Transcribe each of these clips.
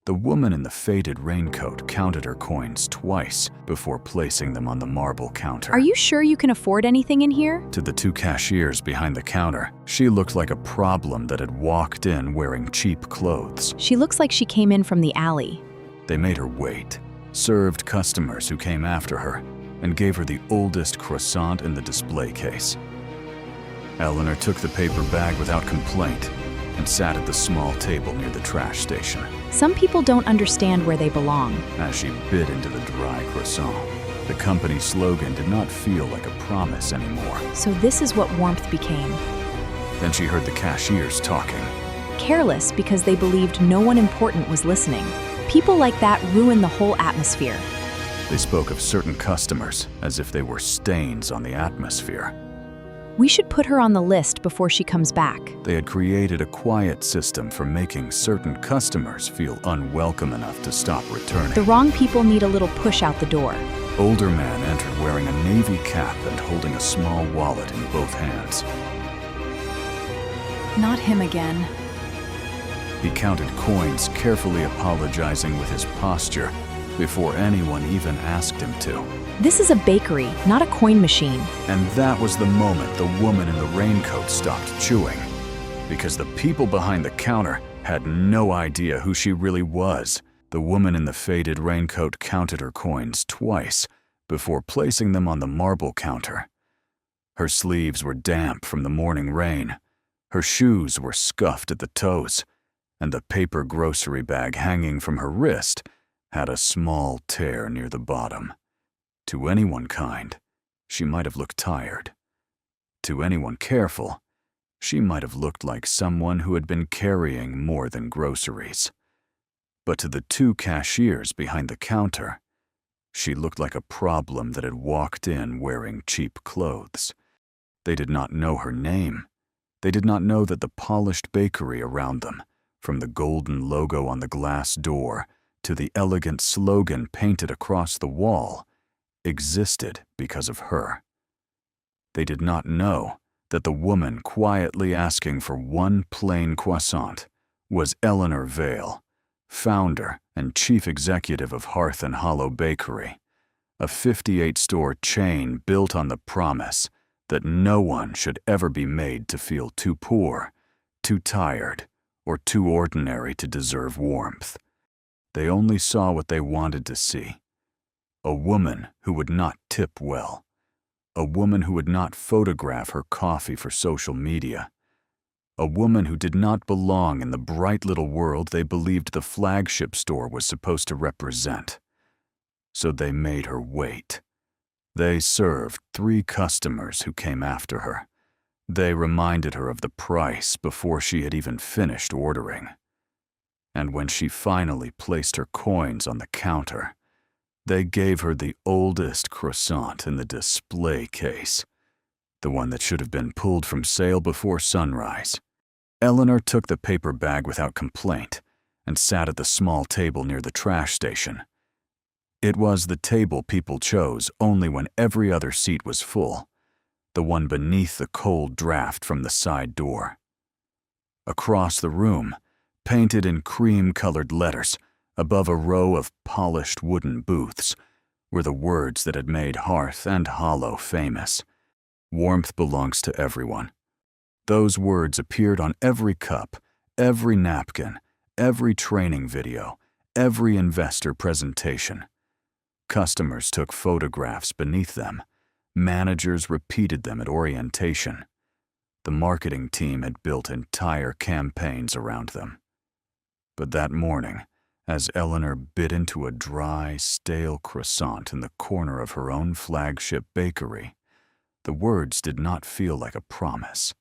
The woman in the faded raincoat counted her coins twice before placing them on the marble counter. Are you sure you can afford anything in here? To the two cashiers behind the counter, she looked like a problem that had walked in wearing cheap clothes. She looks like she came in from the alley. They made her wait, served customers who came after her, and gave her the oldest croissant in the display case. Eleanor took the paper bag without complaint and sat at the small table near the trash station. Some people don't understand where they belong. As she bit into the dry croissant, the company slogan did not feel like a promise anymore. So this is what warmth became. Then she heard the cashiers talking. Careless because they believed no one important was listening. People like that ruin the whole atmosphere. They spoke of certain customers as if they were stains on the atmosphere. We should put her on the list before she comes back. They had created a quiet system for making certain customers feel unwelcome enough to stop returning. The wrong people need a little push out the door. Older man entered wearing a navy cap and holding a small wallet in both hands. Not him again. He counted coins, carefully apologizing with his posture before anyone even asked him to. This is a bakery, not a coin machine. And that was the moment the woman in the raincoat stopped chewing, because the people behind the counter had no idea who she really was. The woman in the faded raincoat counted her coins twice before placing them on the marble counter. Her sleeves were damp from the morning rain, her shoes were scuffed at the toes, and the paper grocery bag hanging from her wrist had a small tear near the bottom. To anyone kind, she might have looked tired. To anyone careful, she might have looked like someone who had been carrying more than groceries. But to the two cashiers behind the counter, she looked like a problem that had walked in wearing cheap clothes. They did not know her name. They did not know that the polished bakery around them, from the golden logo on the glass door to the elegant slogan painted across the wall, existed because of her. They did not know that the woman quietly asking for one plain croissant was Eleanor Vale, founder and chief executive of Hearth and Hollow Bakery, a 58-store chain built on the promise that no one should ever be made to feel too poor, too tired, or too ordinary to deserve warmth. They only saw what they wanted to see. A woman who would not tip well. A woman who would not photograph her coffee for social media. A woman who did not belong in the bright little world they believed the flagship store was supposed to represent. So they made her wait. They served 3 customers who came after her. They reminded her of the price before she had even finished ordering. And when she finally placed her coins on the counter, they gave her the oldest croissant in the display case, the one that should have been pulled from sale before sunrise. Eleanor took the paper bag without complaint and sat at the small table near the trash station. It was the table people chose only when every other seat was full, the one beneath the cold draft from the side door. Across the room, painted in cream-colored letters, above a row of polished wooden booths, were the words that had made Hearth and Hollow famous. Warmth belongs to everyone. Those words appeared on every cup, every napkin, every training video, every investor presentation. Customers took photographs beneath them. Managers repeated them at orientation. The marketing team had built entire campaigns around them. But that morning, as Eleanor bit into a dry, stale croissant in the corner of her own flagship bakery, the words did not feel like a promise.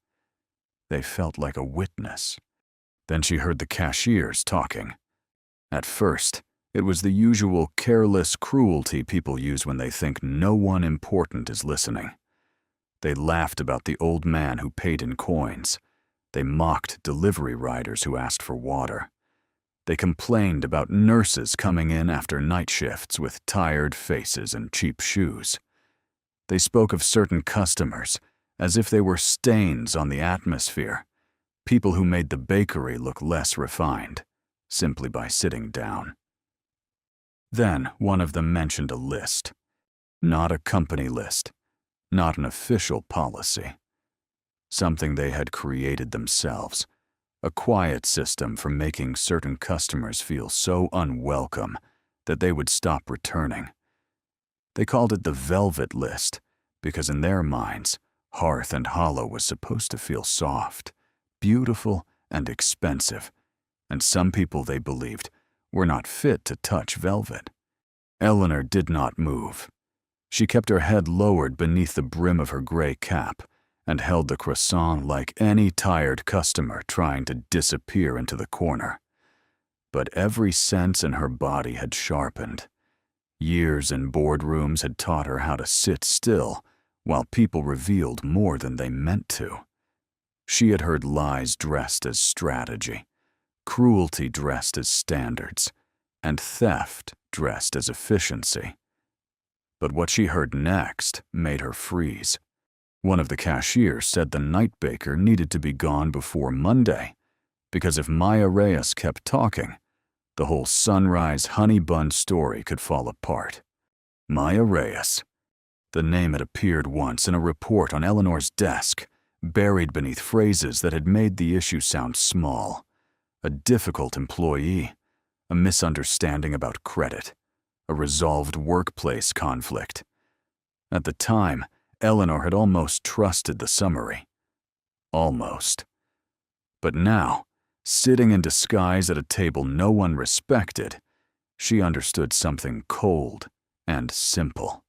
They felt like a witness. Then she heard the cashiers talking. At first, it was the usual careless cruelty people use when they think no one important is listening. They laughed about the old man who paid in coins. They mocked delivery riders who asked for water. They complained about nurses coming in after night shifts with tired faces and cheap shoes. They spoke of certain customers as if they were stains on the atmosphere, people who made the bakery look less refined, simply by sitting down. Then one of them mentioned a list. Not a company list, not an official policy. Something they had created themselves, a quiet system for making certain customers feel so unwelcome that they would stop returning. They called it the Velvet List because in their minds, Hearth and Hollow was supposed to feel soft, beautiful, and expensive, and some people, they believed, were not fit to touch velvet. Eleanor did not move. She kept her head lowered beneath the brim of her gray cap and held the croissant like any tired customer trying to disappear into the corner. But every sense in her body had sharpened. Years in boardrooms had taught her how to sit still while people revealed more than they meant to. She had heard lies dressed as strategy, cruelty dressed as standards, and theft dressed as efficiency. But what she heard next made her freeze. One of the cashiers said the night baker needed to be gone before Monday, because if Maya Reyes kept talking, the whole Sunrise honey bun story could fall apart. Maya Reyes. The name had appeared once in a report on Eleanor's desk, buried beneath phrases that had made the issue sound small. A difficult employee, a misunderstanding about credit, a resolved workplace conflict. At the time, Eleanor had almost trusted the summary. Almost. But now, sitting in disguise at a table no one respected, she understood something cold and simple.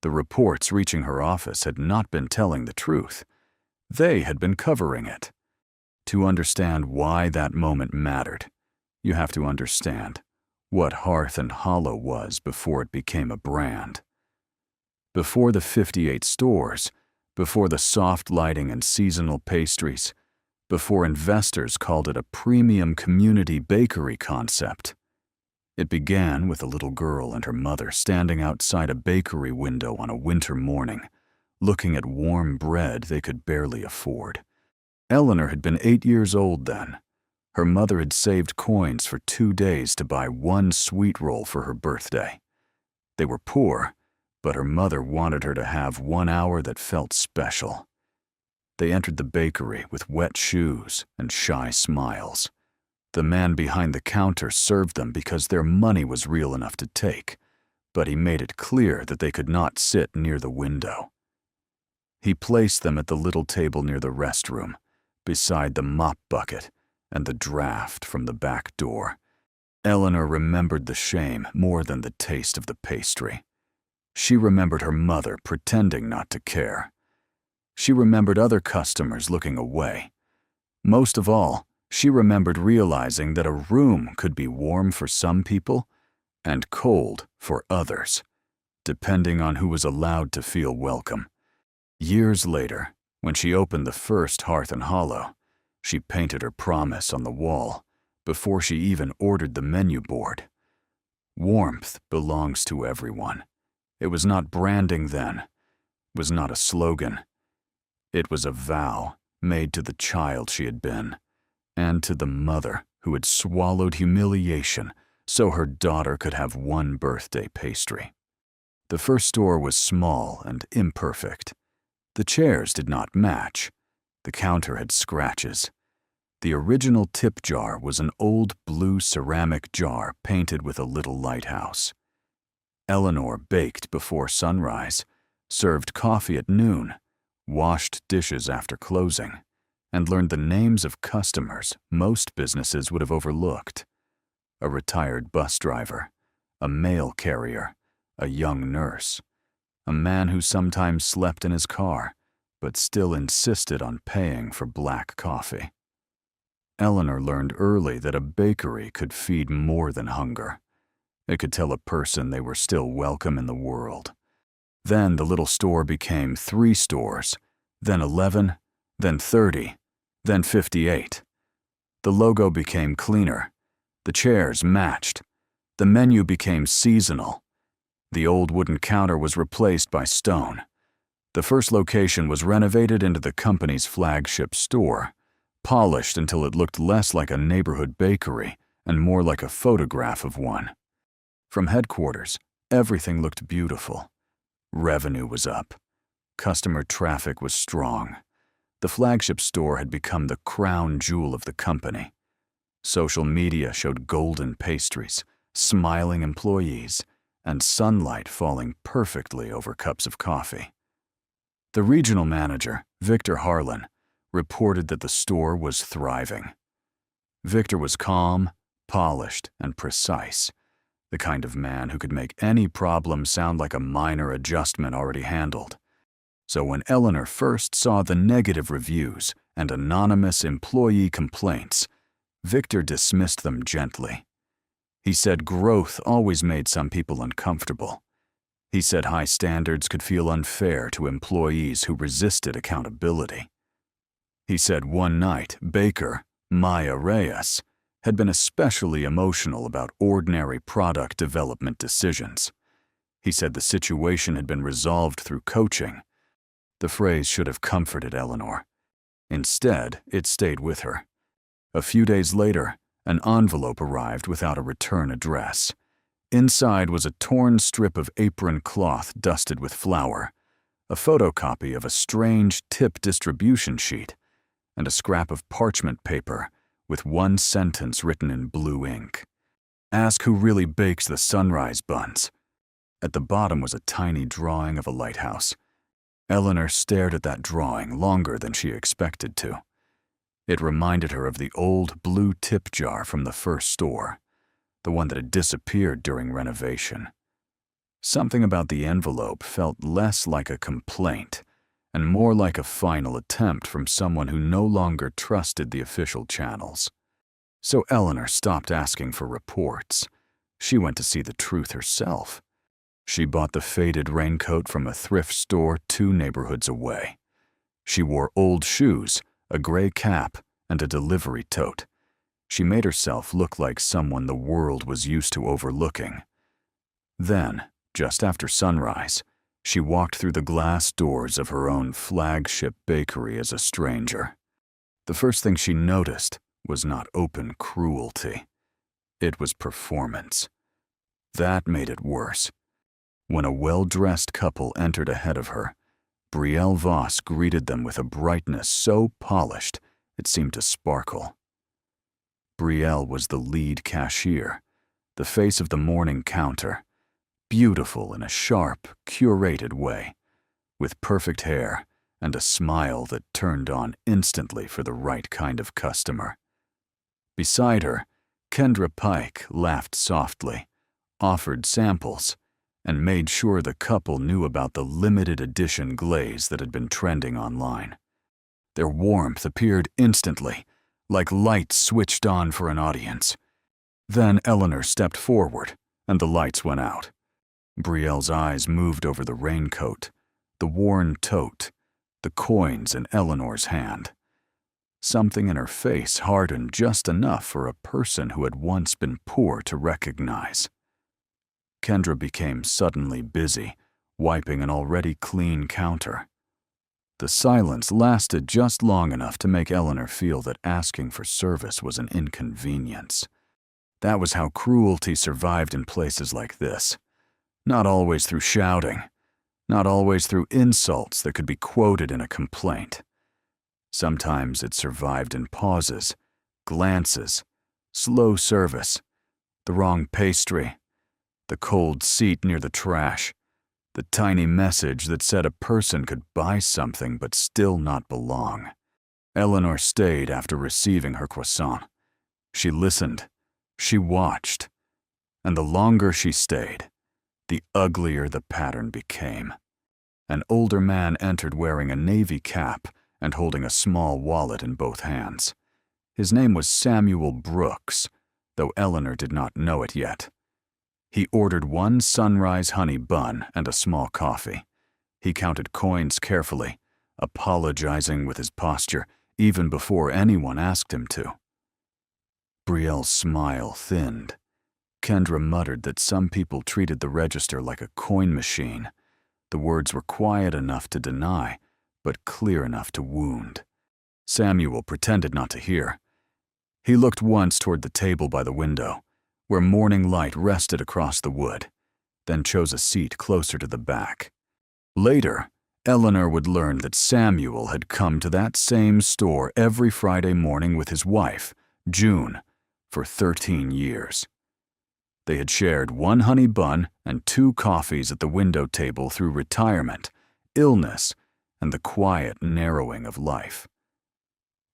The reports reaching her office had not been telling the truth. They had been covering it. To understand why that moment mattered, you have to understand what Hearth and Hollow was before it became a brand. Before the 58 stores, before the soft lighting and seasonal pastries, before investors called it a premium community bakery concept. It began with a little girl and her mother standing outside a bakery window on a winter morning, looking at warm bread they could barely afford. Eleanor had been 8 years old then. Her mother had saved coins for 2 days to buy one sweet roll for her birthday. They were poor, but her mother wanted her to have 1 hour that felt special. They entered the bakery with wet shoes and shy smiles. The man behind the counter served them because their money was real enough to take, but he made it clear that they could not sit near the window. He placed them at the little table near the restroom, beside the mop bucket and the draft from the back door. Eleanor remembered the shame more than the taste of the pastry. She remembered her mother pretending not to care. She remembered other customers looking away. Most of all, she remembered realizing that a room could be warm for some people and cold for others, depending on who was allowed to feel welcome. Years later, when she opened the first Hearth and Hollow, she painted her promise on the wall before she even ordered the menu board. Warmth belongs to everyone. It was not branding then. It was not a slogan. It was a vow made to the child she had been, and to the mother who had swallowed humiliation so her daughter could have one birthday pastry. The first store was small and imperfect. The chairs did not match. The counter had scratches. The original tip jar was an old blue ceramic jar painted with a little lighthouse. Eleanor baked before sunrise, served coffee at noon, washed dishes after closing, and learned the names of customers most businesses would have overlooked. A retired bus driver, a mail carrier, a young nurse, a man who sometimes slept in his car, but still insisted on paying for black coffee. Eleanor learned early that a bakery could feed more than hunger. It could tell a person they were still welcome in the world. Then the little store became 3 stores, then 11, then 30, then 58. The logo became cleaner. The chairs matched. The menu became seasonal. The old wooden counter was replaced by stone. The first location was renovated into the company's flagship store, polished until it looked less like a neighborhood bakery and more like a photograph of one. From headquarters, everything looked beautiful. Revenue was up. Customer traffic was strong. The flagship store had become the crown jewel of the company. Social media showed golden pastries, smiling employees, and sunlight falling perfectly over cups of coffee. The regional manager, Victor Harlan, reported that the store was thriving. Victor was calm, polished, and precise, the kind of man who could make any problem sound like a minor adjustment already handled. So when Eleanor first saw the negative reviews and anonymous employee complaints, Victor dismissed them gently. He said growth always made some people uncomfortable. He said high standards could feel unfair to employees who resisted accountability. He said one night, Baker, Maya Reyes, had been especially emotional about ordinary product development decisions. He said the situation had been resolved through coaching. The phrase should have comforted Eleanor. Instead, it stayed with her. A few days later, an envelope arrived without a return address. Inside was a torn strip of apron cloth dusted with flour, a photocopy of a strange tip distribution sheet, and a scrap of parchment paper with one sentence written in blue ink. "Ask who really bakes the sunrise buns." At the bottom was a tiny drawing of a lighthouse. Eleanor stared at that drawing longer than she expected to. It reminded her of the old blue tip jar from the first store, the one that had disappeared during renovation. Something about the envelope felt less like a complaint and more like a final attempt from someone who no longer trusted the official channels. So Eleanor stopped asking for reports. She went to see the truth herself. She bought the faded raincoat from a thrift store 2 neighborhoods away. She wore old shoes, a gray cap, and a delivery tote. She made herself look like someone the world was used to overlooking. Then, just after sunrise, she walked through the glass doors of her own flagship bakery as a stranger. The first thing she noticed was not open cruelty. It was performance. That made it worse. When a well-dressed couple entered ahead of her, Brielle Voss greeted them with a brightness so polished it seemed to sparkle. Brielle was the lead cashier, the face of the morning counter, beautiful in a sharp, curated way, with perfect hair and a smile that turned on instantly for the right kind of customer. Beside her, Kendra Pike laughed softly, offered samples, and made sure the couple knew about the limited edition glaze that had been trending online. Their warmth appeared instantly, like lights switched on for an audience. Then Eleanor stepped forward, and the lights went out. Brielle's eyes moved over the raincoat, the worn tote, the coins in Eleanor's hand. Something in her face hardened just enough for a person who had once been poor to recognize. Kendra became suddenly busy, wiping an already clean counter. The silence lasted just long enough to make Eleanor feel that asking for service was an inconvenience. That was how cruelty survived in places like this. Not always through shouting, not always through insults that could be quoted in a complaint. Sometimes it survived in pauses, glances, slow service, the wrong pastry, the cold seat near the trash, the tiny message that said a person could buy something but still not belong. Eleanor stayed after receiving her croissant. She listened, she watched, and the longer she stayed, the uglier the pattern became. An older man entered wearing a navy cap and holding a small wallet in both hands. His name was Samuel Brooks, though Eleanor did not know it yet. He ordered 1 sunrise honey bun and a small coffee. He counted coins carefully, apologizing with his posture even before anyone asked him to. Brielle's smile thinned. Kendra muttered that some people treated the register like a coin machine. The words were quiet enough to deny, but clear enough to wound. Samuel pretended not to hear. He looked once toward the table by the window, where morning light rested across the wood, then chose a seat closer to the back. Later, Eleanor would learn that Samuel had come to that same store every Friday morning with his wife, June, for 13 years. They had shared one honey bun and 2 coffees at the window table through retirement, illness, and the quiet narrowing of life.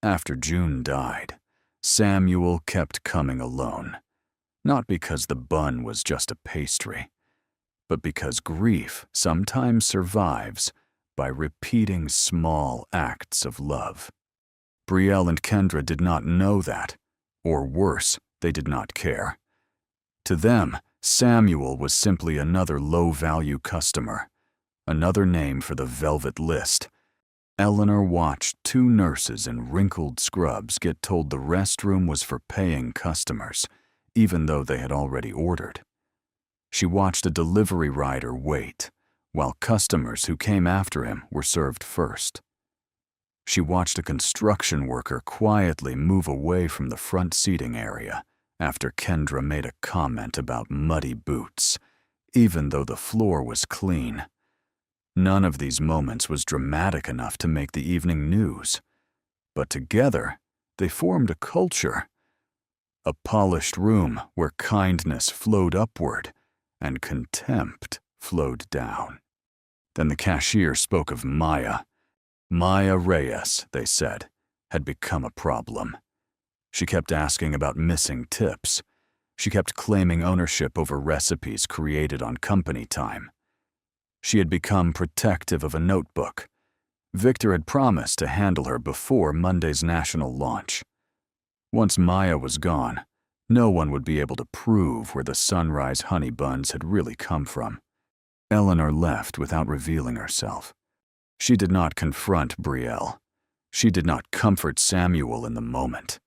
After June died, Samuel kept coming alone, not because the bun was just a pastry, but because grief sometimes survives by repeating small acts of love. Brielle and Kendra did not know that, or worse, they did not care. To them, Samuel was simply another low-value customer, another name for the velvet list. Eleanor watched 2 nurses in wrinkled scrubs get told the restroom was for paying customers, even though they had already ordered. She watched a delivery rider wait, while customers who came after him were served first. She watched a construction worker quietly move away from the front seating area after Kendra made a comment about muddy boots, even though the floor was clean. None of these moments was dramatic enough to make the evening news, but together they formed a culture, a polished room where kindness flowed upward and contempt flowed down. Then the cashier spoke of Maya. Maya Reyes, they said, had become a problem. She kept asking about missing tips. She kept claiming ownership over recipes created on company time. She had become protective of a notebook. Victor had promised to handle her before Monday's national launch. Once Maya was gone, no one would be able to prove where the sunrise honey buns had really come from. Eleanor left without revealing herself. She did not confront Brielle. She did not comfort Samuel in the moment.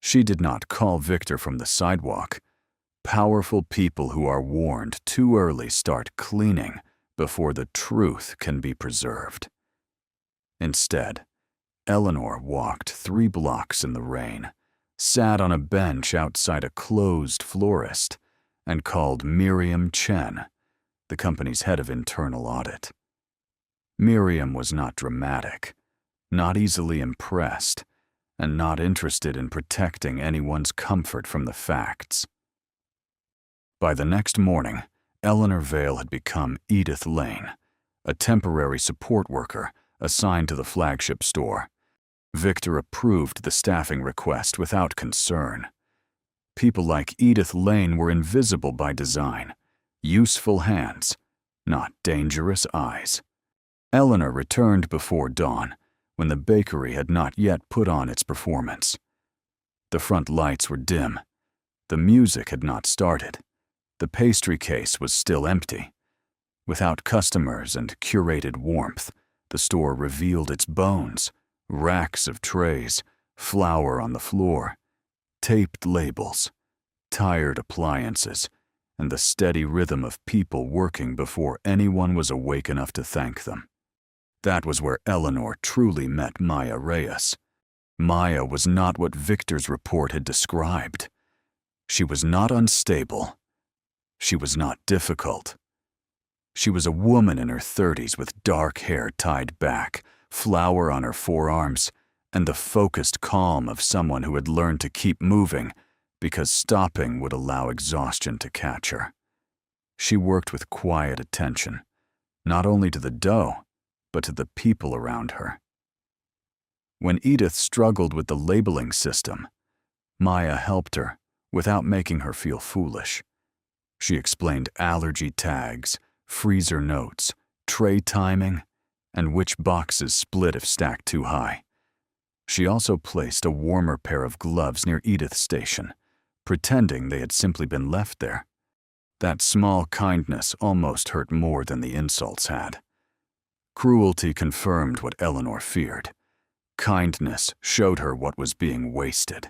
She did not call Victor from the sidewalk. Powerful people who are warned too early start cleaning before the truth can be preserved. Instead, Eleanor walked 3 blocks in the rain, sat on a bench outside a closed florist, and called Miriam Chen, the company's head of internal audit. Miriam was not dramatic, not easily impressed, and not interested in protecting anyone's comfort from the facts. By the next morning, Eleanor Vale had become Edith Lane, a temporary support worker assigned to the flagship store. Victor approved the staffing request without concern. People like Edith Lane were invisible by design, useful hands, not dangerous eyes. Eleanor returned before dawn, when the bakery had not yet put on its performance. The front lights were dim. The music had not started. The pastry case was still empty. Without customers and curated warmth, the store revealed its bones, racks of trays, flour on the floor, taped labels, tired appliances, and the steady rhythm of people working before anyone was awake enough to thank them. That was where Eleanor truly met Maya Reyes. Maya was not what Victor's report had described. She was not unstable. She was not difficult. She was a woman in her 30s with dark hair tied back, flour on her forearms, and the focused calm of someone who had learned to keep moving because stopping would allow exhaustion to catch her. She worked with quiet attention, not only to the dough, but to the people around her. When Edith struggled with the labeling system, Maya helped her without making her feel foolish. She explained allergy tags, freezer notes, tray timing, and which boxes split if stacked too high. She also placed a warmer pair of gloves near Edith's station, pretending they had simply been left there. That small kindness almost hurt more than the insults had. Cruelty confirmed what Eleanor feared. Kindness showed her what was being wasted.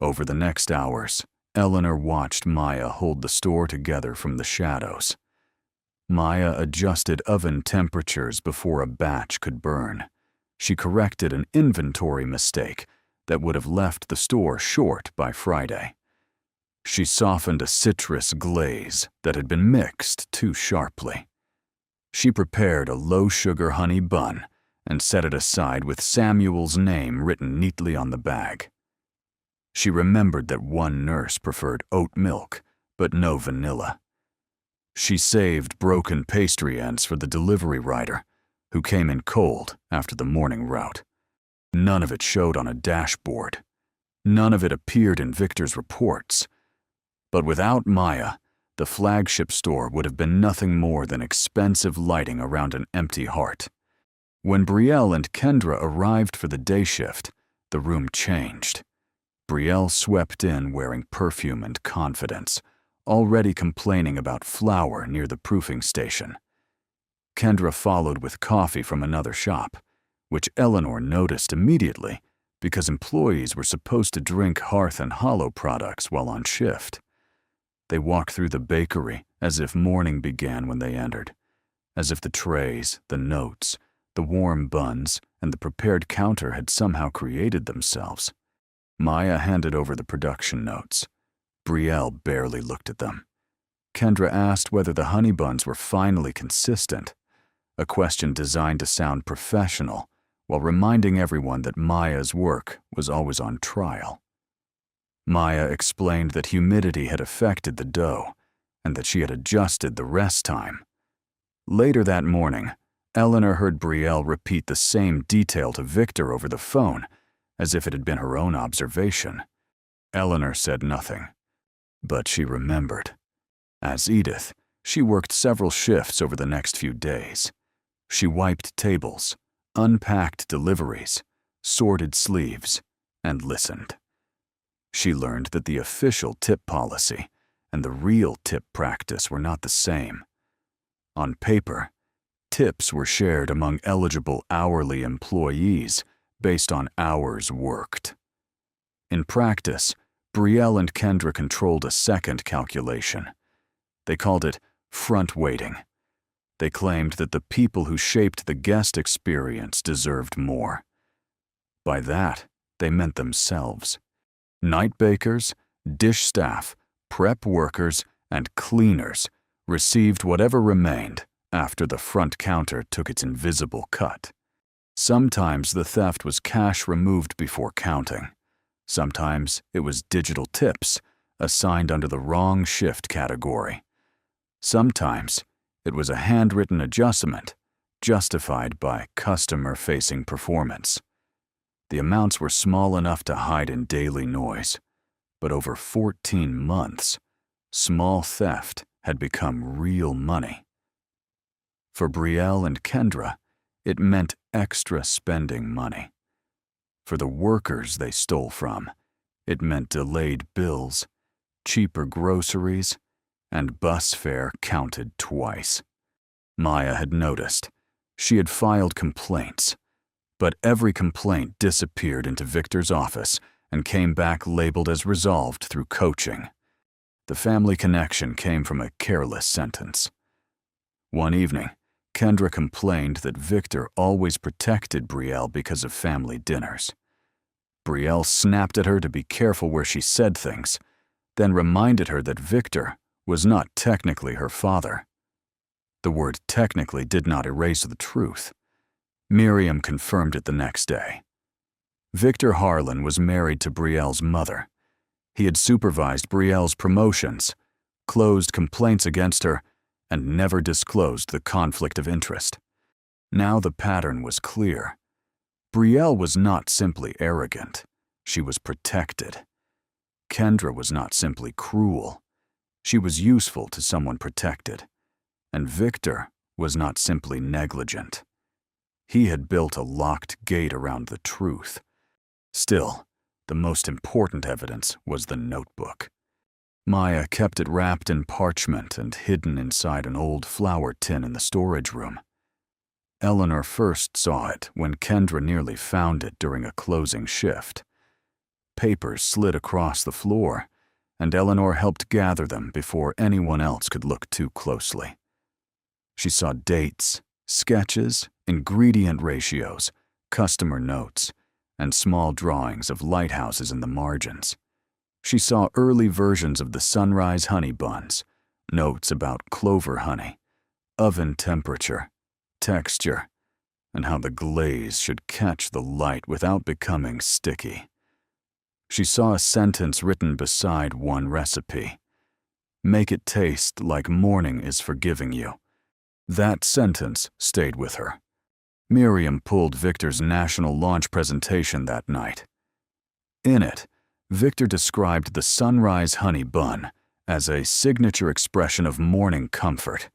Over the next hours, Eleanor watched Maya hold the store together from the shadows. Maya adjusted oven temperatures before a batch could burn. She corrected an inventory mistake that would have left the store short by Friday. She softened a citrus glaze that had been mixed too sharply. She prepared a low-sugar honey bun and set it aside with Samuel's name written neatly on the bag. She remembered that one nurse preferred oat milk, but no vanilla. She saved broken pastry ends for the delivery rider, who came in cold after the morning route. None of it showed on a dashboard. None of it appeared in Victor's reports. But without Maya, the flagship store would have been nothing more than expensive lighting around an empty heart. When Brielle and Kendra arrived for the day shift, the room changed. Brielle swept in wearing perfume and confidence, already complaining about flour near the proofing station. Kendra followed with coffee from another shop, which Eleanor noticed immediately because employees were supposed to drink Hearth and Hollow products while on shift. They walked through the bakery as if morning began when they entered, as if the trays, the notes, the warm buns, and the prepared counter had somehow created themselves. Maya handed over the production notes. Brielle barely looked at them. Kendra asked whether the honey buns were finally consistent, a question designed to sound professional while reminding everyone that Maya's work was always on trial. Maya explained that humidity had affected the dough and that she had adjusted the rest time. Later that morning, Eleanor heard Brielle repeat the same detail to Victor over the phone, as if it had been her own observation. Eleanor said nothing, but she remembered. As Edith, she worked several shifts over the next few days. She wiped tables, unpacked deliveries, sorted sleeves, and listened. She learned that the official tip policy and the real tip practice were not the same. On paper, tips were shared among eligible hourly employees based on hours worked. In practice, Brielle and Kendra controlled a second calculation. They called it front weighting. They claimed that the people who shaped the guest experience deserved more. By that, they meant themselves. Night bakers, dish staff, prep workers, and cleaners received whatever remained after the front counter took its invisible cut. Sometimes the theft was cash removed before counting. Sometimes it was digital tips assigned under the wrong shift category. Sometimes it was a handwritten adjustment justified by customer-facing performance. The amounts were small enough to hide in daily noise, but over 14 months, small theft had become real money. For Brielle and Kendra, it meant extra spending money. For the workers they stole from, it meant delayed bills, cheaper groceries, and bus fare counted twice. Maya had noticed. She had filed complaints, but every complaint disappeared into Victor's office and came back labeled as resolved through coaching. The family connection came from a careless sentence. One evening, Kendra complained that Victor always protected Brielle because of family dinners. Brielle snapped at her to be careful where she said things, then reminded her that Victor was not technically her father. The word technically did not erase the truth. Miriam confirmed it the next day. Victor Harlan was married to Brielle's mother. He had supervised Brielle's promotions, closed complaints against her, and never disclosed the conflict of interest. Now the pattern was clear. Brielle was not simply arrogant. She was protected. Kendra was not simply cruel. She was useful to someone protected. And Victor was not simply negligent. He had built a locked gate around the truth. Still, the most important evidence was the notebook. Maya kept it wrapped in parchment and hidden inside an old flour tin in the storage room. Eleanor first saw it when Kendra nearly found it during a closing shift. Papers slid across the floor, and Eleanor helped gather them before anyone else could look too closely. She saw dates, sketches, ingredient ratios, customer notes, and small drawings of lighthouses in the margins. She saw early versions of the sunrise honey buns, notes about clover honey, oven temperature, texture, and how the glaze should catch the light without becoming sticky. She saw a sentence written beside one recipe. Make it taste like morning is forgiving you. That sentence stayed with her. Miriam pulled Victor's national launch presentation that night. In it, Victor described the sunrise honey bun as a signature expression of morning comfort,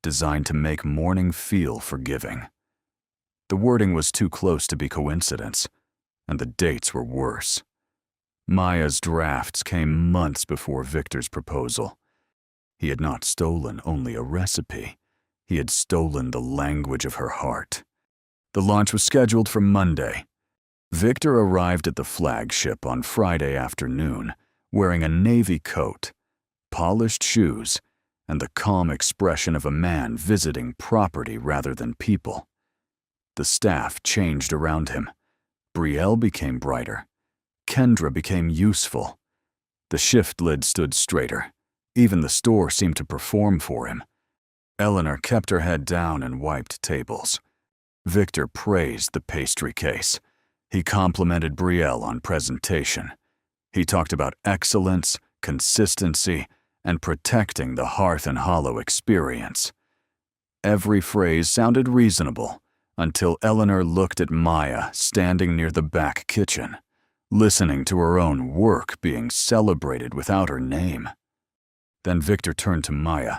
designed to make morning feel forgiving. The wording was too close to be coincidence, and the dates were worse. Maya's drafts came months before Victor's proposal. He had not stolen only a recipe. He had stolen the language of her heart. The launch was scheduled for Monday. Victor arrived at the flagship on Friday afternoon, wearing a navy coat, polished shoes, and the calm expression of a man visiting property rather than people. The staff changed around him. Brielle became brighter. Kendra became useful. The shift lid stood straighter. Even the store seemed to perform for him. Eleanor kept her head down and wiped tables. Victor praised the pastry case. He complimented Brielle on presentation. He talked about excellence, consistency, and protecting the Hearth and Hollow experience. Every phrase sounded reasonable until Eleanor looked at Maya standing near the back kitchen, listening to her own work being celebrated without her name. Then Victor turned to Maya.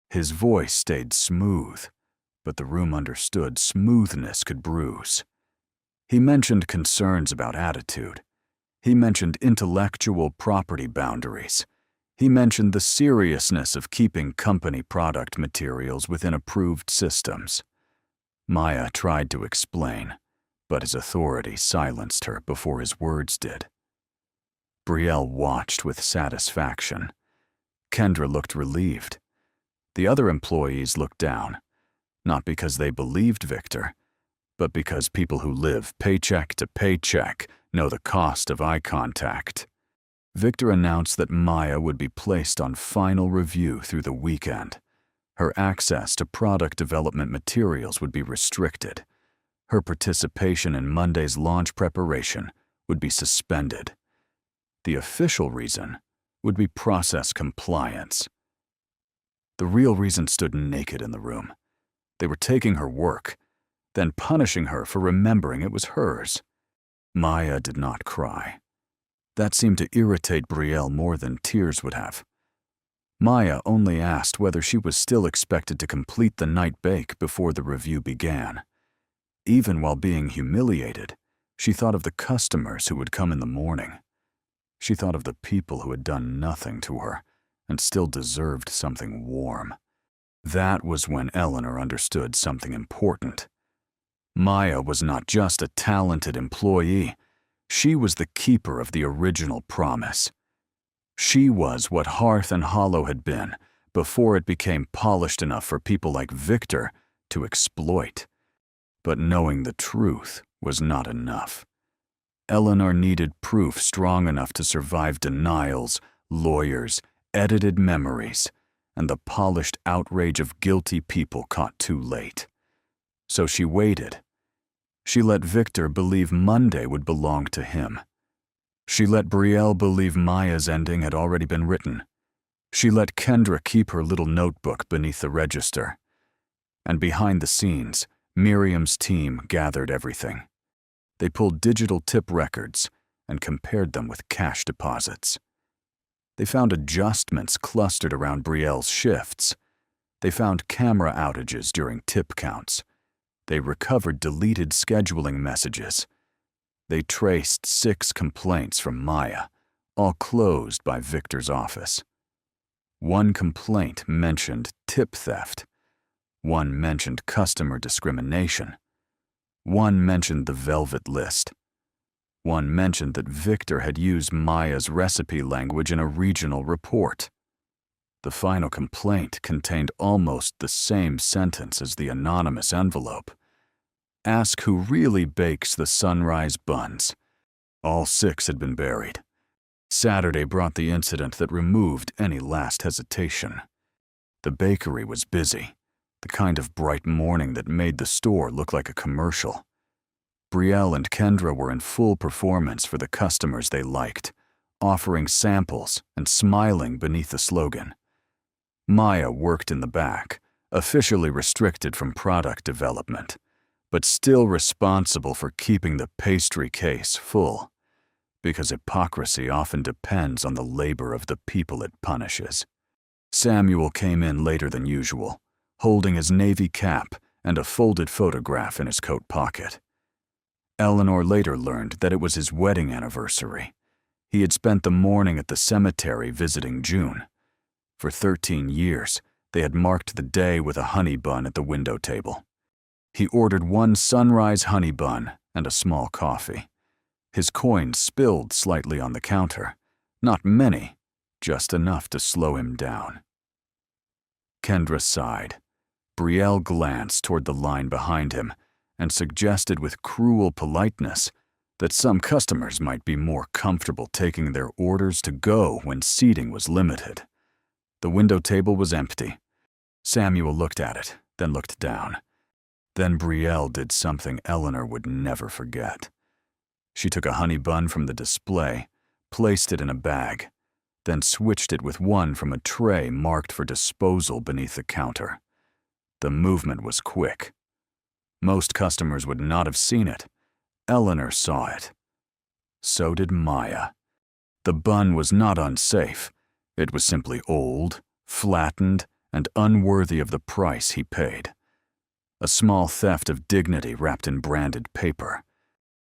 His voice stayed smooth, but the room understood smoothness could bruise. He mentioned concerns about attitude. He mentioned intellectual property boundaries. He mentioned the seriousness of keeping company product materials within approved systems. Maya tried to explain, but his authority silenced her before his words did. Brielle watched with satisfaction. Kendra looked relieved. The other employees looked down, not because they believed Victor, but because people who live paycheck to paycheck know the cost of eye contact. Victor announced that Maya would be placed on final review through the weekend. Her access to product development materials would be restricted. Her participation in Monday's launch preparation would be suspended. The official reason would be process compliance. The real reason stood naked in the room. They were taking her work, then punishing her for remembering it was hers. Maya did not cry. That seemed to irritate Brielle more than tears would have. Maya only asked whether she was still expected to complete the night bake before the review began. Even while being humiliated, she thought of the customers who would come in the morning. She thought of the people who had done nothing to her and still deserved something warm. That was when Eleanor understood something important. Maya was not just a talented employee. She was the keeper of the original promise. She was what Hearth and Hollow had been before it became polished enough for people like Victor to exploit. But knowing the truth was not enough. Eleanor needed proof strong enough to survive denials, lawyers, edited memories, and the polished outrage of guilty people caught too late. So she waited. She let Victor believe Monday would belong to him. She let Brielle believe Maya's ending had already been written. She let Kendra keep her little notebook beneath the register. And behind the scenes, Miriam's team gathered everything. They pulled digital tip records and compared them with cash deposits. They found adjustments clustered around Brielle's shifts. They found camera outages during tip counts. They recovered deleted scheduling messages. They traced 6 complaints from Maya, all closed by Victor's office. 1 complaint mentioned tip theft. 1 mentioned customer discrimination. 1 mentioned the velvet list. 1 mentioned that Victor had used Maya's recipe language in a regional report. The final complaint contained almost the same sentence as the anonymous envelope. Ask who really bakes the sunrise buns. All 6 had been buried. Saturday brought the incident that removed any last hesitation. The bakery was busy, the kind of bright morning that made the store look like a commercial. Brielle and Kendra were in full performance for the customers they liked, offering samples and smiling beneath the slogan. Maya worked in the back, officially restricted from product development, but still responsible for keeping the pastry case full, because hypocrisy often depends on the labor of the people it punishes. Samuel came in later than usual, holding his navy cap and a folded photograph in his coat pocket. Eleanor later learned that it was his wedding anniversary. He had spent the morning at the cemetery visiting June. For 13 years, they had marked the day with a honey bun at the window table. He ordered 1 sunrise honey bun and a small coffee. His coins spilled slightly on the counter. Not many, just enough to slow him down. Kendra sighed. Brielle glanced toward the line behind him and suggested with cruel politeness that some customers might be more comfortable taking their orders to go when seating was limited. The window table was empty. Samuel looked at it, then looked down. Then Brielle did something Eleanor would never forget. She took a honey bun from the display, placed it in a bag, then switched it with one from a tray marked for disposal beneath the counter. The movement was quick. Most customers would not have seen it. Eleanor saw it. So did Maya. The bun was not unsafe. It was simply old, flattened, and unworthy of the price he paid. A small theft of dignity wrapped in branded paper.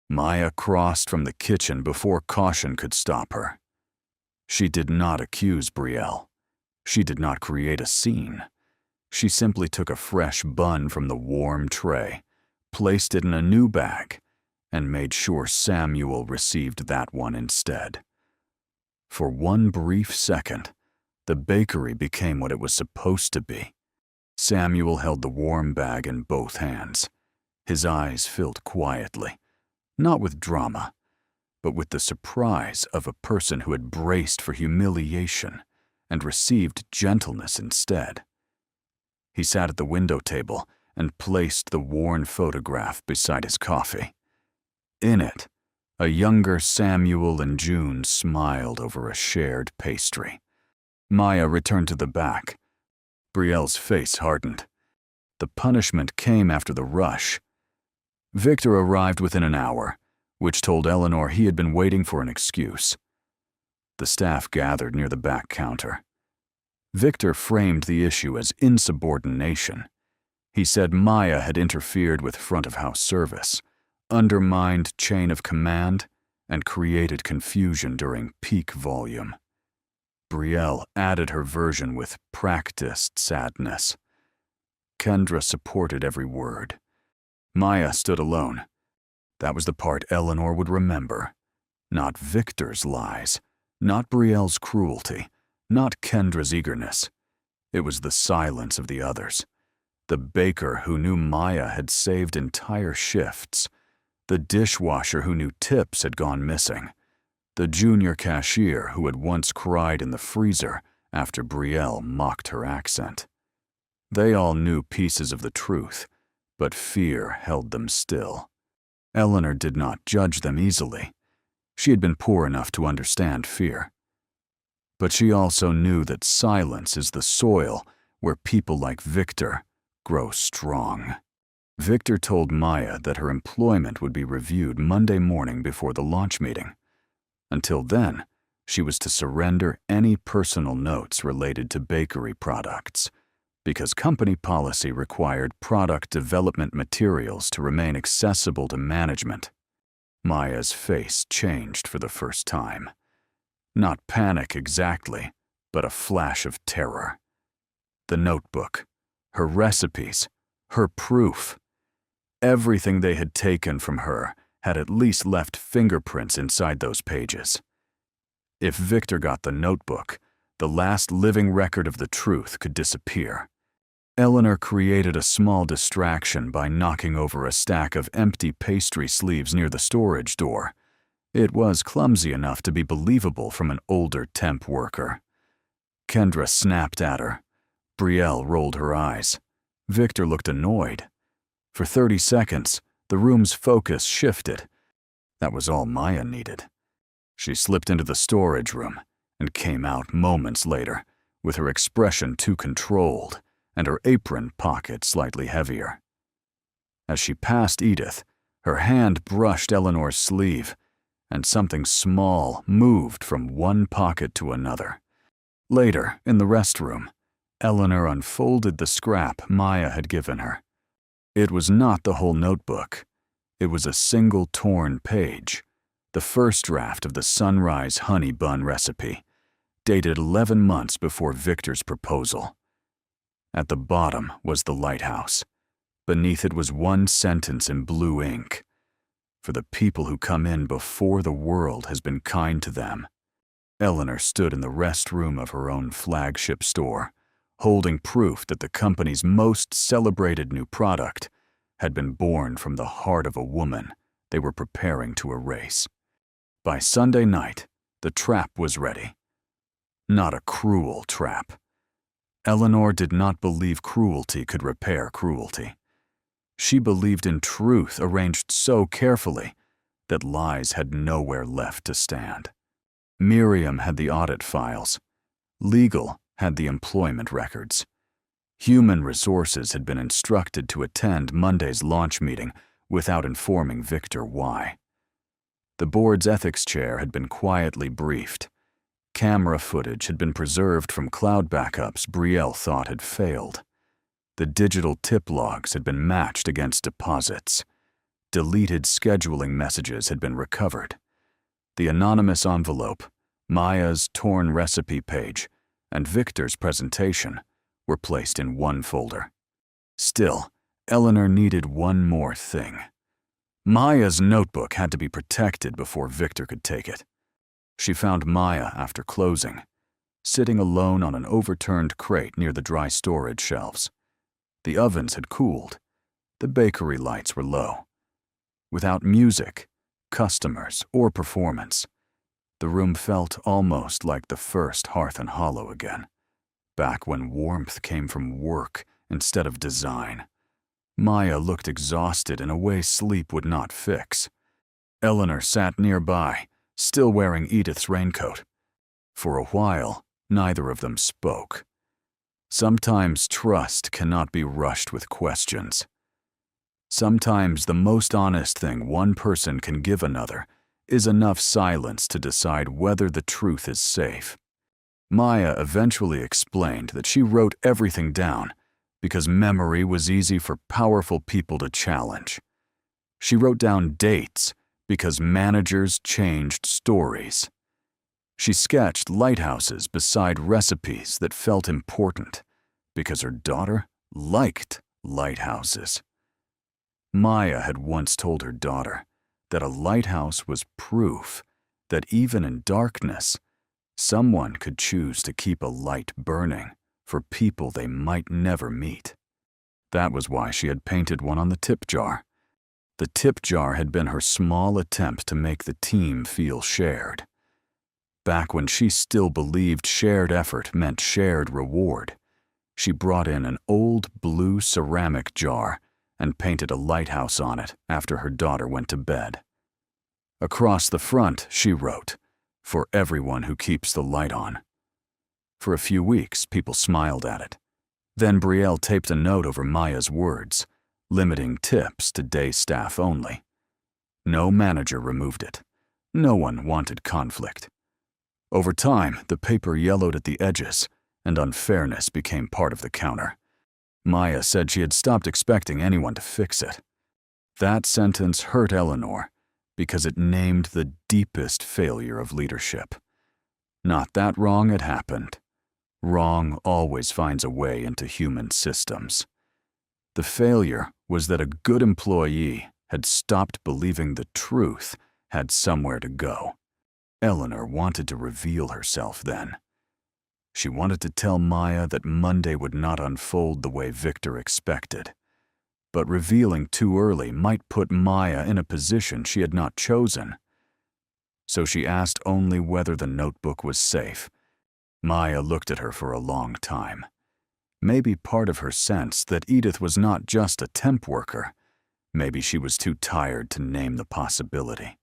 Maya crossed from the kitchen before caution could stop her. She did not accuse Brielle. She did not create a scene. She simply took a fresh bun from the warm tray, placed it in a new bag, and made sure Samuel received that one instead. For one brief second, the bakery became what it was supposed to be. Samuel held the warm bag in both hands. His eyes filled quietly, not with drama, but with the surprise of a person who had braced for humiliation and received gentleness instead. He sat at the window table and placed the worn photograph beside his coffee. In it, a younger Samuel and June smiled over a shared pastry. Maya returned to the back. Brielle's face hardened. The punishment came after the rush. Victor arrived within an hour, which told Eleanor he had been waiting for an excuse. The staff gathered near the back counter. Victor framed the issue as insubordination. He said Maya had interfered with front-of-house service, undermined chain of command, and created confusion during peak volume. Brielle added her version with practiced sadness. Kendra supported every word. Maya stood alone. That was the part Eleanor would remember. Not Victor's lies, not Brielle's cruelty, not Kendra's eagerness. It was the silence of the others. The baker who knew Maya had saved entire shifts. The dishwasher who knew tips had gone missing. The junior cashier who had once cried in the freezer after Brielle mocked her accent. They all knew pieces of the truth, but fear held them still. Eleanor did not judge them easily. She had been poor enough to understand fear. But she also knew that silence is the soil where people like Victor grow strong. Victor told Maya that her employment would be reviewed Monday morning before the launch meeting. Until then, she was to surrender any personal notes related to bakery products, because company policy required product development materials to remain accessible to management. Maya's face changed for the first time. Not panic exactly, but a flash of terror. The notebook, her recipes, her proof. Everything they had taken from her had at least left fingerprints inside those pages. If Victor got the notebook, the last living record of the truth could disappear. Eleanor created a small distraction by knocking over a stack of empty pastry sleeves near the storage door. It was clumsy enough to be believable from an older temp worker. Kendra snapped at her. Brielle rolled her eyes. Victor looked annoyed. For 30 seconds, the room's focus shifted. That was all Maya needed. She slipped into the storage room and came out moments later, with her expression too controlled and her apron pocket slightly heavier. As she passed Edith, her hand brushed Eleanor's sleeve, and something small moved from one pocket to another. Later, in the restroom, Eleanor unfolded the scrap Maya had given her. It was not the whole notebook. It was a single torn page, the first draft of the sunrise honey bun recipe, dated 11 months before Victor's proposal. At the bottom was the lighthouse. Beneath it was one sentence in blue ink. For the people who come in before the world has been kind to them. Eleanor stood in the restroom of her own flagship store, holding proof that the company's most celebrated new product had been born from the heart of a woman they were preparing to erase. By Sunday night, the trap was ready. Not a cruel trap. Eleanor did not believe cruelty could repair cruelty. She believed in truth arranged so carefully that lies had nowhere left to stand. Miriam had the audit files. Legal had the employment records. Human Resources had been instructed to attend Monday's launch meeting without informing Victor why. The board's ethics chair had been quietly briefed. Camera footage had been preserved from cloud backups Brielle thought had failed. The digital tip logs had been matched against deposits. Deleted scheduling messages had been recovered. The anonymous envelope, Maya's torn recipe page, and Victor's presentation were placed in one folder. Still, Eleanor needed one more thing. Maya's notebook had to be protected before Victor could take it. She found Maya after closing, sitting alone on an overturned crate near the dry storage shelves. The ovens had cooled. The bakery lights were low. Without music, customers, or performance, the room felt almost like the first Hearth and Hollow again, back when warmth came from work instead of design. Maya looked exhausted in a way sleep would not fix. Eleanor sat nearby, still wearing Edith's raincoat. For a while, neither of them spoke. Sometimes trust cannot be rushed with questions. Sometimes the most honest thing one person can give another is enough silence to decide whether the truth is safe. Maya eventually explained that she wrote everything down because memory was easy for powerful people to challenge. She wrote down dates because managers changed stories. She sketched lighthouses beside recipes that felt important because her daughter liked lighthouses. Maya had once told her daughter that a lighthouse was proof that even in darkness, someone could choose to keep a light burning for people they might never meet. That was why she had painted one on the tip jar. The tip jar had been her small attempt to make the team feel shared. Back when she still believed shared effort meant shared reward, she brought in an old blue ceramic jar and painted a lighthouse on it after her daughter went to bed. Across the front, she wrote, "For everyone who keeps the light on." For a few weeks, people smiled at it. Then Brielle taped a note over Maya's words, limiting tips to day staff only. No manager removed it. No one wanted conflict. Over time, the paper yellowed at the edges, and unfairness became part of the counter. Maya said she had stopped expecting anyone to fix it. That sentence hurt Eleanor because it named the deepest failure of leadership. Not that wrong had happened. Wrong always finds a way into human systems. The failure was that a good employee had stopped believing the truth had somewhere to go. Eleanor wanted to reveal herself then. She wanted to tell Maya that Monday would not unfold the way Victor expected. But revealing too early might put Maya in a position she had not chosen. So she asked only whether the notebook was safe. Maya looked at her for a long time. Maybe part of her sensed that Edith was not just a temp worker. Maybe she was too tired to name the possibility.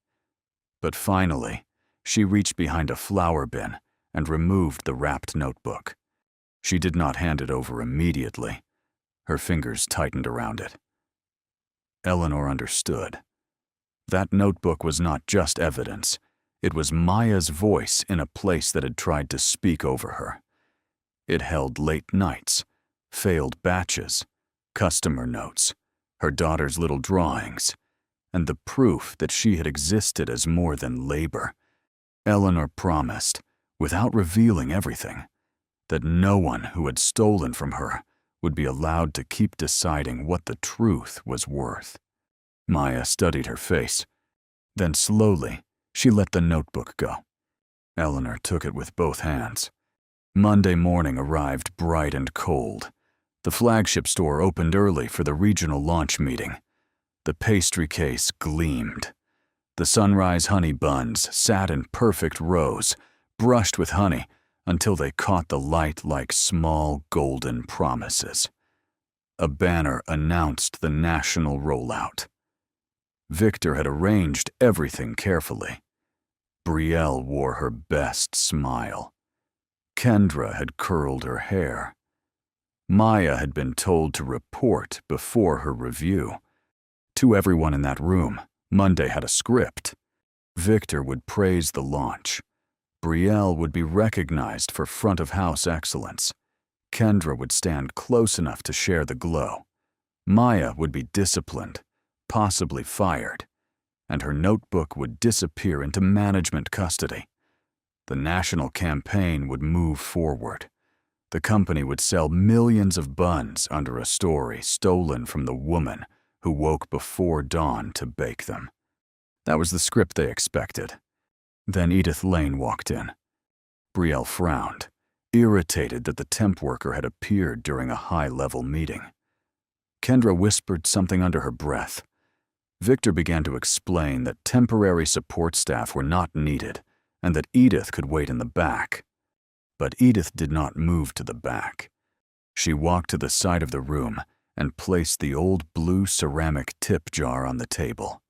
But finally, she reached behind a flower bin and removed the wrapped notebook. She did not hand it over immediately. Her fingers tightened around it. Eleanor understood. That notebook was not just evidence. It was Maya's voice in a place that had tried to speak over her. It held late nights, failed batches, customer notes, her daughter's little drawings, and the proof that she had existed as more than labor. Eleanor promised, without revealing everything, that no one who had stolen from her would be allowed to keep deciding what the truth was worth. Maya studied her face. Then slowly, she let the notebook go. Eleanor took it with both hands. Monday morning arrived bright and cold. The flagship store opened early for the regional launch meeting. The pastry case gleamed. The sunrise honey buns sat in perfect rows, brushed with honey, until they caught the light like small golden promises. A banner announced the national rollout. Victor had arranged everything carefully. Brielle wore her best smile. Kendra had curled her hair. Maya had been told to report before her review. To everyone in that room, Monday had a script. Victor would praise the launch. Brielle would be recognized for front-of-house excellence. Kendra would stand close enough to share the glow. Maya would be disciplined, possibly fired, and her notebook would disappear into management custody. The national campaign would move forward. The company would sell millions of buns under a story stolen from the woman who woke before dawn to bake them. That was the script they expected. Then Edith Lane walked in. Brielle frowned, irritated that the temp worker had appeared during a high-level meeting. Kendra whispered something under her breath. Victor began to explain that temporary support staff were not needed and that Edith could wait in the back. But Edith did not move to the back. She walked to the side of the room and placed the old blue ceramic tip jar on the table.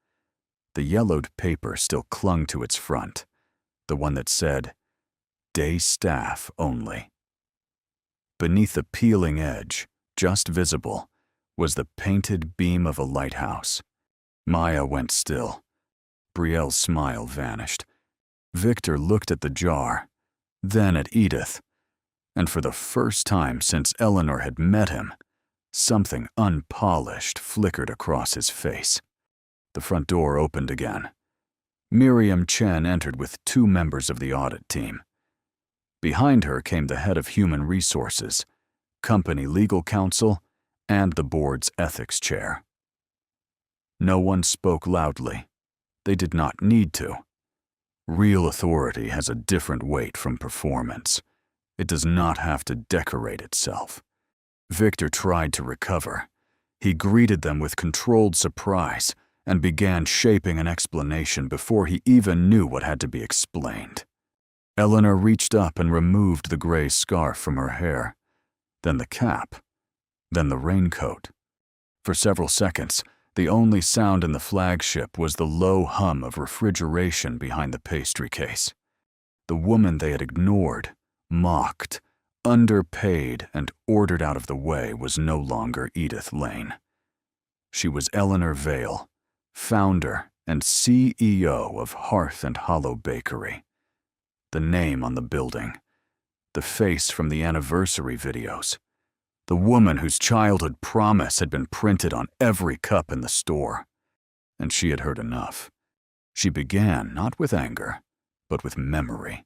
The yellowed paper still clung to its front, the one that said, "Day staff only." Beneath the peeling edge, just visible, was the painted beam of a lighthouse. Maya went still. Brielle's smile vanished. Victor looked at the jar, then at Edith, and for the first time since Eleanor had met him, something unpolished flickered across his face. The front door opened again. Miriam Chen entered with 2 members of the audit team. Behind her came the head of human resources, company legal counsel, and the board's ethics chair. No one spoke loudly. They did not need to. Real authority has a different weight from performance. It does not have to decorate itself. Victor tried to recover. He greeted them with controlled surprise and began shaping an explanation before he even knew what had to be explained. Eleanor reached up and removed the gray scarf from her hair, then the cap, then the raincoat. For several seconds, the only sound in the flagship was the low hum of refrigeration behind the pastry case. The woman they had ignored, mocked, underpaid, and ordered out of the way was no longer Edith Lane. She was Eleanor Vale, founder and CEO of Hearth and Hollow Bakery. The name on the building, the face from the anniversary videos, the woman whose childhood promise had been printed on every cup in the store. And she had heard enough. She began not with anger, but with memory.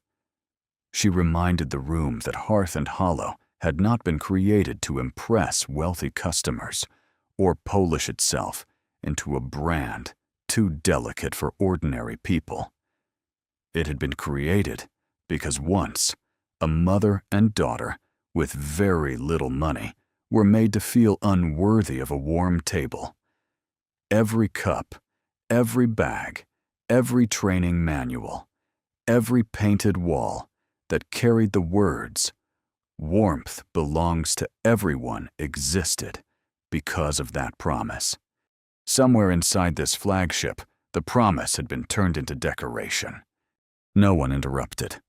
She reminded the room that Hearth and Hollow had not been created to impress wealthy customers or polish itself into a brand too delicate for ordinary people. It had been created because once, A mother and daughter, with very little money, were made to feel unworthy of a warm table. Every cup, every bag, every training manual, every painted wall that carried the words, "Warmth belongs to everyone," existed because of that promise. Somewhere inside this flagship, the promise had been turned into decoration. No one interrupted.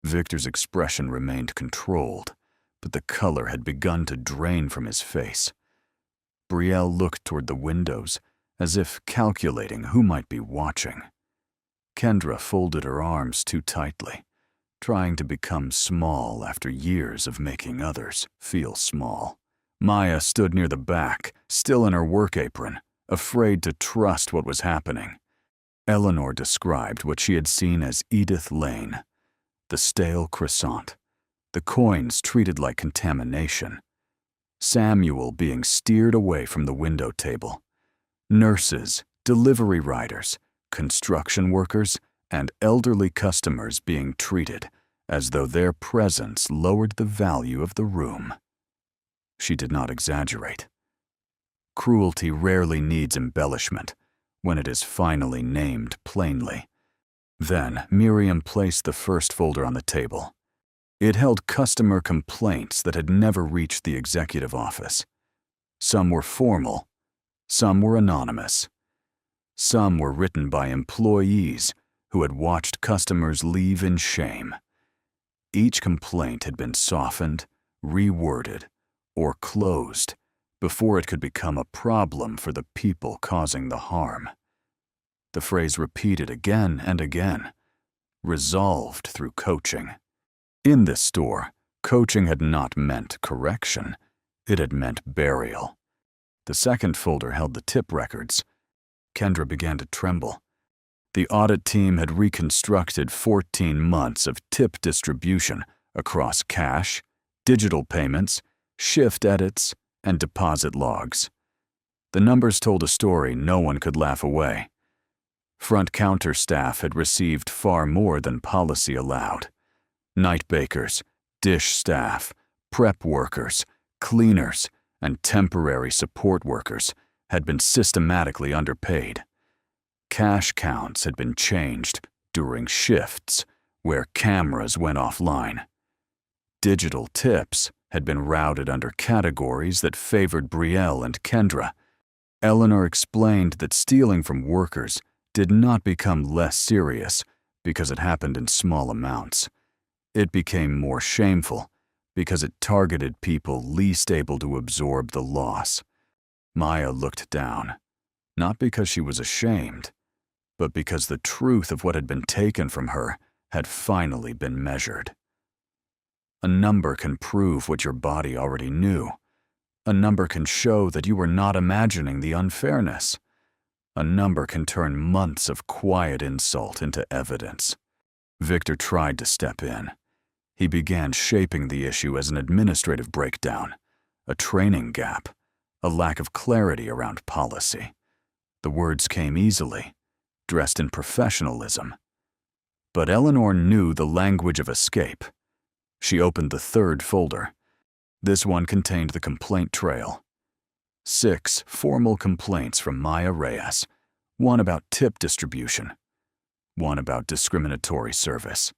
Victor's expression remained controlled, but the color had begun to drain from his face. Brielle looked toward the windows, as if calculating who might be watching. Kendra folded her arms too tightly, trying to become small after years of making others feel small. Maya stood near the back, still in her work apron, afraid to trust what was happening. Eleanor described what she had seen as Edith Lane, the stale croissant, the coins treated like contamination, Samuel being steered away from the window table, nurses, delivery riders, construction workers, and elderly customers being treated as though their presence lowered the value of the room. She did not exaggerate. Cruelty rarely needs embellishment when it is finally named plainly. Then Miriam placed the first folder on the table. It held customer complaints that had never reached the executive office. Some were formal, some were anonymous. Some were written by employees who had watched customers leave in shame. Each complaint had been softened, reworded, or closed before it could become a problem for the people causing the harm. The phrase repeated again and again, resolved through coaching. In this store, coaching had not meant correction, it had meant burial. The second folder held the tip records. Kendra began to tremble. The audit team had reconstructed 14 months of tip distribution across cash, digital payments, shift edits, and deposit logs. The numbers told a story no one could laugh away. Front counter staff had received far more than policy allowed. Night bakers, dish staff, prep workers, cleaners, and temporary support workers had been systematically underpaid. Cash counts had been changed during shifts where cameras went offline. Digital tips had been routed under categories that favored Brielle and Kendra. Eleanor explained that stealing from workers did not become less serious because it happened in small amounts. It became more shameful because it targeted people least able to absorb the loss. Maya looked down, not because she was ashamed, but because the truth of what had been taken from her had finally been measured. A number can prove what your body already knew. A number can show that you were not imagining the unfairness. A number can turn months of quiet insult into evidence. Victor tried to step in. He began shaping the issue as an administrative breakdown, a training gap, a lack of clarity around policy. The words came easily, dressed in professionalism. But Eleanor knew the language of escape. She opened the third folder. This one contained the complaint trail. 6 formal complaints from Maya Reyes, one about tip distribution, one about discriminatory service,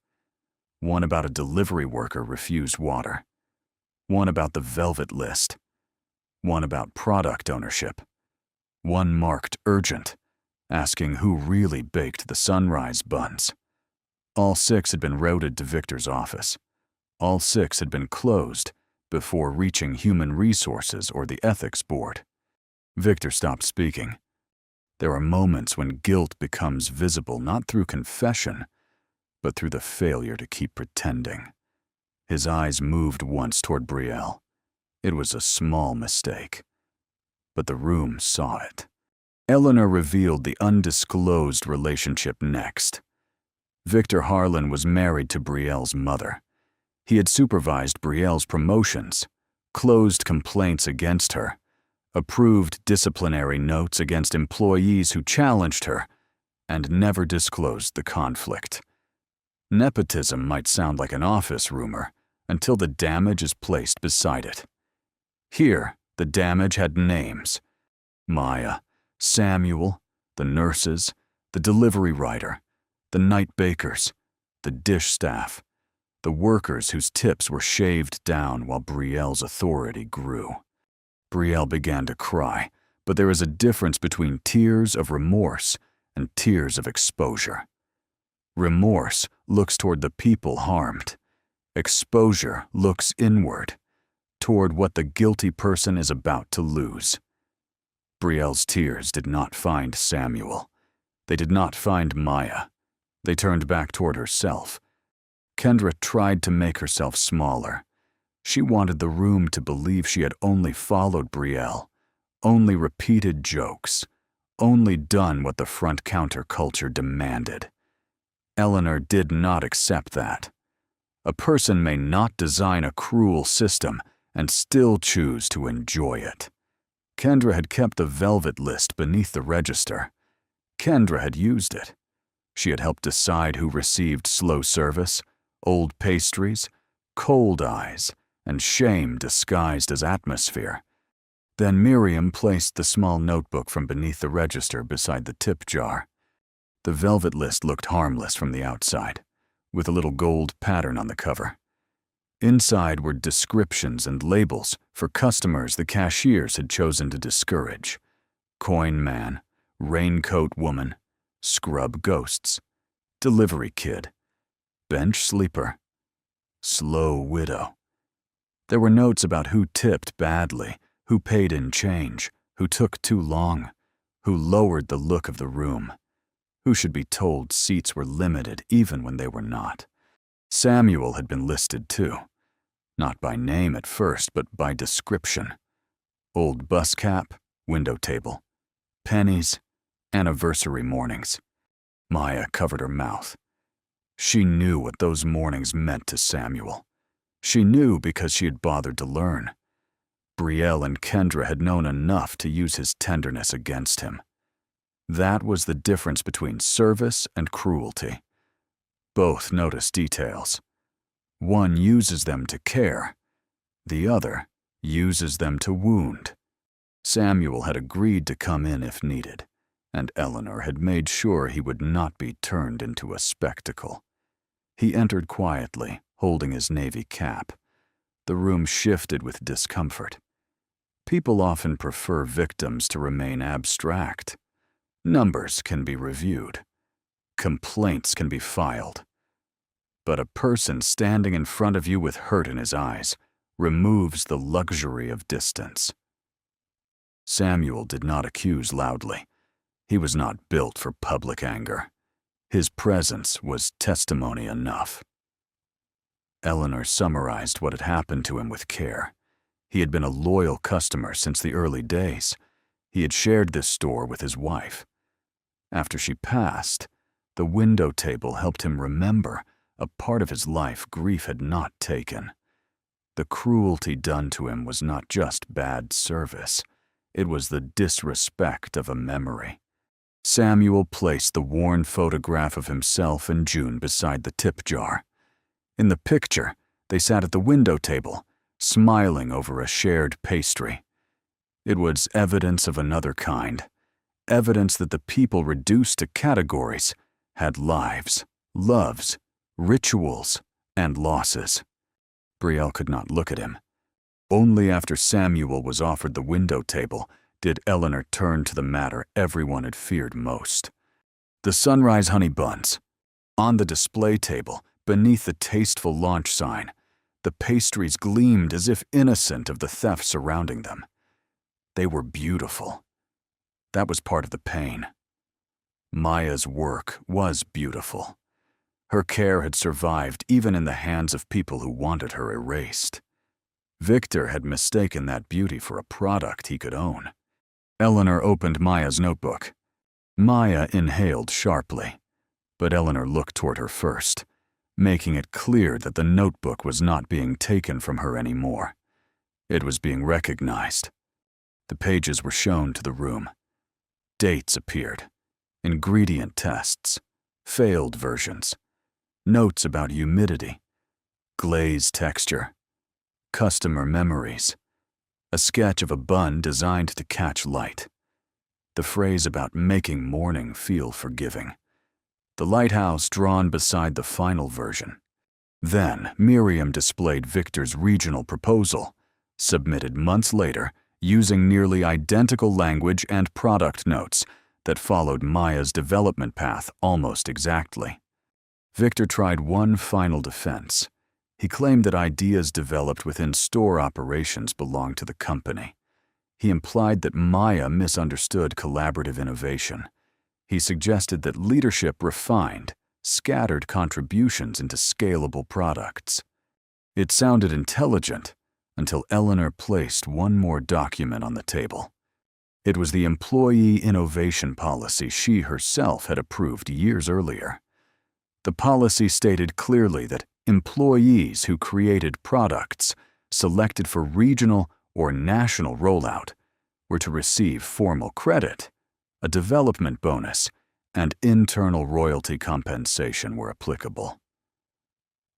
one about a delivery worker refused water, one about the velvet list, one about product ownership, one marked urgent, asking who really baked the sunrise buns. All 6 had been routed to Victor's office. All 6 had been closed before reaching Human Resources or the Ethics Board. Victor stopped speaking. There are moments when guilt becomes visible not through confession, but through the failure to keep pretending. His eyes moved once toward Brielle. It was a small mistake, but the room saw it. Eleanor revealed the undisclosed relationship next. Victor Harlan was married to Brielle's mother. He had supervised Brielle's promotions, closed complaints against her, approved disciplinary notes against employees who challenged her, and never disclosed the conflict. Nepotism might sound like an office rumor until the damage is placed beside it. Here, the damage had names: Maya, Samuel, the nurses, the delivery rider, the night bakers, the dish staff, the workers whose tips were shaved down while Brielle's authority grew. Brielle began to cry, but there is a difference between tears of remorse and tears of exposure. Remorse looks toward the people harmed. Exposure looks inward, toward what the guilty person is about to lose. Brielle's tears did not find Samuel. They did not find Maya. They turned back toward herself. Kendra tried to make herself smaller. She wanted the room to believe she had only followed Brielle, only repeated jokes, only done what the front counter culture demanded. Eleanor did not accept that. A person may not design a cruel system and still choose to enjoy it. Kendra had kept the velvet list beneath the register. Kendra had used it. She had helped decide who received slow service, old pastries, cold eyes, and shame disguised as atmosphere. Then Miriam placed the small notebook from beneath the register beside the tip jar. The velvet list looked harmless from the outside, with a little gold pattern on the cover. Inside were descriptions and labels for customers the cashiers had chosen to discourage: coin man, raincoat woman, scrub ghosts, delivery kid, bench sleeper, slow widow. There were notes about who tipped badly, who paid in change, who took too long, who lowered the look of the room, who should be told seats were limited even when they were not. Samuel had been listed too, not by name at first, but by description: old bus cap, window table, pennies, anniversary mornings. Maya covered her mouth. She knew what those mornings meant to Samuel. She knew because she had bothered to learn. Brielle and Kendra had known enough to use his tenderness against him. That was the difference between service and cruelty. Both notice details. One uses them to care. The other uses them to wound. Samuel had agreed to come in if needed, and Eleanor had made sure he would not be turned into a spectacle. He entered quietly, holding his navy cap. The room shifted with discomfort. People often prefer victims to remain abstract. Numbers can be reviewed. Complaints can be filed. But a person standing in front of you with hurt in his eyes removes the luxury of distance. Samuel did not accuse loudly. He was not built for public anger. His presence was testimony enough. Eleanor summarized what had happened to him with care. He had been a loyal customer since the early days. He had shared this store with his wife. After she passed, the window table helped him remember a part of his life grief had not taken. The cruelty done to him was not just bad service. It was the disrespect of a memory. Samuel placed the worn photograph of himself and June beside the tip jar. In the picture, they sat at the window table, smiling over a shared pastry. It was evidence of another kind, evidence that the people reduced to categories had lives, loves, rituals, and losses. Brielle could not look at him. Only after Samuel was offered the window table did Eleanor turn to the matter everyone had feared most: the sunrise honey buns. On the display table, beneath the tasteful launch sign, the pastries gleamed as if innocent of the theft surrounding them. They were beautiful. That was part of the pain. Maya's work was beautiful. Her care had survived even in the hands of people who wanted her erased. Victor had mistaken that beauty for a product he could own. Eleanor opened Maya's notebook. Maya inhaled sharply, but Eleanor looked toward her first, making it clear that the notebook was not being taken from her anymore. It was being recognized. The pages were shown to the room. Dates appeared, ingredient tests, failed versions. notes about humidity, glaze texture, customer memories, a sketch of a bun designed to catch light, the phrase about making morning feel forgiving, the lighthouse drawn beside the final version. Then Miriam displayed Victor's regional proposal, submitted months later using nearly identical language and product notes that followed Maya's development path almost exactly. Victor tried one final defense. He claimed that ideas developed within store operations belonged to the company. He implied that Maya misunderstood collaborative innovation. He suggested that leadership refined, scattered contributions into scalable products. It sounded intelligent until Eleanor placed one more document on the table. It was the employee innovation policy she herself had approved years earlier. The policy stated clearly that employees who created products selected for regional or national rollout were to receive formal credit, a development bonus, and internal royalty compensation were applicable.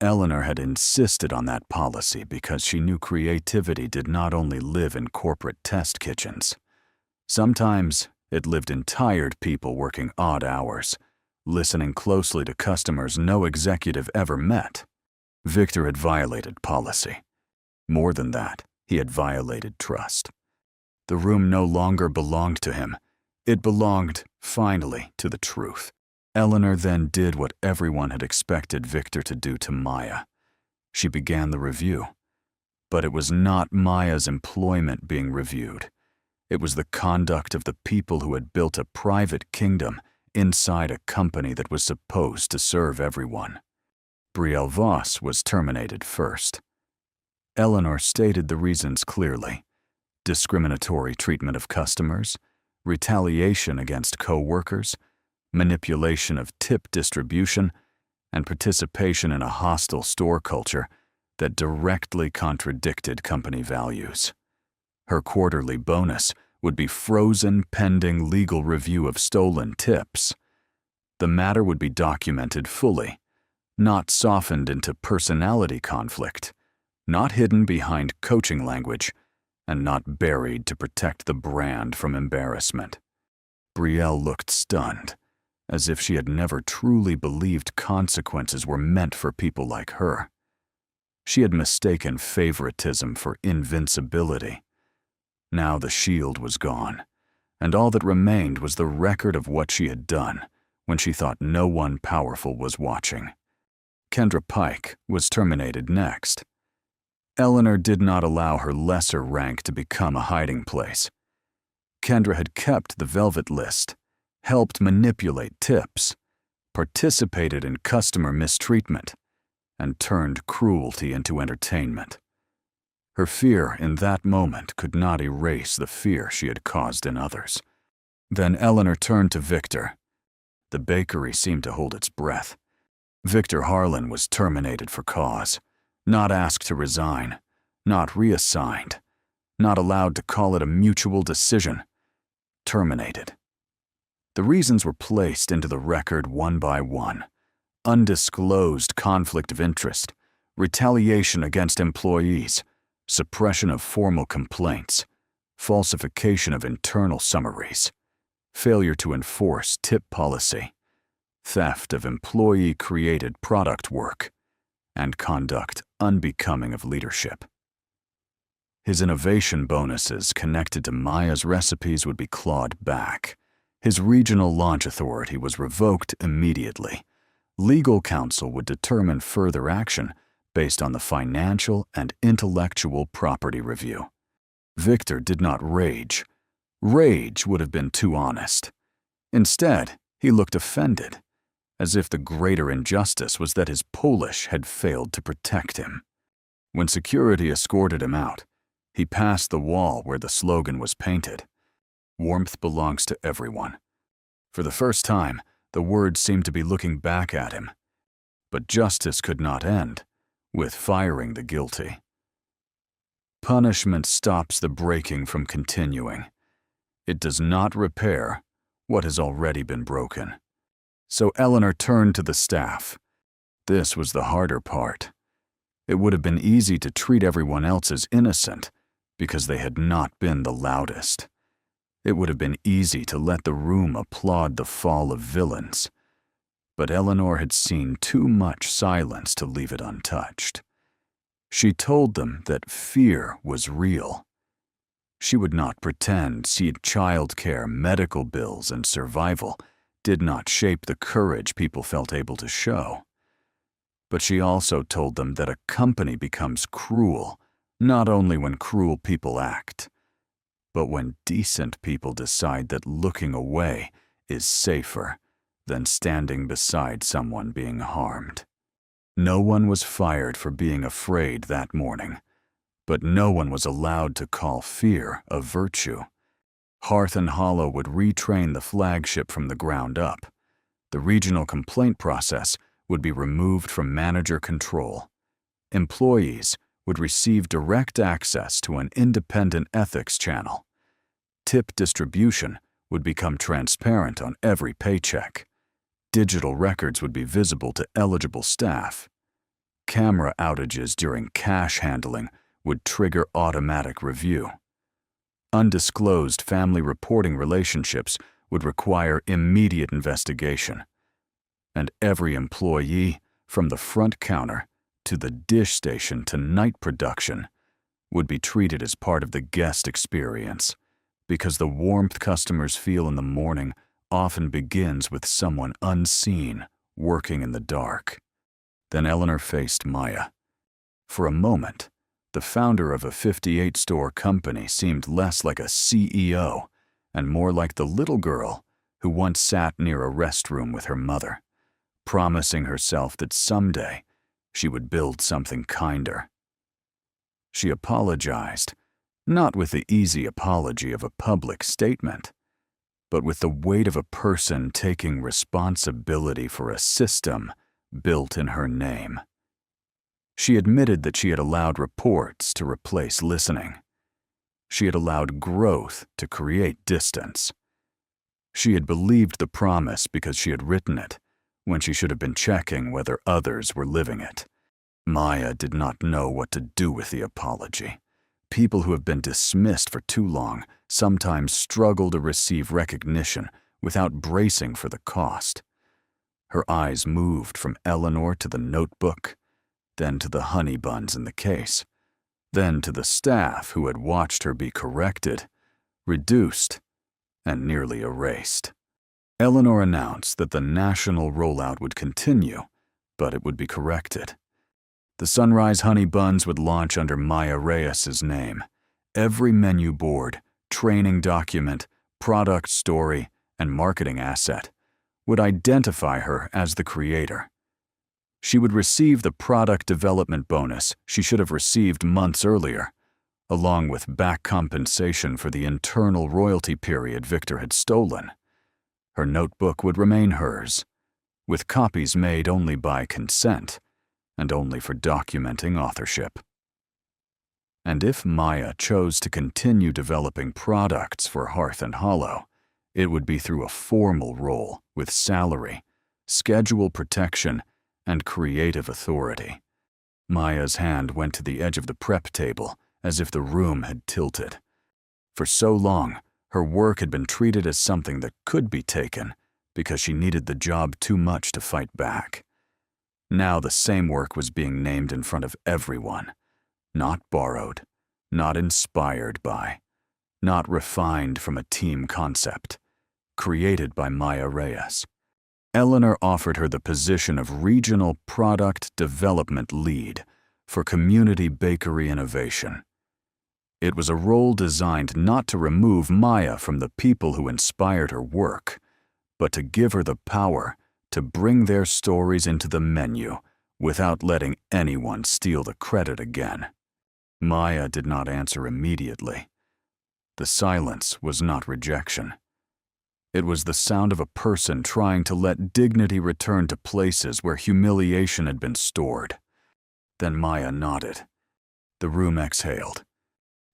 Eleanor had insisted on that policy because she knew creativity did not only live in corporate test kitchens. Sometimes it lived in tired people working odd hours, listening closely to customers no executive ever met. Victor had violated policy. More than that, he had violated trust. The room no longer belonged to him. It belonged, finally, to the truth. Eleanor then did what everyone had expected Victor to do to Maya. She began the review. But it was not Maya's employment being reviewed. It was the conduct of the people who had built a private kingdom inside a company that was supposed to serve everyone. Brielle Voss was terminated first. Eleanor stated the reasons clearly: discriminatory treatment of customers, retaliation against co-workers, manipulation of tip distribution, and participation in a hostile store culture that directly contradicted company values. Her quarterly bonus would be frozen pending legal review of stolen tips. The matter would be documented fully, not softened into personality conflict, not hidden behind coaching language, and not buried to protect the brand from embarrassment. Brielle looked stunned, as if she had never truly believed consequences were meant for people like her. She had mistaken favoritism for invincibility. Now the shield was gone, and all that remained was the record of what she had done when she thought no one powerful was watching. Kendra Pike was terminated next. Eleanor did not allow her lesser rank to become a hiding place. Kendra had kept the velvet list, helped manipulate tips, participated in customer mistreatment, and turned cruelty into entertainment. Her fear in that moment could not erase the fear she had caused in others. Then Eleanor turned to Victor. The bakery seemed to hold its breath. Victor Harlan was terminated for cause, not asked to resign, not reassigned, not allowed to call it a mutual decision. Terminated. The reasons were placed into the record one by one: undisclosed conflict of interest, retaliation against employees, suppression of formal complaints, falsification of internal summaries, failure to enforce tip policy, theft of employee-created product work, and conduct unbecoming of leadership. His innovation bonuses connected to Maya's recipes would be clawed back. His regional launch authority was revoked immediately. Legal counsel would determine further action based on the financial and intellectual property review. Victor did not rage. Rage would have been too honest. Instead, he looked offended, as if the greater injustice was that his Polish had failed to protect him. When security escorted him out, he passed the wall where the slogan was painted: "Warmth belongs to everyone." For the first time, the words seemed to be looking back at him. But justice could not end with firing the guilty. Punishment stops the breaking from continuing. It does not repair what has already been broken. So Eleanor turned to the staff. This was the harder part. It would have been easy to treat everyone else as innocent because they had not been the loudest. It would have been easy to let the room applaud the fall of villains. But Eleanor had seen too much silence to leave it untouched. She told them that fear was real. She would not pretend childcare, medical bills, and survival did not shape the courage people felt able to show. But she also told them that a company becomes cruel not only when cruel people act, but when decent people decide that looking away is safer than standing beside someone being harmed. No one was fired for being afraid that morning, but no one was allowed to call fear a virtue. Hearth and Hollow would retrain the flagship from the ground up. The regional complaint process would be removed from manager control. Employees would receive direct access to an independent ethics channel. Tip distribution would become transparent on every paycheck. Digital records would be visible to eligible staff. Camera outages during cash handling would trigger automatic review. Undisclosed family reporting relationships would require immediate investigation. And every employee, from the front counter to the dish station to night production, would be treated as part of the guest experience, because the warmth customers feel in the morning often begins with someone unseen working in the dark. Then Eleanor faced Maya. For a moment, the founder of a 58-store company seemed less like a CEO and more like the little girl who once sat near a restroom with her mother, promising herself that someday she would build something kinder. She apologized, not with the easy apology of a public statement, but with the weight of a person taking responsibility for a system built in her name. She admitted that she had allowed reports to replace listening. She had allowed growth to create distance. She had believed the promise because she had written it, when she should have been checking whether others were living it. Maya did not know what to do with the apology. People who have been dismissed for too long sometimes struggle to receive recognition without bracing for the cost. Her eyes moved from Eleanor to the notebook, then to the honey buns in the case, then to the staff who had watched her be corrected, reduced, and nearly erased. Eleanor announced that the national rollout would continue, but it would be corrected. The Sunrise Honey Buns would launch under Maya Reyes's name. Every menu board, training document, product story, and marketing asset would identify her as the creator. She would receive the product development bonus she should have received months earlier, along with back compensation for the internal royalty period Victor had stolen. Her notebook would remain hers, with copies made only by consent and only for documenting authorship. And if Maya chose to continue developing products for Hearth and Hollow, it would be through a formal role with salary, schedule protection, and creative authority. Maya's hand went to the edge of the prep table as if the room had tilted. For so long, her work had been treated as something that could be taken because she needed the job too much to fight back. Now the same work was being named in front of everyone, not borrowed, not inspired by, not refined from a team concept, created by Maya Reyes. Eleanor offered her the position of Regional Product Development Lead for Community Bakery Innovation. It was a role designed not to remove Maya from the people who inspired her work, but to give her the power to bring their stories into the menu without letting anyone steal the credit again. Maya did not answer immediately. The silence was not rejection. It was the sound of a person trying to let dignity return to places where humiliation had been stored. Then Maya nodded. The room exhaled.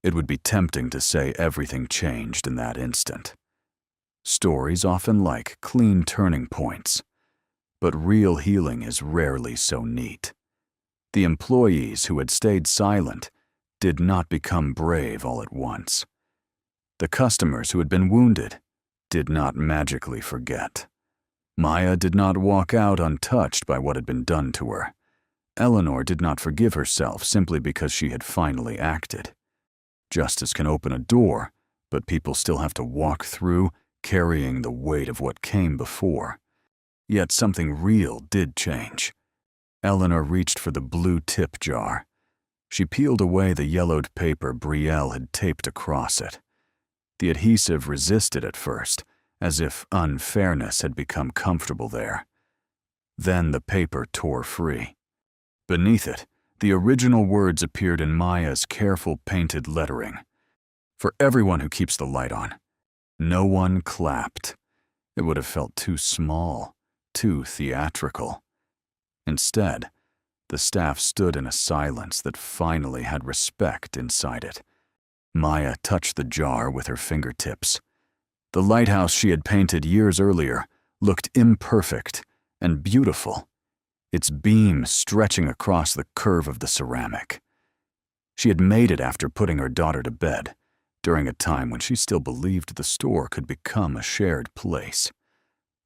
It would be tempting to say everything changed in that instant. Stories often like clean turning points. But real healing is rarely so neat. The employees who had stayed silent did not become brave all at once. The customers who had been wounded did not magically forget. Maya did not walk out untouched by what had been done to her. Eleanor did not forgive herself simply because she had finally acted. Justice can open a door, but people still have to walk through, carrying the weight of what came before. Yet something real did change. Eleanor reached for the blue tip jar. She peeled away the yellowed paper Brielle had taped across it. The adhesive resisted at first, as if unfairness had become comfortable there. Then the paper tore free. Beneath it, the original words appeared in Maya's careful painted lettering. For everyone who keeps the light on. No one clapped. It would have felt too small, too theatrical. Instead, the staff stood in a silence that finally had respect inside it. Maya touched the jar with her fingertips. The lighthouse she had painted years earlier looked imperfect and beautiful, its beam stretching across the curve of the ceramic. She had made it after putting her daughter to bed, during a time when she still believed the store could become a shared place.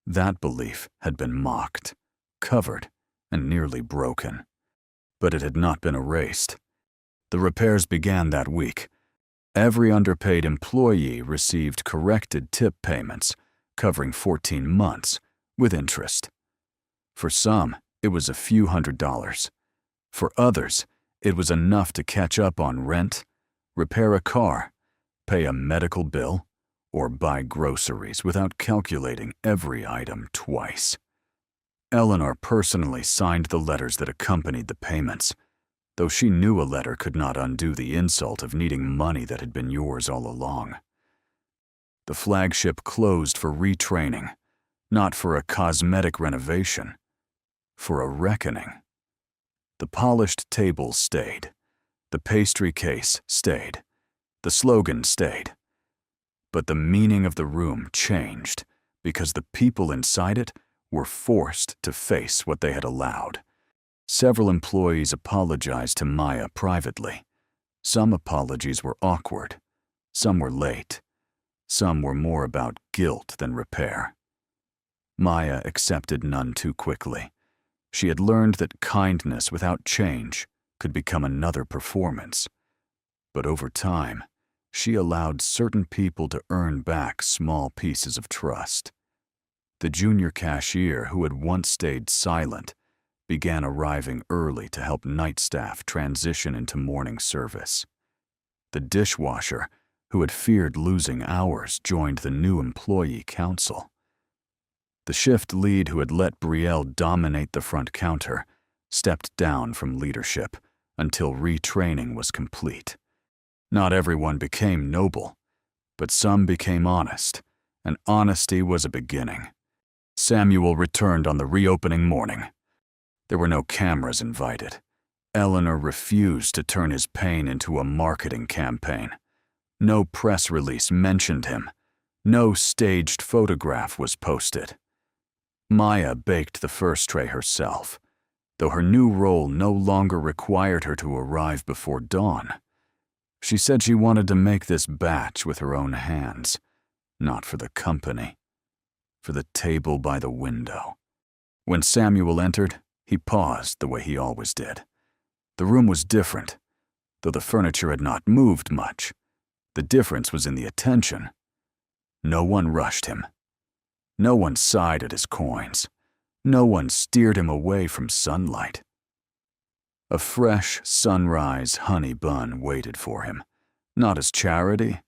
That belief had been mocked, covered, and nearly broken. But it had not been erased. The repairs began that week. Every underpaid employee received corrected tip payments, covering 14 months, with interest. For some, it was a few $100s. For others, it was enough to catch up on rent, repair a car, pay a medical bill, or buy groceries without calculating every item twice. Eleanor personally signed the letters that accompanied the payments, though she knew a letter could not undo the insult of needing money that had been yours all along. The flagship closed for retraining, not for a cosmetic renovation, for a reckoning. The polished tables stayed. The pastry case stayed. The slogan stayed. But the meaning of the room changed because the people inside it were forced to face what they had allowed. Several employees apologized to Maya privately. Some apologies were awkward. Some were late. Some were more about guilt than repair. Maya accepted none too quickly. She had learned that kindness without change could become another performance. But over time, she allowed certain people to earn back small pieces of trust. The junior cashier who had once stayed silent began arriving early to help night staff transition into morning service. The dishwasher, who had feared losing hours, joined the new employee council. The shift lead who had let Brielle dominate the front counter stepped down from leadership until retraining was complete. Not everyone became noble, but some became honest, and honesty was a beginning. Samuel returned on the reopening morning. There were no cameras invited. Eleanor refused to turn his pain into a marketing campaign. No press release mentioned him. No staged photograph was posted. Maya baked the first tray herself, though her new role no longer required her to arrive before dawn. She said she wanted to make this batch with her own hands, not for the company, for the table by the window. When Samuel entered, he paused the way he always did. The room was different, though the furniture had not moved much. The difference was in the attention. No one rushed him. No one sighed at his coins. No one steered him away from sunlight. A fresh sunrise honey bun waited for him, not as charity,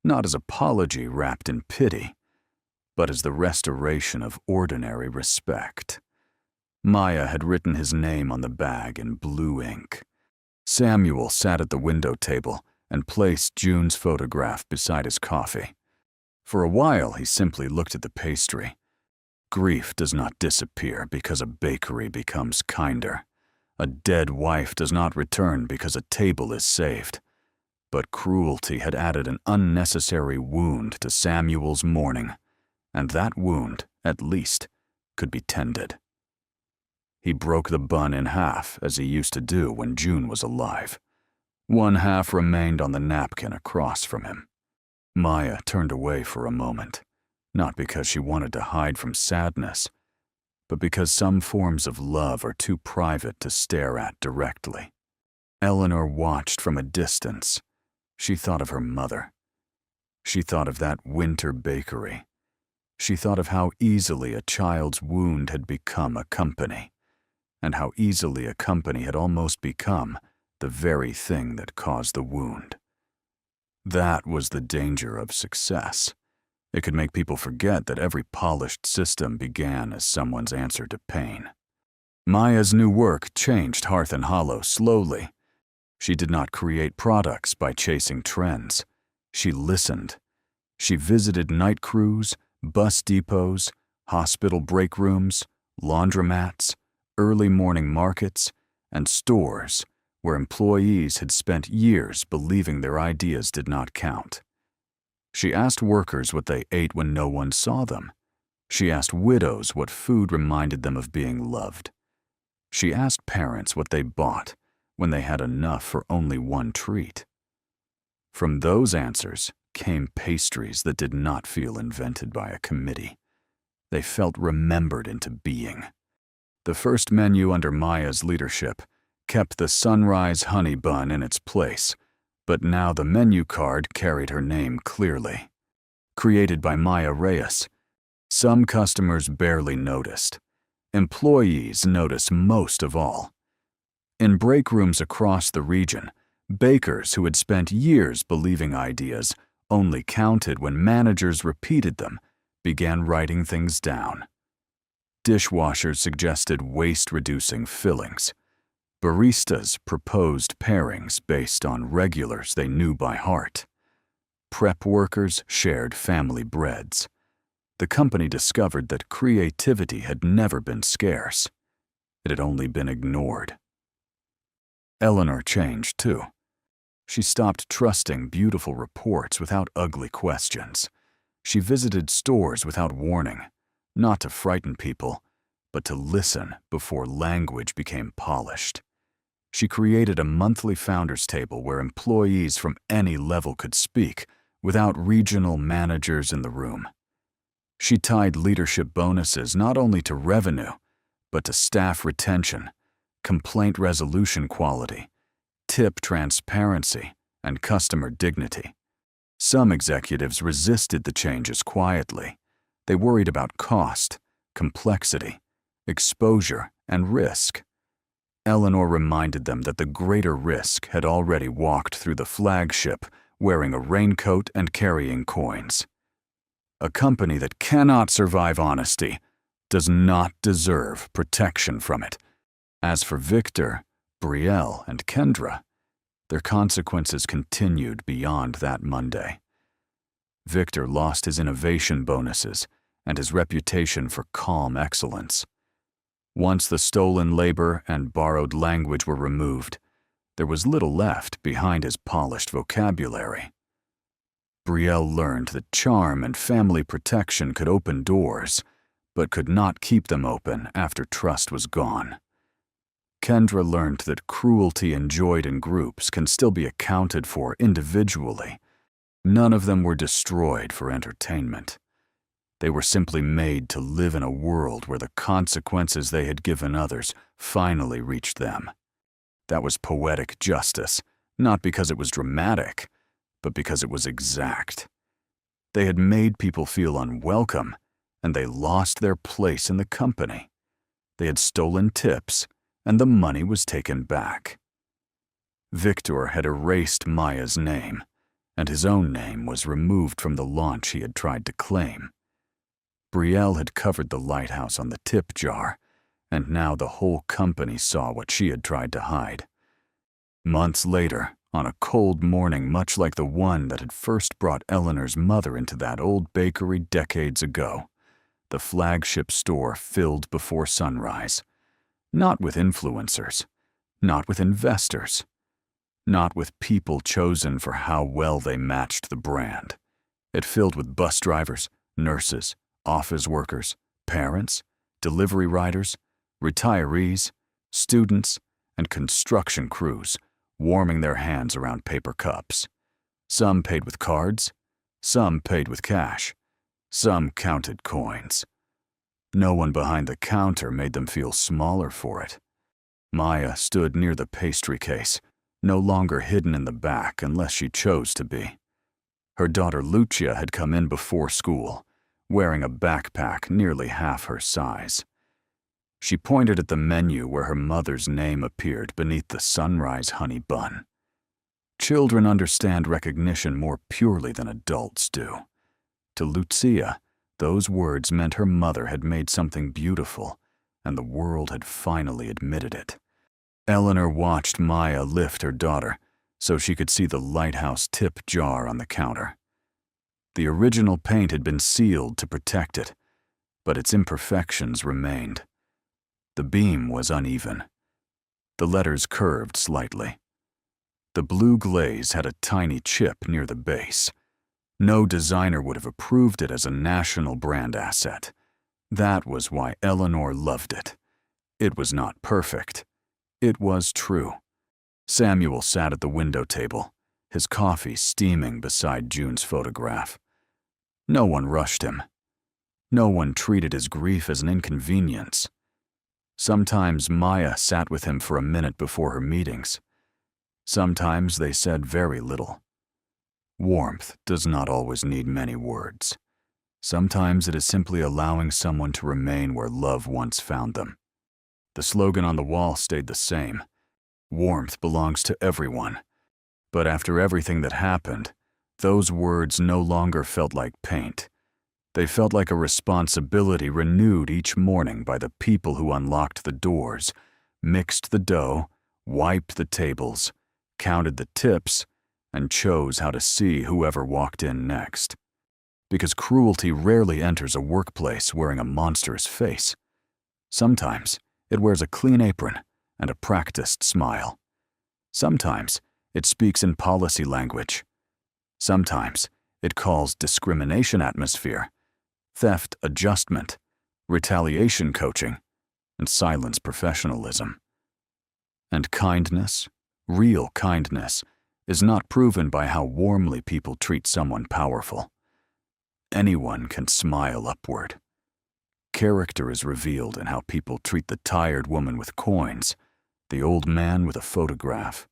not as apology wrapped in pity, but as the restoration of ordinary respect. Maya had written his name on the bag in blue ink. Samuel sat at the window table and placed June's photograph beside his coffee. For a while, he simply looked at the pastry. Grief does not disappear because a bakery becomes kinder. A dead wife does not return because a table is saved. But cruelty had added an unnecessary wound to Samuel's mourning, and that wound, at least, could be tended. He broke the bun in half, as he used to do when June was alive. One half remained on the napkin across from him. Maya turned away for a moment, not because she wanted to hide from sadness, but because some forms of love are too private to stare at directly. Eleanor watched from a distance. She thought of her mother. She thought of that winter bakery. She thought of how easily a child's wound had become a company, and how easily a company had almost become the very thing that caused the wound. That was the danger of success. It could make people forget that every polished system began as someone's answer to pain. Maya's new work changed Hearth and Hollow slowly. She did not create products by chasing trends. She listened. She visited night crews, bus depots, hospital break rooms, laundromats, early morning markets, and stores where employees had spent years believing their ideas did not count. She asked workers what they ate when no one saw them. She asked widows what food reminded them of being loved. She asked parents what they bought when they had enough for only one treat. From those answers came pastries that did not feel invented by a committee. They felt remembered into being. The first menu under Maya's leadership kept the sunrise honey bun in its place, but now the menu card carried her name clearly. Created by Maya Reyes, some customers barely noticed. Employees noticed most of all. In break rooms across the region, bakers who had spent years believing ideas only counted when managers repeated them began writing things down. Dishwashers suggested waste-reducing fillings. Baristas proposed pairings based on regulars they knew by heart. Prep workers shared family breads. The company discovered that creativity had never been scarce. It had only been ignored. Eleanor changed, too. She stopped trusting beautiful reports without ugly questions. She visited stores without warning, not to frighten people, but to listen before language became polished. She created a monthly founders table where employees from any level could speak without regional managers in the room. She tied leadership bonuses not only to revenue, but to staff retention, complaint resolution quality, tip transparency, and customer dignity. Some executives resisted the changes quietly. They worried about cost, complexity, exposure, and risk. Eleanor reminded them that the greater risk had already walked through the flagship wearing a raincoat and carrying coins. A company that cannot survive honesty does not deserve protection from it. As for Victor, Brielle, and Kendra, their consequences continued beyond that Monday. Victor lost his innovation bonuses and his reputation for calm excellence. Once the stolen labor and borrowed language were removed, there was little left behind his polished vocabulary. Brielle learned that charm and family protection could open doors, but could not keep them open after trust was gone. Kendra learned that cruelty enjoyed in groups can still be accounted for individually. None of them were destroyed for entertainment. They were simply made to live in a world where the consequences they had given others finally reached them. That was poetic justice, not because it was dramatic, but because it was exact. They had made people feel unwelcome, and they lost their place in the company. They had stolen tips, and the money was taken back. Victor had erased Maya's name, and his own name was removed from the launch he had tried to claim. Brielle had covered the lighthouse on the tip jar, and now the whole company saw what she had tried to hide. Months later, on a cold morning much like the one that had first brought Eleanor's mother into that old bakery decades ago, the flagship store filled before sunrise. Not with influencers, not with investors, not with people chosen for how well they matched the brand. It filled with bus drivers, nurses, office workers, parents, delivery riders, Retirees, students, and construction crews warming their hands around paper cups. Some paid with cards, some paid with cash, some counted coins. No one behind the counter made them feel smaller for it. Maya stood near the pastry case, no longer hidden in the back unless she chose to be. Her daughter Lucia had come in before school, wearing a backpack nearly half her size. She pointed at the menu where her mother's name appeared beneath the sunrise honey bun. Children understand recognition more purely than adults do. To Lucia, those words meant her mother had made something beautiful, and the world had finally admitted it. Eleanor watched Maya lift her daughter so she could see the lighthouse tip jar on the counter. The original paint had been sealed to protect it, but its imperfections remained. The beam was uneven. The letters curved slightly. The blue glaze had a tiny chip near the base. No designer would have approved it as a national brand asset. That was why Eleanor loved it. It was not perfect. It was true. Samuel sat at the window table, his coffee steaming beside June's photograph. No one rushed him. No one treated his grief as an inconvenience. Sometimes Maya sat with him for a minute before her meetings. Sometimes they said very little. Warmth does not always need many words. Sometimes it is simply allowing someone to remain where love once found them. The slogan on the wall stayed the same. Warmth belongs to everyone. But after everything that happened, those words no longer felt like paint. They felt like a responsibility renewed each morning by the people who unlocked the doors, mixed the dough, wiped the tables, counted the tips, and chose how to see whoever walked in next. Because cruelty rarely enters a workplace wearing a monstrous face. Sometimes it wears a clean apron and a practiced smile. Sometimes it speaks in policy language. Sometimes it calls discrimination atmosphere, theft adjustment, retaliation coaching, and silence professionalism. And kindness, real kindness, is not proven by how warmly people treat someone powerful. Anyone can smile upward. Character is revealed in how people treat the tired woman with coins, the old man with a photograph,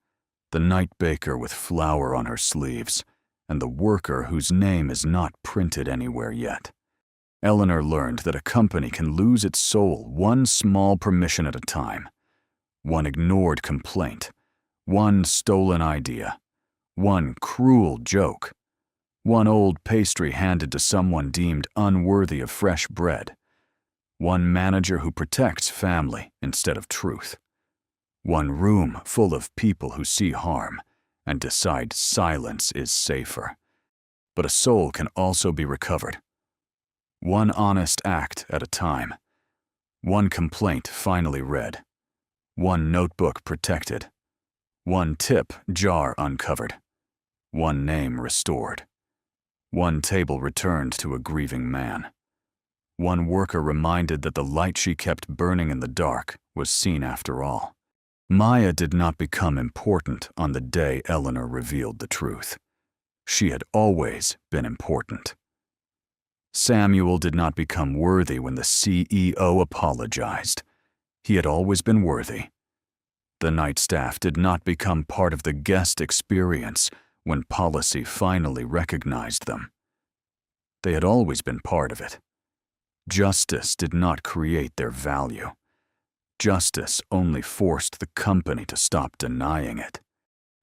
the night baker with flour on her sleeves, and the worker whose name is not printed anywhere yet. Eleanor learned that a company can lose its soul one small permission at a time, one ignored complaint, one stolen idea, one cruel joke, one old pastry handed to someone deemed unworthy of fresh bread, one manager who protects family instead of truth, one room full of people who see harm and decide silence is safer. But a soul can also be recovered. One honest act at a time, one complaint finally read, one notebook protected, one tip jar uncovered, one name restored, one table returned to a grieving man, one worker reminded that the light she kept burning in the dark was seen after all. Maya did not become important on the day Eleanor revealed the truth. She had always been important. Samuel did not become worthy when the CEO apologized. He had always been worthy. The night staff did not become part of the guest experience when policy finally recognized them. They had always been part of it. Justice did not create their value. Justice only forced the company to stop denying it.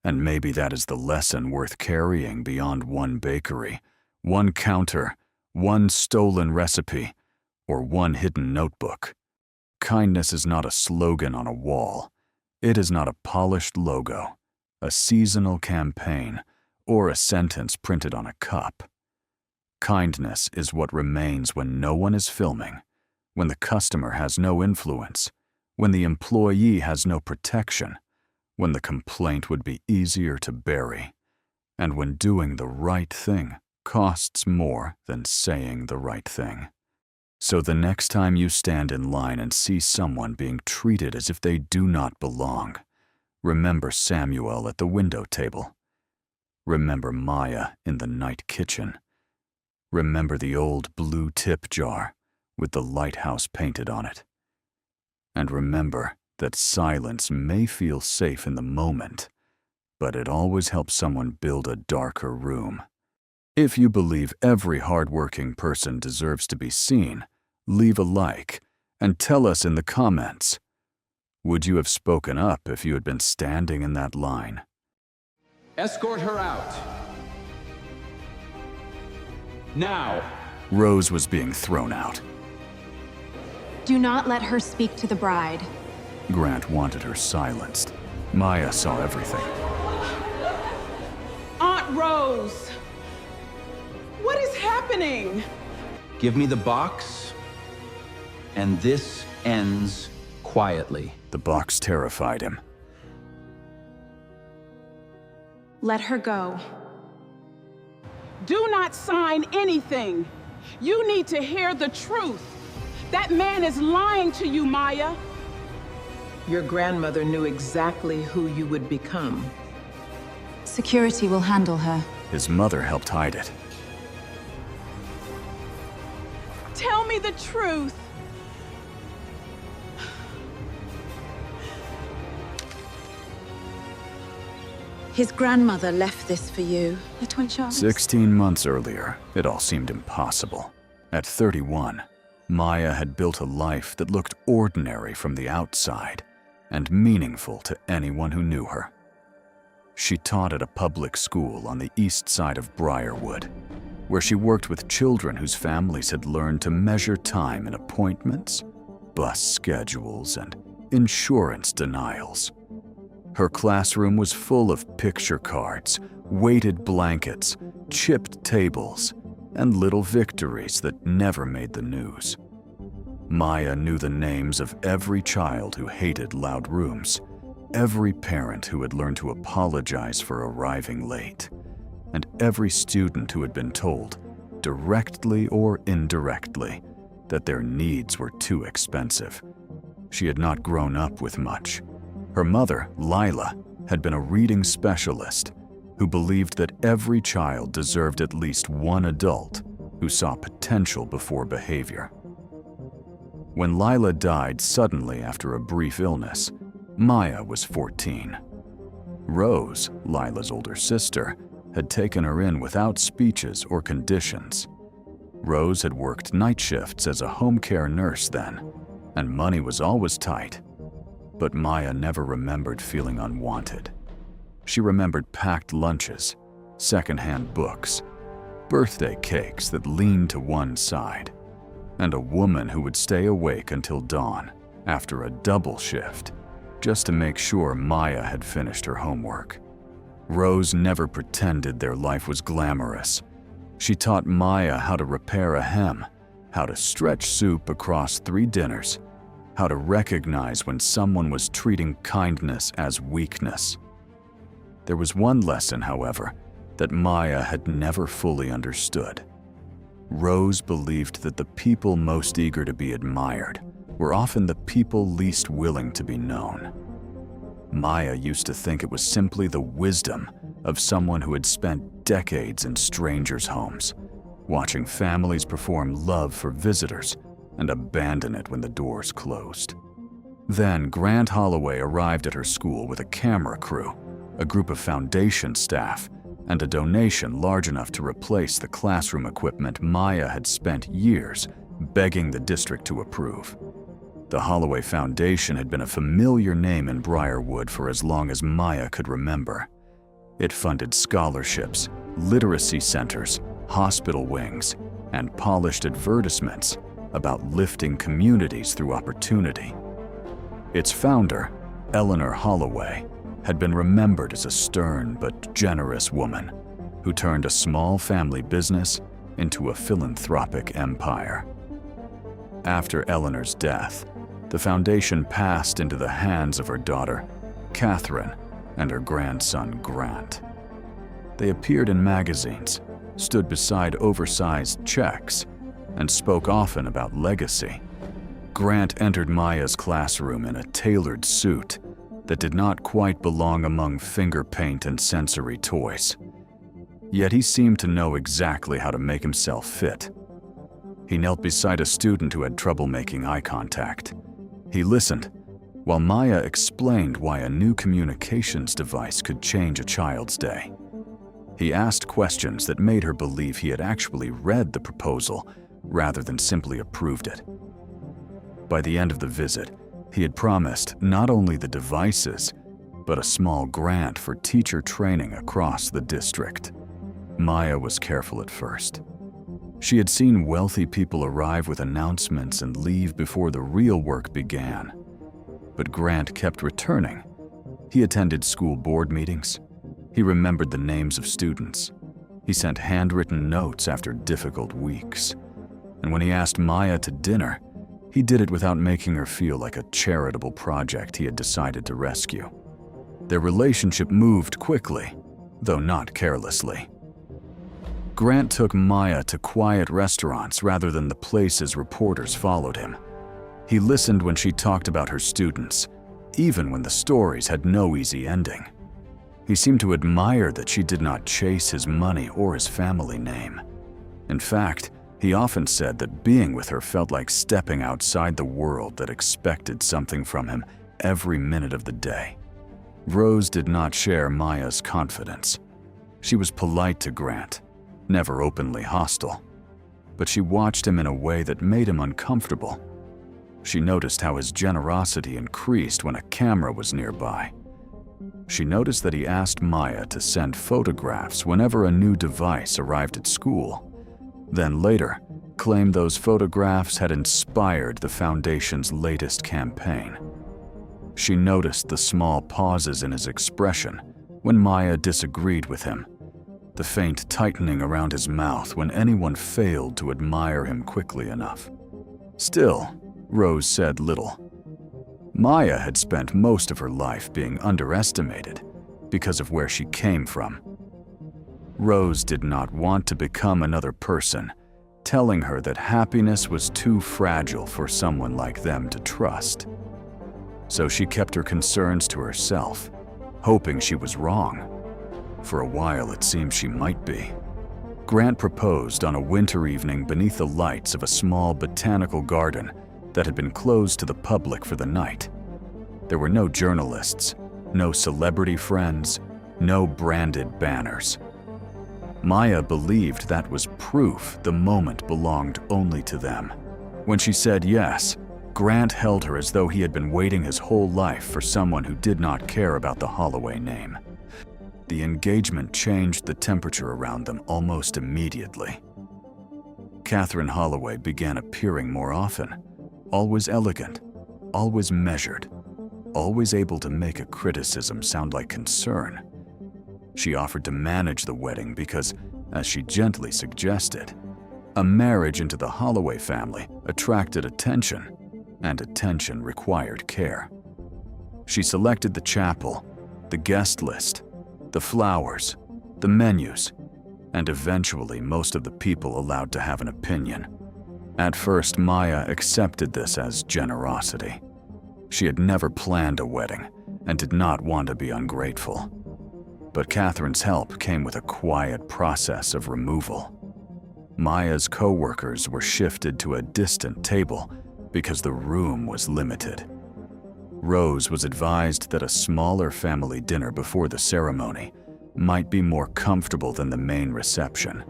And maybe that is the lesson worth carrying beyond one bakery, one counter, one stolen recipe, or one hidden notebook. Kindness is not a slogan on a wall. It is not a polished logo, a seasonal campaign, or a sentence printed on a cup. Kindness is what remains when no one is filming, when the customer has no influence, when the employee has no protection, when the complaint would be easier to bury, and when doing the right thing costs more than saying the right thing. So the next time you stand in line and see someone being treated as if they do not belong, remember Samuel at the window table. Remember Maya in the night kitchen. Remember the old blue tip jar with the lighthouse painted on it. And remember that silence may feel safe in the moment, but it always helps someone build a darker room. If you believe every hardworking person deserves to be seen, leave a like and tell us in the comments. Would you have spoken up if you had been standing in that line? Escort her out. Now. Rose was being thrown out. Do not let her speak to the bride. Grant wanted her silenced. Maya saw everything. Aunt Rose! What is happening? Give me the box, and this ends quietly. The box terrified him. Let her go. Do not sign anything. You need to hear the truth. That man is lying to you, Maya. Your grandmother knew exactly who you would become. Security will handle her. His mother helped hide it. Tell me the truth. His grandmother left this for you. The twin sharks. 16 months earlier, it all seemed impossible. At 31, Maya had built a life that looked ordinary from the outside and meaningful to anyone who knew her. She taught at a public school on the east side of Briarwood, where she worked with children whose families had learned to measure time in appointments, bus schedules, and insurance denials. Her classroom was full of picture cards, weighted blankets, chipped tables, and little victories that never made the news. Maya knew the names of every child who hated loud rooms, every parent who had learned to apologize for arriving late, and every student who had been told, directly or indirectly, that their needs were too expensive. She had not grown up with much. Her mother, Lila, had been a reading specialist who believed that every child deserved at least one adult who saw potential before behavior. When Lila died suddenly after a brief illness, Maya was 14. Rose, Lila's older sister, had taken her in without speeches or conditions. Rose had worked night shifts as a home care nurse then, and money was always tight. But Maya never remembered feeling unwanted. She remembered packed lunches, secondhand books, birthday cakes that leaned to one side, and a woman who would stay awake until dawn after a double shift just to make sure Maya had finished her homework. Rose never pretended their life was glamorous. She taught Maya how to repair a hem, how to stretch soup across 3 dinners, how to recognize when someone was treating kindness as weakness. There was one lesson, however, that Maya had never fully understood. Rose believed that the people most eager to be admired were often the people least willing to be known. Maya used to think it was simply the wisdom of someone who had spent decades in strangers' homes, watching families perform love for visitors and abandon it when the doors closed. Then Grant Holloway arrived at her school with a camera crew, a group of foundation staff, and a donation large enough to replace the classroom equipment Maya had spent years begging the district to approve. The Holloway Foundation had been a familiar name in Briarwood for as long as Maya could remember. It funded scholarships, literacy centers, hospital wings, and polished advertisements about lifting communities through opportunity. Its founder, Eleanor Holloway, had been remembered as a stern but generous woman who turned a small family business into a philanthropic empire. After Eleanor's death, the foundation passed into the hands of her daughter, Catherine, and her grandson, Grant. They appeared in magazines, stood beside oversized checks, and spoke often about legacy. Grant entered Maya's classroom in a tailored suit that did not quite belong among finger paint and sensory toys. Yet he seemed to know exactly how to make himself fit. He knelt beside a student who had trouble making eye contact. He listened, while Maya explained why a new communications device could change a child's day. He asked questions that made her believe he had actually read the proposal rather than simply approved it. By the end of the visit, he had promised not only the devices, but a small grant for teacher training across the district. Maya was careful at first. She had seen wealthy people arrive with announcements and leave before the real work began. But Grant kept returning. He attended school board meetings. He remembered the names of students. He sent handwritten notes after difficult weeks. And when he asked Maya to dinner, he did it without making her feel like a charitable project he had decided to rescue. Their relationship moved quickly, though not carelessly. Grant took Maya to quiet restaurants rather than the places reporters followed him. He listened when she talked about her students, even when the stories had no easy ending. He seemed to admire that she did not chase his money or his family name. In fact, he often said that being with her felt like stepping outside the world that expected something from him every minute of the day. Rose did not share Maya's confidence. She was polite to Grant, never openly hostile, but she watched him in a way that made him uncomfortable. She noticed how his generosity increased when a camera was nearby. She noticed that he asked Maya to send photographs whenever a new device arrived at school, then later claimed those photographs had inspired the Foundation's latest campaign. She noticed the small pauses in his expression when Maya disagreed with him, the faint tightening around his mouth when anyone failed to admire him quickly enough. Still, Rose said little. Maya had spent most of her life being underestimated because of where she came from. Rose did not want to become another person, telling her that happiness was too fragile for someone like them to trust. So she kept her concerns to herself, hoping she was wrong. For a while, it seemed she might be. Grant proposed on a winter evening beneath the lights of a small botanical garden that had been closed to the public for the night. There were no journalists, no celebrity friends, no branded banners. Maya believed that was proof the moment belonged only to them. When she said yes, Grant held her as though he had been waiting his whole life for someone who did not care about the Holloway name. The engagement changed the temperature around them almost immediately. Catherine Holloway began appearing more often, always elegant, always measured, always able to make a criticism sound like concern. She offered to manage the wedding because, as she gently suggested, a marriage into the Holloway family attracted attention, and attention required care. She selected the chapel, the guest list, the flowers, the menus, and eventually most of the people allowed to have an opinion. At first, Maya accepted this as generosity. She had never planned a wedding and did not want to be ungrateful. But Catherine's help came with a quiet process of removal. Maya's co-workers were shifted to a distant table because the room was limited. Rose was advised that a smaller family dinner before the ceremony might be more comfortable than the main reception.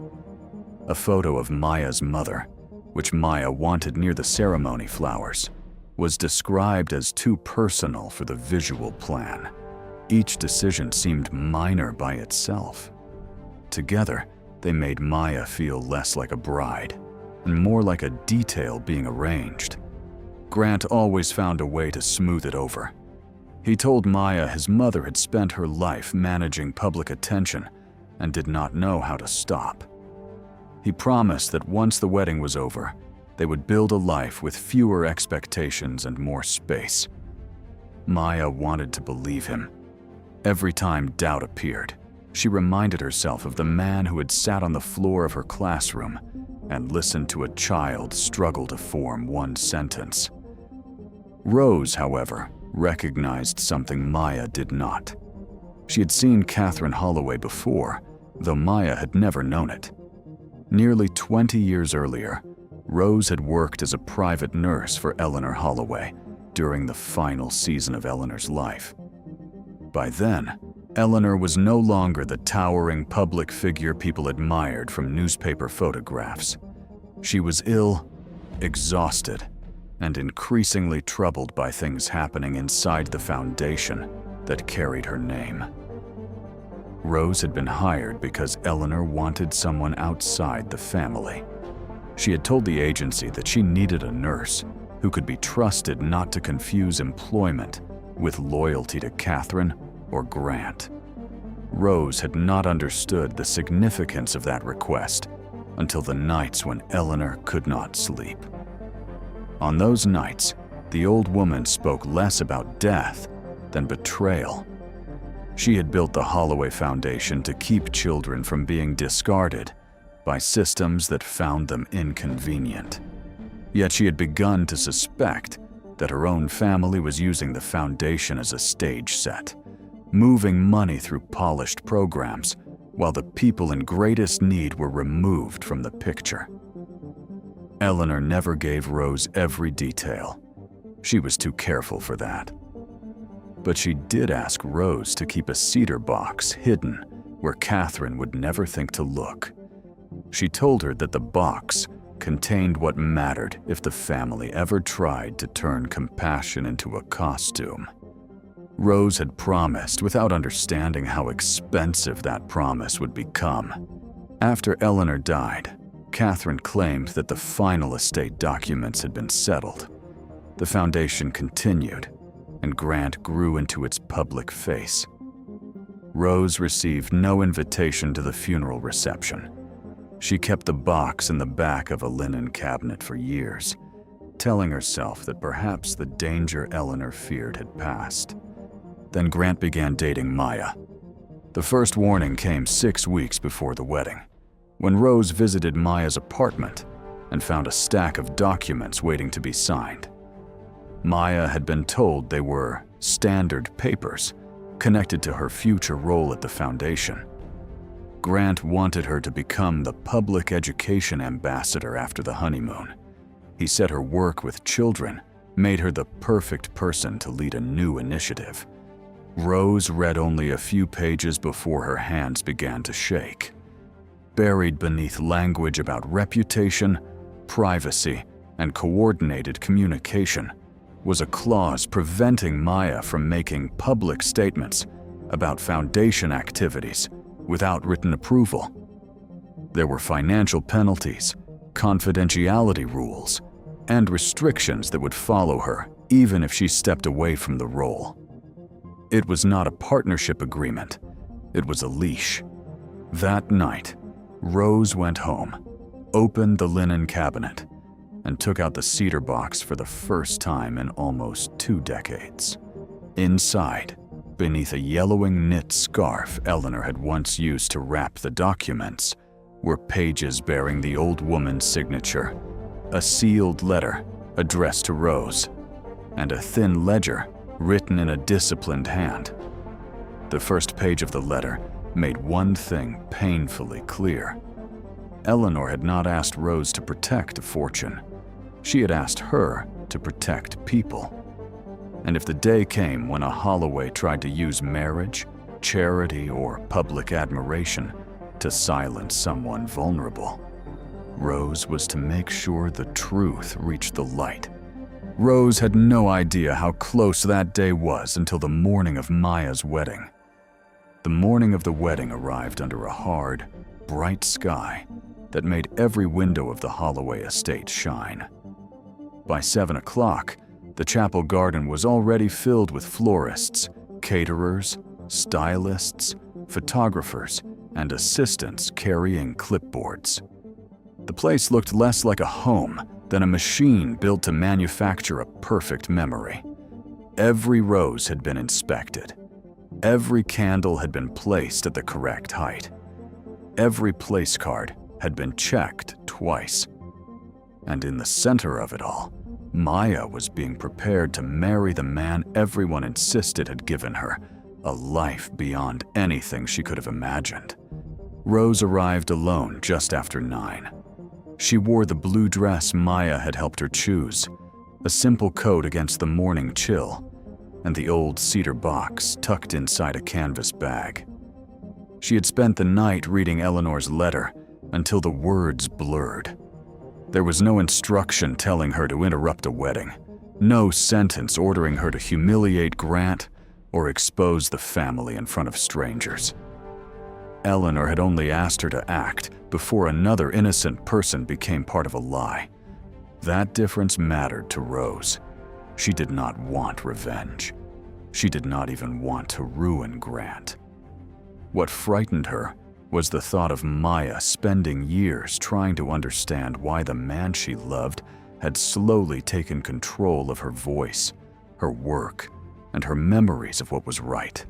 A photo of Maya's mother, which Maya wanted near the ceremony flowers, was described as too personal for the visual plan. Each decision seemed minor by itself. Together, they made Maya feel less like a bride and more like a detail being arranged. Grant always found a way to smooth it over. He told Maya his mother had spent her life managing public attention and did not know how to stop. He promised that once the wedding was over, they would build a life with fewer expectations and more space. Maya wanted to believe him. Every time doubt appeared, she reminded herself of the man who had sat on the floor of her classroom, and listened to a child struggle to form one sentence. Rose, however, recognized something Maya did not. She had seen Catherine Holloway before, though Maya had never known it. Nearly 20 years earlier, Rose had worked as a private nurse for Eleanor Holloway during the final season of Eleanor's life. By then, Eleanor was no longer the towering public figure people admired from newspaper photographs. She was ill, exhausted, and increasingly troubled by things happening inside the foundation that carried her name. Rose had been hired because Eleanor wanted someone outside the family. She had told the agency that she needed a nurse who could be trusted not to confuse employment with loyalty to Catherine or Grant. Rose had not understood the significance of that request until the nights when Eleanor could not sleep. On those nights, the old woman spoke less about death than betrayal. She had built the Holloway Foundation to keep children from being discarded by systems that found them inconvenient. Yet she had begun to suspect that her own family was using the foundation as a stage set, moving money through polished programs while the people in greatest need were removed from the picture. Eleanor never gave Rose every detail. She was too careful for that. But she did ask Rose to keep a cedar box hidden where Catherine would never think to look. She told her that the box contained what mattered if the family ever tried to turn compassion into a costume. Rose had promised without understanding how expensive that promise would become. After Eleanor died, Catherine claimed that the final estate documents had been settled. The foundation continued, and Grant grew into its public face. Rose received no invitation to the funeral reception. She kept the box in the back of a linen cabinet for years, telling herself that perhaps the danger Eleanor feared had passed. Then Grant began dating Maya. The first warning came 6 weeks before the wedding, when Rose visited Maya's apartment and found a stack of documents waiting to be signed. Maya had been told they were standard papers connected to her future role at the foundation. Grant wanted her to become the public education ambassador after the honeymoon. He said her work with children made her the perfect person to lead a new initiative. Rose read only a few pages before her hands began to shake. Buried beneath language about reputation, privacy, and coordinated communication was a clause preventing Maya from making public statements about foundation activities without written approval. There were financial penalties, confidentiality rules, and restrictions that would follow her even if she stepped away from the role. It was not a partnership agreement, it was a leash. That night, Rose went home, opened the linen cabinet, and took out the cedar box for the first time in almost 2 decades. Inside, beneath a yellowing knit scarf Eleanor had once used to wrap the documents, were pages bearing the old woman's signature, a sealed letter addressed to Rose, and a thin ledger written in a disciplined hand. The first page of the letter made one thing painfully clear. Eleanor had not asked Rose to protect a fortune. She had asked her to protect people. And if the day came when a Holloway tried to use marriage, charity, or public admiration to silence someone vulnerable, Rose was to make sure the truth reached the light. Rose had no idea how close that day was until the morning of Maya's wedding. The morning of the wedding arrived under a hard, bright sky that made every window of the Holloway estate shine. By 7 o'clock, the chapel garden was already filled with florists, caterers, stylists, photographers, and assistants carrying clipboards. The place looked less like a home than a machine built to manufacture a perfect memory. Every rose had been inspected. Every candle had been placed at the correct height. Every place card had been checked twice. And in the center of it all, Maya was being prepared to marry the man everyone insisted had given her a life beyond anything she could have imagined. Rose arrived alone just after 9. She wore the blue dress Maya had helped her choose, a simple coat against the morning chill, and the old cedar box tucked inside a canvas bag. She had spent the night reading Eleanor's letter until the words blurred. There was no instruction telling her to interrupt a wedding, no sentence ordering her to humiliate Grant or expose the family in front of strangers. Eleanor had only asked her to act before another innocent person became part of a lie. That difference mattered to Rose. She did not want revenge. She did not even want to ruin Grant. What frightened her was the thought of Maya spending years trying to understand why the man she loved had slowly taken control of her voice, her work, and her memories of what was right.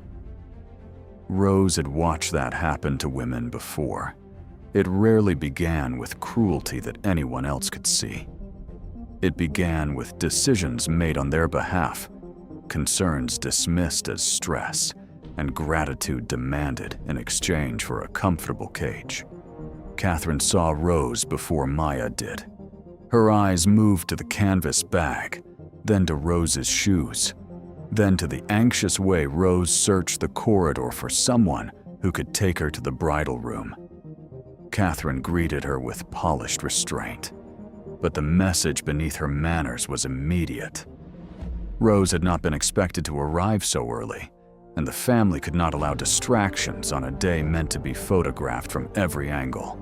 Rose had watched that happen to women before. It rarely began with cruelty that anyone else could see. It began with decisions made on their behalf, concerns dismissed as stress, and gratitude demanded in exchange for a comfortable cage. Catherine saw Rose before Maya did. Her eyes moved to the canvas bag, then to Rose's shoes, then to the anxious way Rose searched the corridor for someone who could take her to the bridal room. Catherine greeted her with polished restraint, but the message beneath her manners was immediate. Rose had not been expected to arrive so early, and the family could not allow distractions on a day meant to be photographed from every angle.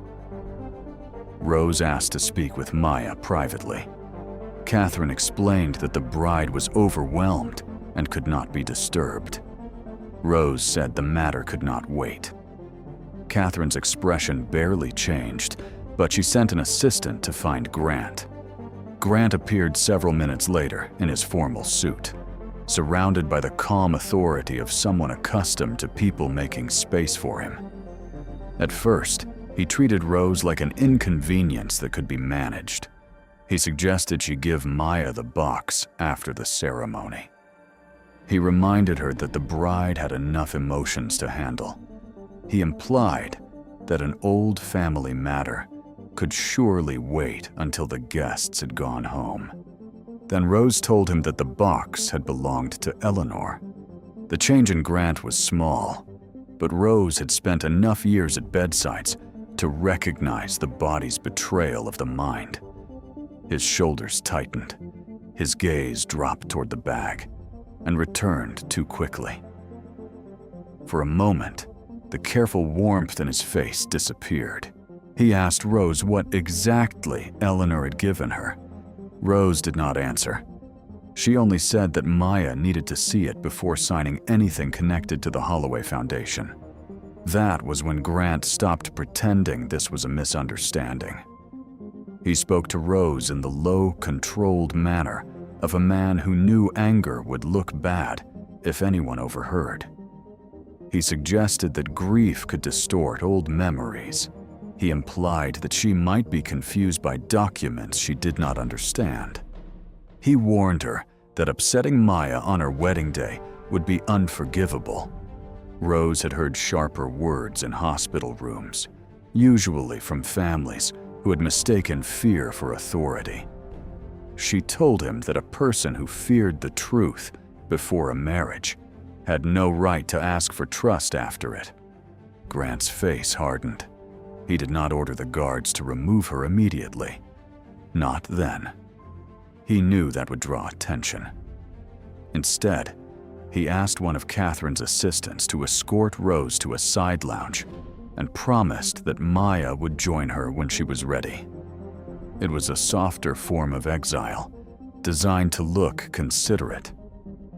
Rose asked to speak with Maya privately. Catherine explained that the bride was overwhelmed and could not be disturbed. Rose said the matter could not wait. Catherine's expression barely changed, but she sent an assistant to find Grant. Grant appeared several minutes later in his formal suit, surrounded by the calm authority of someone accustomed to people making space for him. At first, he treated Rose like an inconvenience that could be managed. He suggested she give Maya the box after the ceremony. He reminded her that the bride had enough emotions to handle. He implied that an old family matter could surely wait until the guests had gone home. Then Rose told him that the box had belonged to Eleanor. The change in Grant was small, but Rose had spent enough years at bedsides to recognize the body's betrayal of the mind. His shoulders tightened, his gaze dropped toward the bag, and returned too quickly. For a moment, the careful warmth in his face disappeared. He asked Rose what exactly Eleanor had given her. Rose did not answer. She only said that Maya needed to see it before signing anything connected to the Holloway Foundation. That was when Grant stopped pretending this was a misunderstanding. He spoke to Rose in the low, controlled manner of a man who knew anger would look bad if anyone overheard. He suggested that grief could distort old memories. He implied that she might be confused by documents she did not understand. He warned her that upsetting Maya on her wedding day would be unforgivable. Rose had heard sharper words in hospital rooms, usually from families who had mistaken fear for authority. She told him that a person who feared the truth before a marriage had no right to ask for trust after it. Grant's face hardened. He did not order the guards to remove her immediately. Not then. He knew that would draw attention. Instead, he asked one of Catherine's assistants to escort Rose to a side lounge and promised that Maya would join her when she was ready. It was a softer form of exile, designed to look considerate.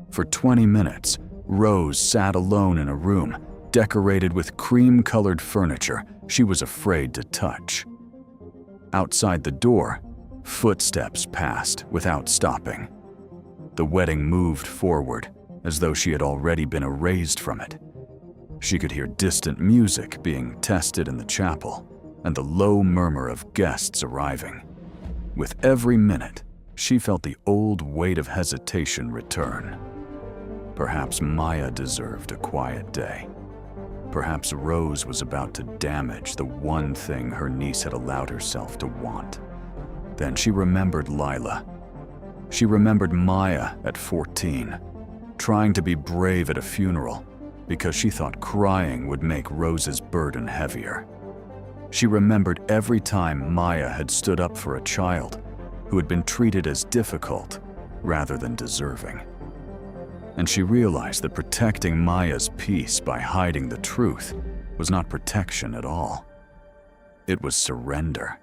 For 20 minutes, Rose sat alone in a room decorated with cream-colored furniture she was afraid to touch. Outside the door, footsteps passed without stopping. The wedding moved forward as though she had already been erased from it. She could hear distant music being tested in the chapel, and the low murmur of guests arriving. With every minute, she felt the old weight of hesitation return. Perhaps Maya deserved a quiet day. Perhaps Rose was about to damage the one thing her niece had allowed herself to want. Then she remembered Lila. She remembered Maya at 14, trying to be brave at a funeral because she thought crying would make Rose's burden heavier. She remembered every time Maya had stood up for a child who had been treated as difficult rather than deserving. And she realized that protecting Maya's peace by hiding the truth was not protection at all. It was surrender.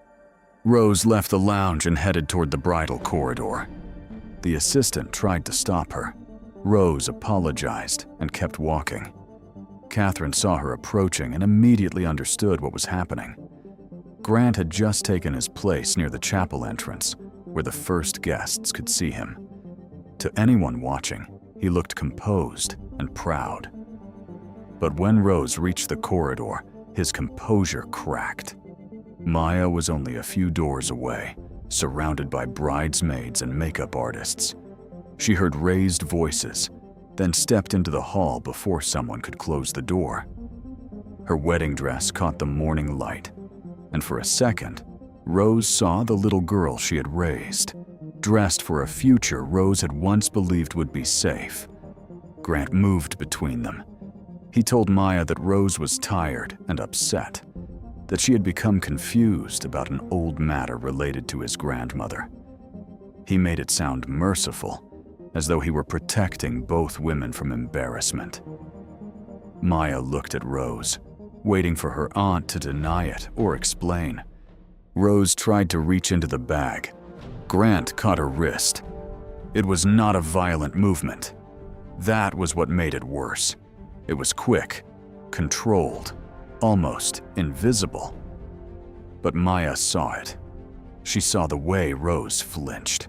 Rose left the lounge and headed toward the bridal corridor. The assistant tried to stop her. Rose apologized and kept walking. Catherine saw her approaching and immediately understood what was happening. Grant had just taken his place near the chapel entrance, where the first guests could see him. To anyone watching, he looked composed and proud. But when Rose reached the corridor, his composure cracked. Maya was only a few doors away, surrounded by bridesmaids and makeup artists. She heard raised voices, then stepped into the hall before someone could close the door. Her wedding dress caught the morning light, and for a second, Rose saw the little girl she had raised, dressed for a future Rose had once believed would be safe. Grant moved between them. He told Maya that Rose was tired and upset, that she had become confused about an old matter related to his grandmother. He made it sound merciful, as though he were protecting both women from embarrassment. Maya looked at Rose, waiting for her aunt to deny it or explain. Rose tried to reach into the bag. Grant caught her wrist. It was not a violent movement. That was what made it worse. It was quick, controlled, almost invisible. But Maya saw it. She saw the way Rose flinched.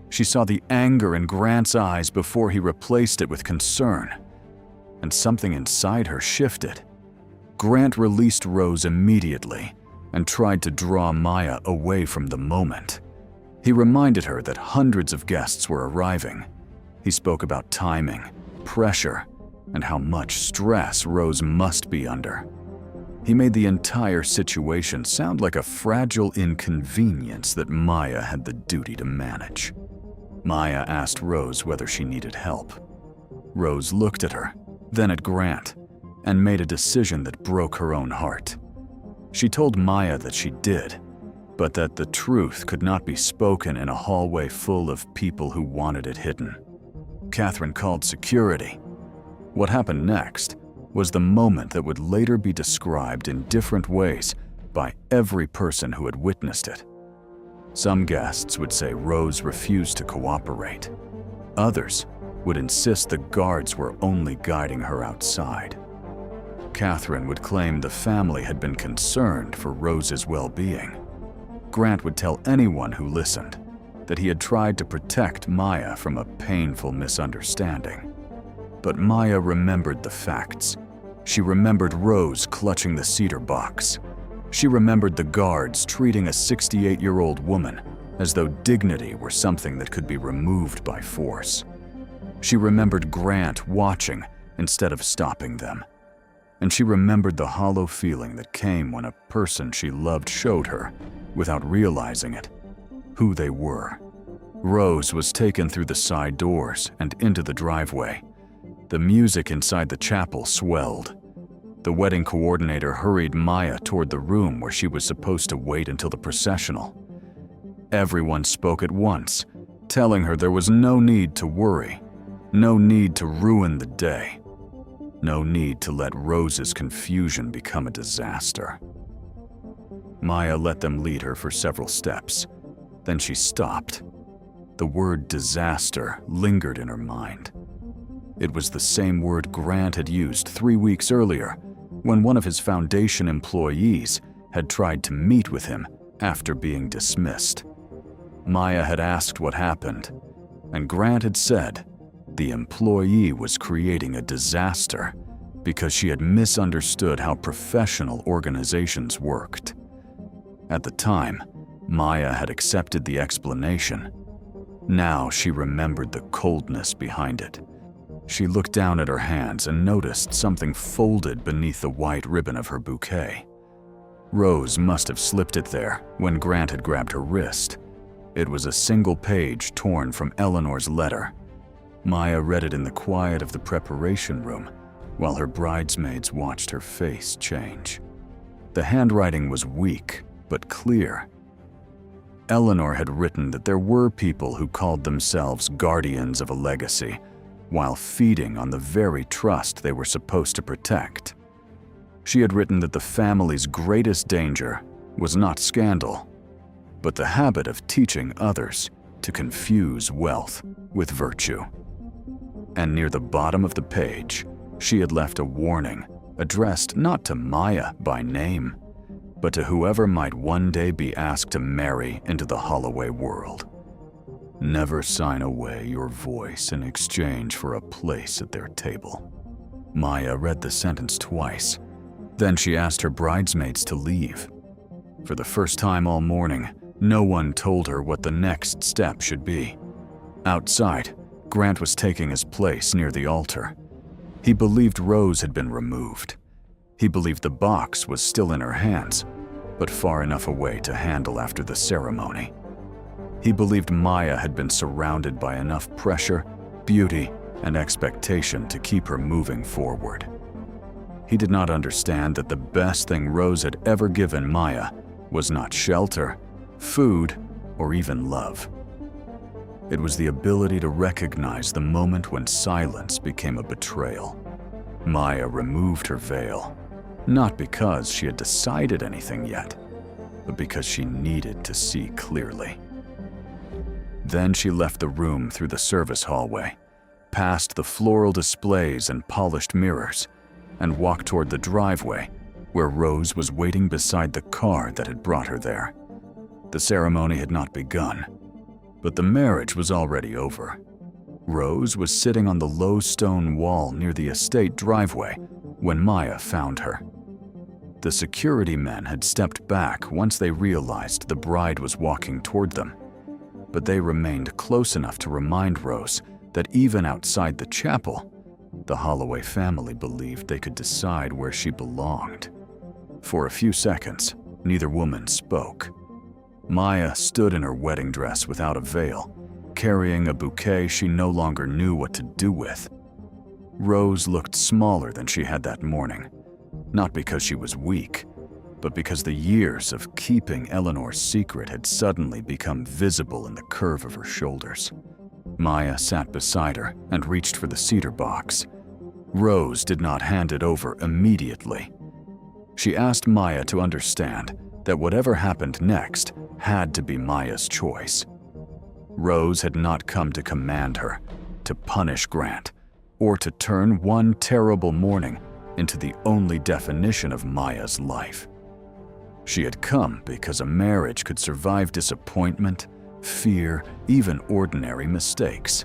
She saw the anger in Grant's eyes before he replaced it with concern. And something inside her shifted. Grant released Rose immediately and tried to draw Maya away from the moment. He reminded her that hundreds of guests were arriving. He spoke about timing, pressure, and how much stress Rose must be under. He made the entire situation sound like a fragile inconvenience that Maya had the duty to manage. Maya asked Rose whether she needed help. Rose looked at her, then at Grant, and made a decision that broke her own heart. She told Maya that she did, but that the truth could not be spoken in a hallway full of people who wanted it hidden. Catherine called security. What happened next was the moment that would later be described in different ways by every person who had witnessed it. Some guests would say Rose refused to cooperate. Others would insist the guards were only guiding her outside. Catherine would claim the family had been concerned for Rose's well-being. Grant would tell anyone who listened that he had tried to protect Maya from a painful misunderstanding. But Maya remembered the facts. She remembered Rose clutching the cedar box. She remembered the guards treating a 68-year-old woman as though dignity were something that could be removed by force. She remembered Grant watching instead of stopping them. And she remembered the hollow feeling that came when a person she loved showed her, without realizing it, who they were. Rose was taken through the side doors and into the driveway. The music inside the chapel swelled. The wedding coordinator hurried Maya toward the room where she was supposed to wait until the processional. Everyone spoke at once, telling her there was no need to worry, no need to ruin the day, no need to let Rose's confusion become a disaster. Maya let them lead her for several steps. Then she stopped. The word disaster lingered in her mind. It was the same word Grant had used 3 weeks earlier when one of his foundation employees had tried to meet with him after being dismissed. Maya had asked what happened, and Grant had said the employee was creating a disaster because she had misunderstood how professional organizations worked. At the time, Maya had accepted the explanation. Now she remembered the coldness behind it. She looked down at her hands and noticed something folded beneath the white ribbon of her bouquet. Rose must have slipped it there when Grant had grabbed her wrist. It was a single page torn from Eleanor's letter. Maya read it in the quiet of the preparation room, while her bridesmaids watched her face change. The handwriting was weak, but clear. Eleanor had written that there were people who called themselves guardians of a legacy, while feeding on the very trust they were supposed to protect. She had written that the family's greatest danger was not scandal, but the habit of teaching others to confuse wealth with virtue. And near the bottom of the page, she had left a warning addressed not to Maya by name, but to whoever might one day be asked to marry into the Holloway world. Never sign away your voice in exchange for a place at their table. Maya read the sentence twice. Then she asked her bridesmaids to leave. For the first time all morning, no one told her what the next step should be. Outside, Grant was taking his place near the altar. He believed Rose had been removed. He believed the box was still in her hands, but far enough away to handle after the ceremony. He believed Maya had been surrounded by enough pressure, beauty, and expectation to keep her moving forward. He did not understand that the best thing Rose had ever given Maya was not shelter, food, or even love. It was the ability to recognize the moment when silence became a betrayal. Maya removed her veil, not because she had decided anything yet, but because she needed to see clearly. Then she left the room through the service hallway, past the floral displays and polished mirrors, and walked toward the driveway where Rose was waiting beside the car that had brought her there. The ceremony had not begun, but the marriage was already over. Rose was sitting on the low stone wall near the estate driveway when Maya found her. The security men had stepped back once they realized the bride was walking toward them, but they remained close enough to remind Rose that even outside the chapel, the Holloway family believed they could decide where she belonged. For a few seconds, neither woman spoke. Maya stood in her wedding dress without a veil, carrying a bouquet she no longer knew what to do with. Rose looked smaller than she had that morning, not because she was weak, but because the years of keeping Eleanor's secret had suddenly become visible in the curve of her shoulders. Maya sat beside her and reached for the cedar box. Rose did not hand it over immediately. She asked Maya to understand that whatever happened next had to be Maya's choice. Rose had not come to command her, to punish Grant, or to turn one terrible morning into the only definition of Maya's life. She had come because a marriage could survive disappointment, fear, even ordinary mistakes.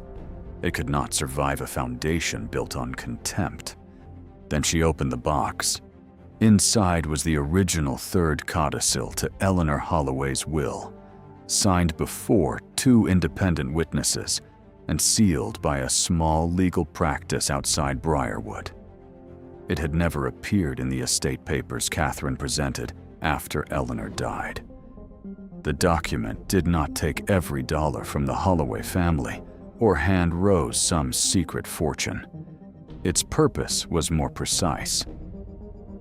It could not survive a foundation built on contempt. Then she opened the box. Inside was the original third codicil to Eleanor Holloway's will, signed before 2 independent witnesses and sealed by a small legal practice outside Briarwood. It had never appeared in the estate papers Catherine presented after Eleanor died. The document did not take every dollar from the Holloway family or hand Rose some secret fortune. Its purpose was more precise.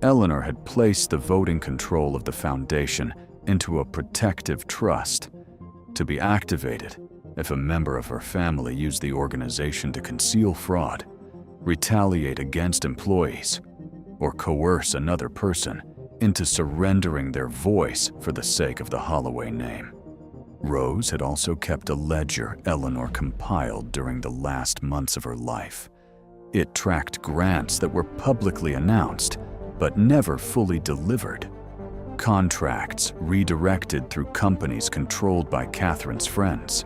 Eleanor had placed the voting control of the foundation into a protective trust to be activated if a member of her family used the organization to conceal fraud, retaliate against employees, or coerce another person into surrendering their voice for the sake of the Holloway name. Rose had also kept a ledger Eleanor compiled during the last months of her life. It tracked grants that were publicly announced but never fully delivered, contracts redirected through companies controlled by Catherine's friends,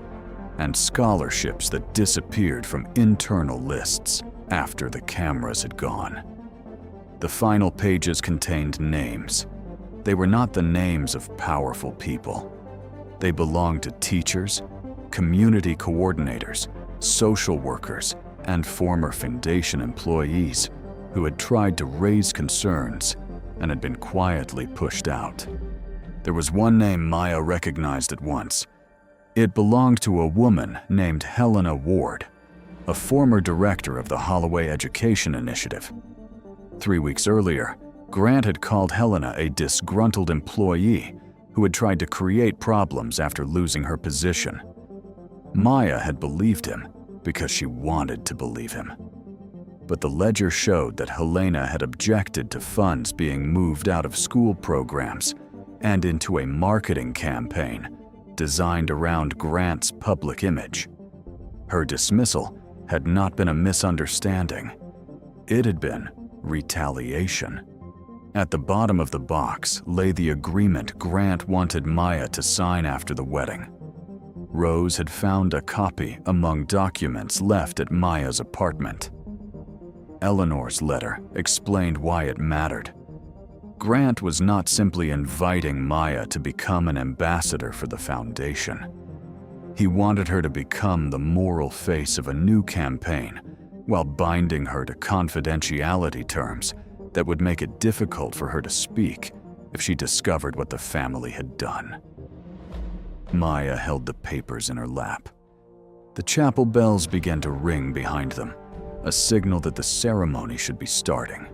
and scholarships that disappeared from internal lists after the cameras had gone. The final pages contained names, They were not the names of powerful people. They belonged to teachers, community coordinators, social workers, and former Foundation employees who had tried to raise concerns and had been quietly pushed out. There was one name Maya recognized at once. It belonged to a woman named Helena Ward, a former director of the Holloway Education Initiative. 3 weeks earlier, Grant had called Helena a disgruntled employee who had tried to create problems after losing her position. Maya had believed him because she wanted to believe him. But the ledger showed that Helena had objected to funds being moved out of school programs and into a marketing campaign designed around Grant's public image. Her dismissal had not been a misunderstanding. It had been retaliation. At the bottom of the box lay the agreement Grant wanted Maya to sign after the wedding. Rose had found a copy among documents left at Maya's apartment. Eleanor's letter explained why it mattered. Grant was not simply inviting Maya to become an ambassador for the foundation. He wanted her to become the moral face of a new campaign while binding her to confidentiality terms that would make it difficult for her to speak if she discovered what the family had done. Maya held the papers in her lap. The chapel bells began to ring behind them, a signal that the ceremony should be starting.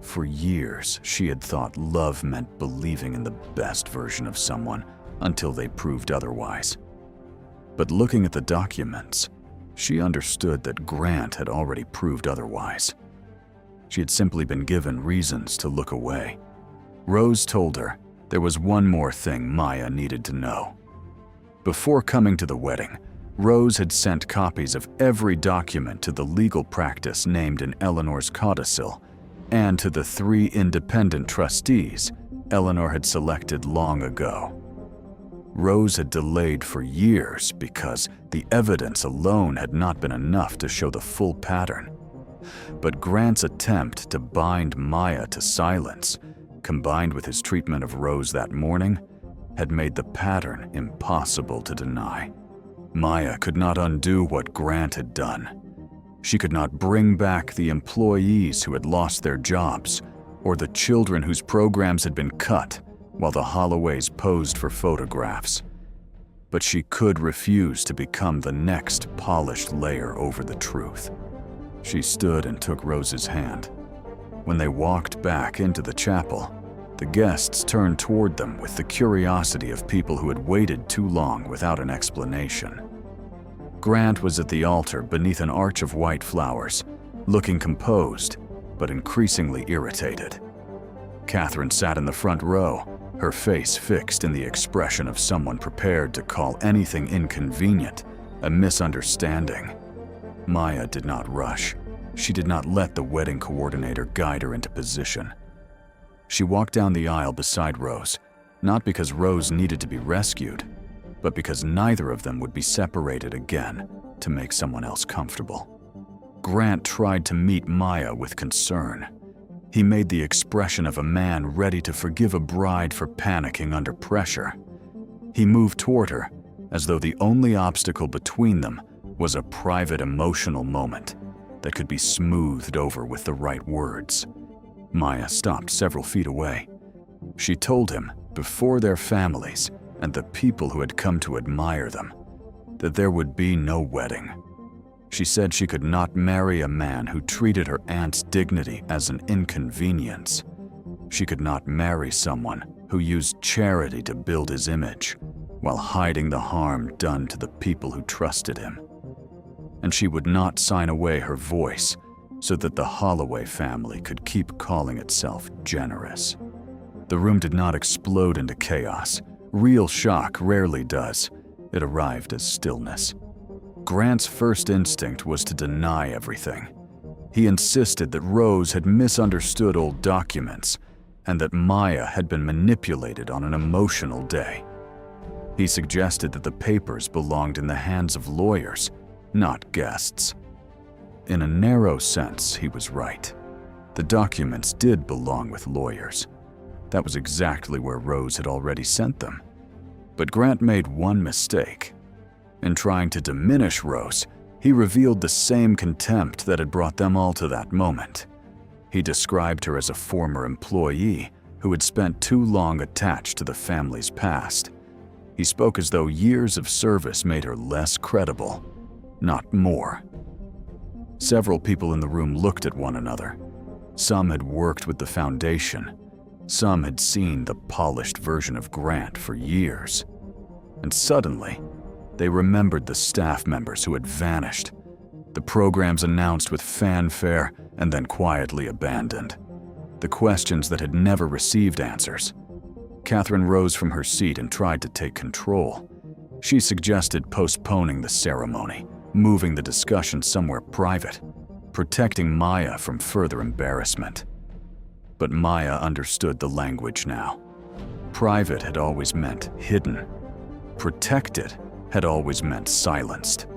For years, she had thought love meant believing in the best version of someone until they proved otherwise. But looking at the documents, she understood that Grant had already proved otherwise. She had simply been given reasons to look away. Rose told her there was one more thing Maya needed to know. Before coming to the wedding, Rose had sent copies of every document to the legal practice named in Eleanor's codicil and to the 3 independent trustees Eleanor had selected long ago. Rose had delayed for years because the evidence alone had not been enough to show the full pattern. But Grant's attempt to bind Maya to silence, combined with his treatment of Rose that morning, had made the pattern impossible to deny. Maya could not undo what Grant had done. She could not bring back the employees who had lost their jobs, or the children whose programs had been cut while the Holloways posed for photographs. But she could refuse to become the next polished layer over the truth. She stood and took Rose's hand. When they walked back into the chapel, the guests turned toward them with the curiosity of people who had waited too long without an explanation. Grant was at the altar beneath an arch of white flowers, looking composed, but increasingly irritated. Catherine sat in the front row, her face fixed in the expression of someone prepared to call anything inconvenient a misunderstanding. Maya did not rush. She did not let the wedding coordinator guide her into position. She walked down the aisle beside Rose, not because Rose needed to be rescued, but because neither of them would be separated again to make someone else comfortable. Grant tried to meet Maya with concern. He made the expression of a man ready to forgive a bride for panicking under pressure. He moved toward her, as though the only obstacle between them was a private emotional moment that could be smoothed over with the right words. Maya stopped several feet away. She told him, before their families and the people who had come to admire them, that there would be no wedding. She said she could not marry a man who treated her aunt's dignity as an inconvenience. She could not marry someone who used charity to build his image while hiding the harm done to the people who trusted him. And she would not sign away her voice so that the Holloway family could keep calling itself generous. The room did not explode into chaos. Real shock rarely does. It arrived as stillness. Grant's first instinct was to deny everything. He insisted that Rose had misunderstood old documents and that Maya had been manipulated on an emotional day. He suggested that the papers belonged in the hands of lawyers, not guests. In a narrow sense, he was right. The documents did belong with lawyers. That was exactly where Rose had already sent them. But Grant made one mistake. In trying to diminish Rose, he revealed the same contempt that had brought them all to that moment. He described her as a former employee who had spent too long attached to the family's past. He spoke as though years of service made her less credible, not more. Several people in the room looked at one another. Some had worked with the foundation. Some had seen the polished version of Grant for years. And suddenly, they remembered the staff members who had vanished, the programs announced with fanfare and then quietly abandoned, the questions that had never received answers. Catherine rose from her seat and tried to take control. She suggested postponing the ceremony, moving the discussion somewhere private, protecting Maya from further embarrassment. But Maya understood the language now. Private had always meant hidden. Protected had always meant silenced.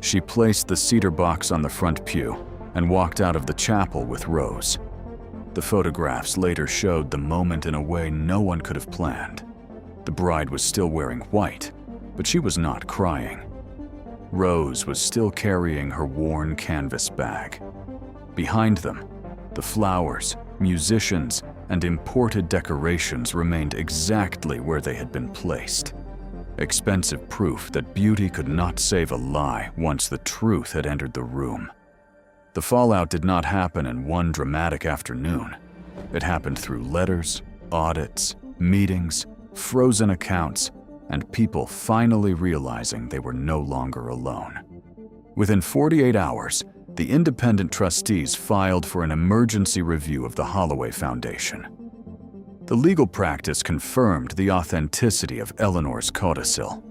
She placed the cedar box on the front pew and walked out of the chapel with Rose. The photographs later showed the moment in a way no one could have planned. The bride was still wearing white, but she was not crying. Rose was still carrying her worn canvas bag. Behind them, the flowers, musicians, and imported decorations remained exactly where they had been placed. Expensive proof that beauty could not save a lie once the truth had entered the room. The fallout did not happen in one dramatic afternoon. It happened through letters, audits, meetings, frozen accounts, and people finally realizing they were no longer alone. Within 48 hours, the independent trustees filed for an emergency review of the Holloway Foundation. The legal practice confirmed the authenticity of Eleanor's codicil.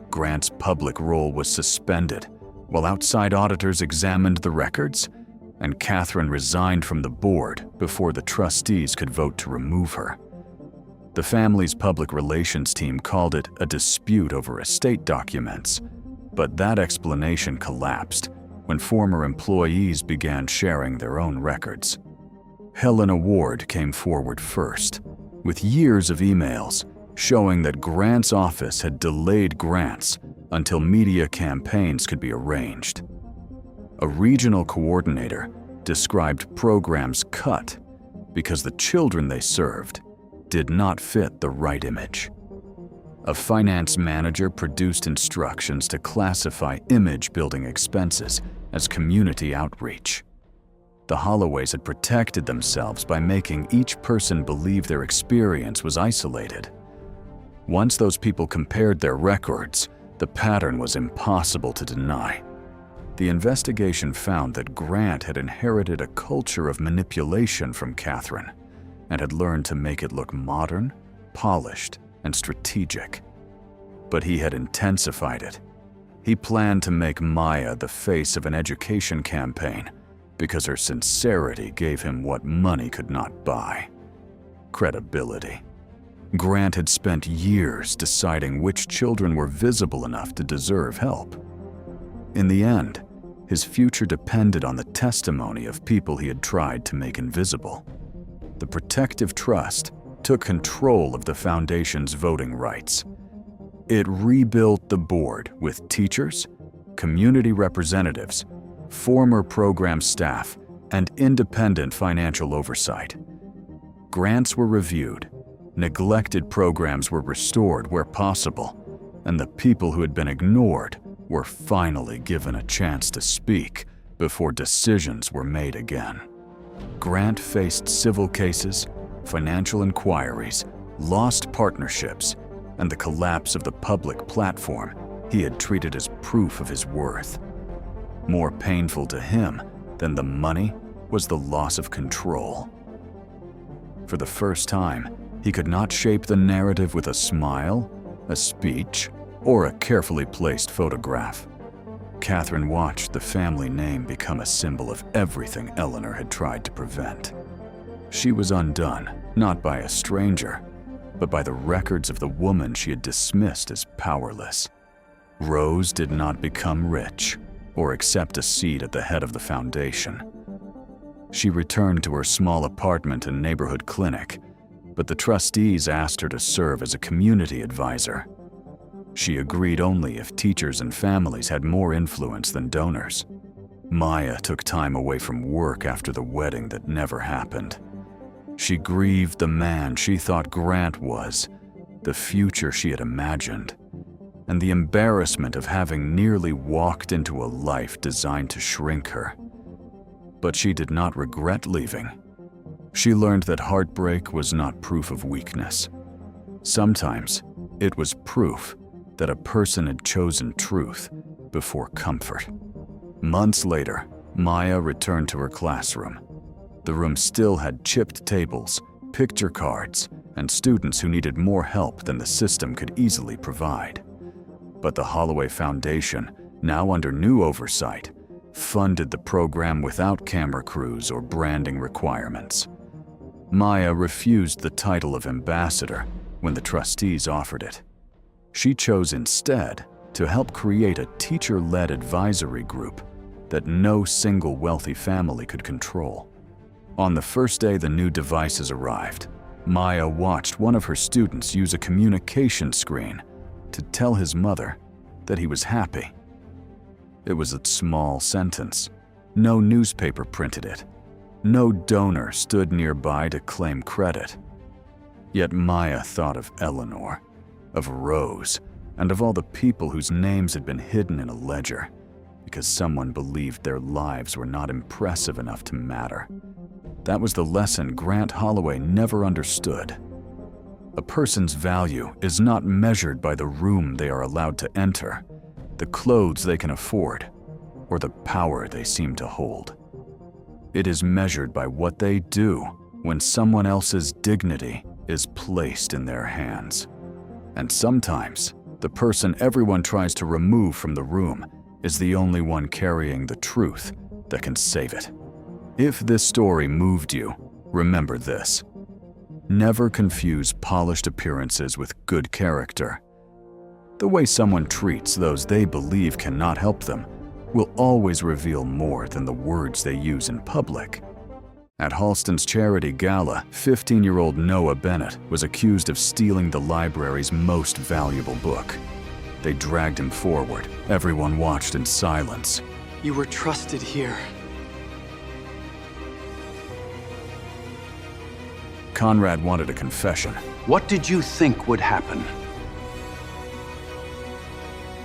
Grant's public role was suspended, while outside auditors examined the records, and Catherine resigned from the board before the trustees could vote to remove her. The family's public relations team called it a dispute over estate documents, but that explanation collapsed when former employees began sharing their own records. Helena Ward came forward first, with years of emails showing that Grant's office had delayed grants until media campaigns could be arranged. A regional coordinator described programs cut because the children they served did not fit the right image. A finance manager produced instructions to classify image-building expenses as community outreach. The Holloways had protected themselves by making each person believe their experience was isolated. Once those people compared their records, the pattern was impossible to deny. The investigation found that Grant had inherited a culture of manipulation from Catherine and had learned to make it look modern, polished, and strategic. But he had intensified it. He planned to make Maya the face of an education campaign because her sincerity gave him what money could not buy: credibility. Grant had spent years deciding which children were visible enough to deserve help. In the end, his future depended on the testimony of people he had tried to make invisible. The protective trust took control of the foundation's voting rights. It rebuilt the board with teachers, community representatives, former program staff, and independent financial oversight. Grants were reviewed, neglected programs were restored where possible, and the people who had been ignored were finally given a chance to speak before decisions were made again. Grant faced civil cases, financial inquiries, lost partnerships, and the collapse of the public platform he had treated as proof of his worth. More painful to him than the money was the loss of control. For the first time, he could not shape the narrative with a smile, a speech, or a carefully placed photograph. Catherine watched the family name become a symbol of everything Eleanor had tried to prevent. She was undone, not by a stranger, but by the records of the woman she had dismissed as powerless. Rose did not become rich or accept a seat at the head of the foundation. She returned to her small apartment and neighborhood clinic, but the trustees asked her to serve as a community advisor. She agreed only if teachers and families had more influence than donors. Maya took time away from work after the wedding that never happened. She grieved the man she thought Grant was, the future she had imagined, and the embarrassment of having nearly walked into a life designed to shrink her. But she did not regret leaving. She learned that heartbreak was not proof of weakness. Sometimes it was proof that a person had chosen truth before comfort. Months later, Maya returned to her classroom. The room still had chipped tables, picture cards, and students who needed more help than the system could easily provide. But the Holloway Foundation, now under new oversight, funded the program without camera crews or branding requirements. Maya refused the title of ambassador when the trustees offered it. She chose instead to help create a teacher-led advisory group that no single wealthy family could control. On the first day the new devices arrived, Maya watched one of her students use a communication screen to tell his mother that he was happy. It was a small sentence. No newspaper printed it. No donor stood nearby to claim credit. Yet Maya thought of Eleanor, of Rose, and of all the people whose names had been hidden in a ledger because someone believed their lives were not impressive enough to matter. That was the lesson Grant Holloway never understood. A person's value is not measured by the room they are allowed to enter, the clothes they can afford, or the power they seem to hold. It is measured by what they do when someone else's dignity is placed in their hands. And sometimes, the person everyone tries to remove from the room is the only one carrying the truth that can save it. If this story moved you, remember this. Never confuse polished appearances with good character. The way someone treats those they believe cannot help them will always reveal more than the words they use in public. At Halston's charity gala, 15-year-old Noah Bennett was accused of stealing the library's most valuable book. They dragged him forward. Everyone watched in silence. You were trusted here. Conrad wanted a confession. What did you think would happen?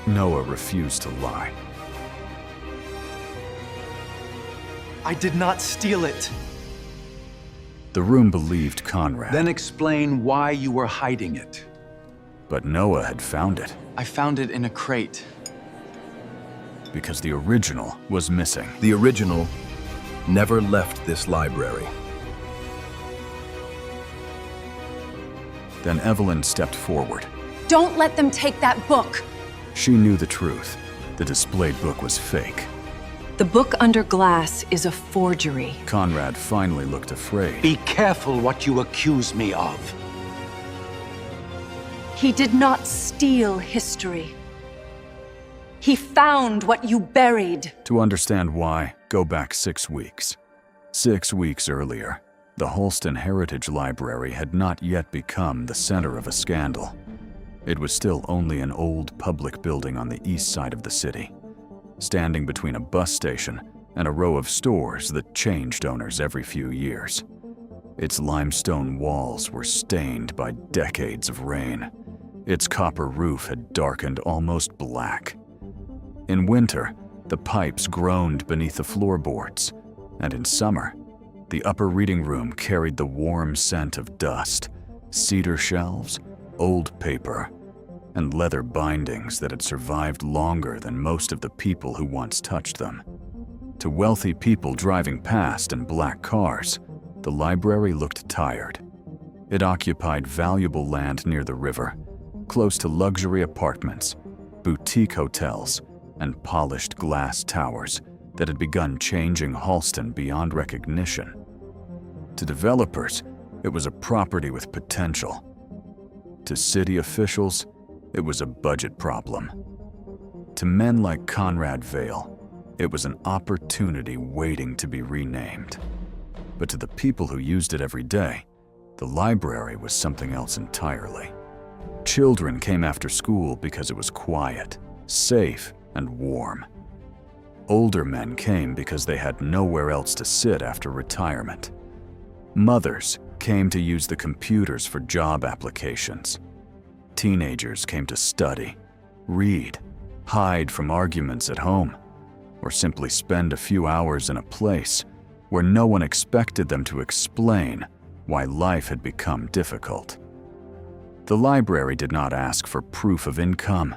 Noah refused to lie. I did not steal it. The room believed Conrad. Then explain why you were hiding it. But Noah had found it. I found it in a crate. Because the original was missing. The original never left this library. Then Evelyn stepped forward. Don't let them take that book. She knew the truth. The displayed book was fake. The book under glass is a forgery. Conrad finally looked afraid. Be careful what you accuse me of. He did not steal history. He found what you buried. To understand why, go back 6 weeks. 6 weeks earlier, the Halston Heritage Library had not yet become the center of a scandal. It was still only an old public building on the east side of the city, standing between a bus station and a row of stores that changed owners every few years. Its limestone walls were stained by decades of rain. Its copper roof had darkened almost black. In winter, the pipes groaned beneath the floorboards, and in summer, the upper reading room carried the warm scent of dust, cedar shelves, old paper, and leather bindings that had survived longer than most of the people who once touched them. To wealthy people driving past in black cars, the library looked tired. It occupied valuable land near the river, close to luxury apartments, boutique hotels, and polished glass towers that had begun changing Halston beyond recognition. To developers, it was a property with potential. To city officials, it was a budget problem. To men like Conrad Vale, it was an opportunity waiting to be renamed. But to the people who used it every day, The library was something else entirely. Children came after school because it was quiet, safe, and warm. Older men came because they had nowhere else to sit after retirement. Mothers came to use the computers for job applications. Teenagers came to study, read, hide from arguments at home, or simply spend a few hours in a place where no one expected them to explain why life had become difficult. The library did not ask for proof of income.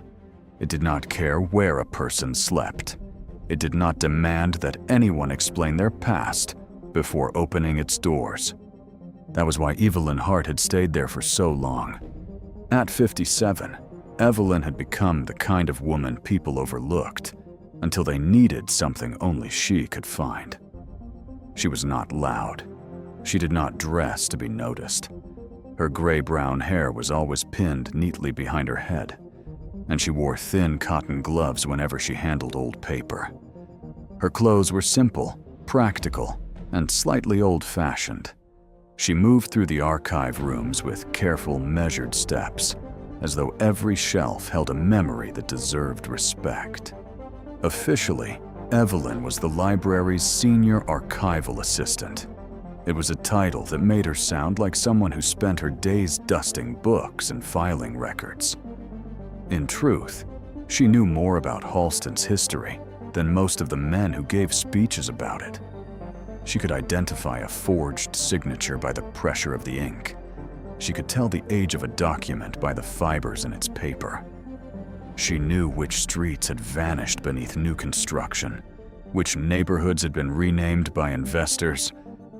It did not care where a person slept. It did not demand that anyone explain their past before opening its doors. That was why Evelyn Hart had stayed there for so long. At 57, Evelyn had become the kind of woman people overlooked until they needed something only she could find. She was not loud. She did not dress to be noticed. Her gray-brown hair was always pinned neatly behind her head, and she wore thin cotton gloves whenever she handled old paper. Her clothes were simple, practical, and slightly old-fashioned. She moved through the archive rooms with careful, measured steps, as though every shelf held a memory that deserved respect. Officially, Evelyn was the library's senior archival assistant. It was a title that made her sound like someone who spent her days dusting books and filing records. In truth, she knew more about Halston's history than most of the men who gave speeches about it. She could identify a forged signature by the pressure of the ink. She could tell the age of a document by the fibers in its paper. She knew which streets had vanished beneath new construction, which neighborhoods had been renamed by investors,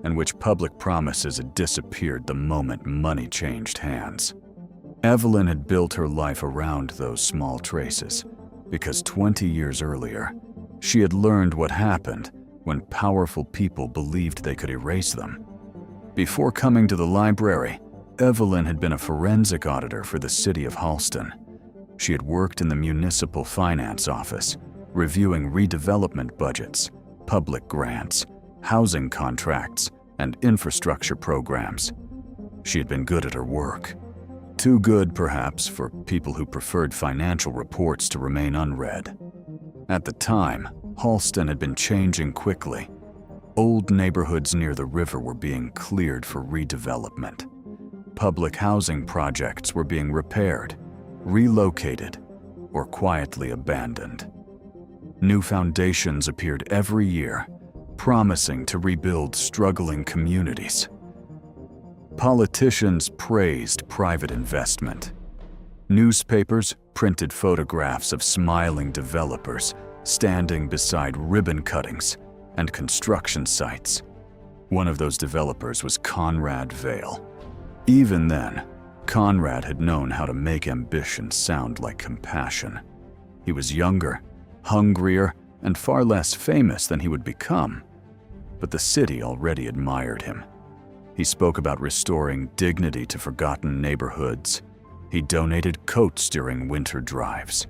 and which public promises had disappeared the moment money changed hands. Evelyn had built her life around those small traces, because 20 years earlier, she had learned what happened when powerful people believed they could erase them. Before coming to the library, Evelyn had been a forensic auditor for the city of Halston. She had worked in the municipal finance office, reviewing redevelopment budgets, public grants, housing contracts, and infrastructure programs. She had been good at her work. Too good, perhaps, for people who preferred financial reports to remain unread. At the time, Halston had been changing quickly. Old neighborhoods near the river were being cleared for redevelopment. Public housing projects were being repaired, relocated, or quietly abandoned. New foundations appeared every year, promising to rebuild struggling communities. Politicians praised private investment. Newspapers printed photographs of smiling developers standing beside ribbon cuttings and construction sites. One of those developers was Conrad Vale. Even then, Conrad had known how to make ambition sound like compassion. He was younger, hungrier, and far less famous than he would become. But the city already admired him. He spoke about restoring dignity to forgotten neighborhoods. He donated coats during winter drives.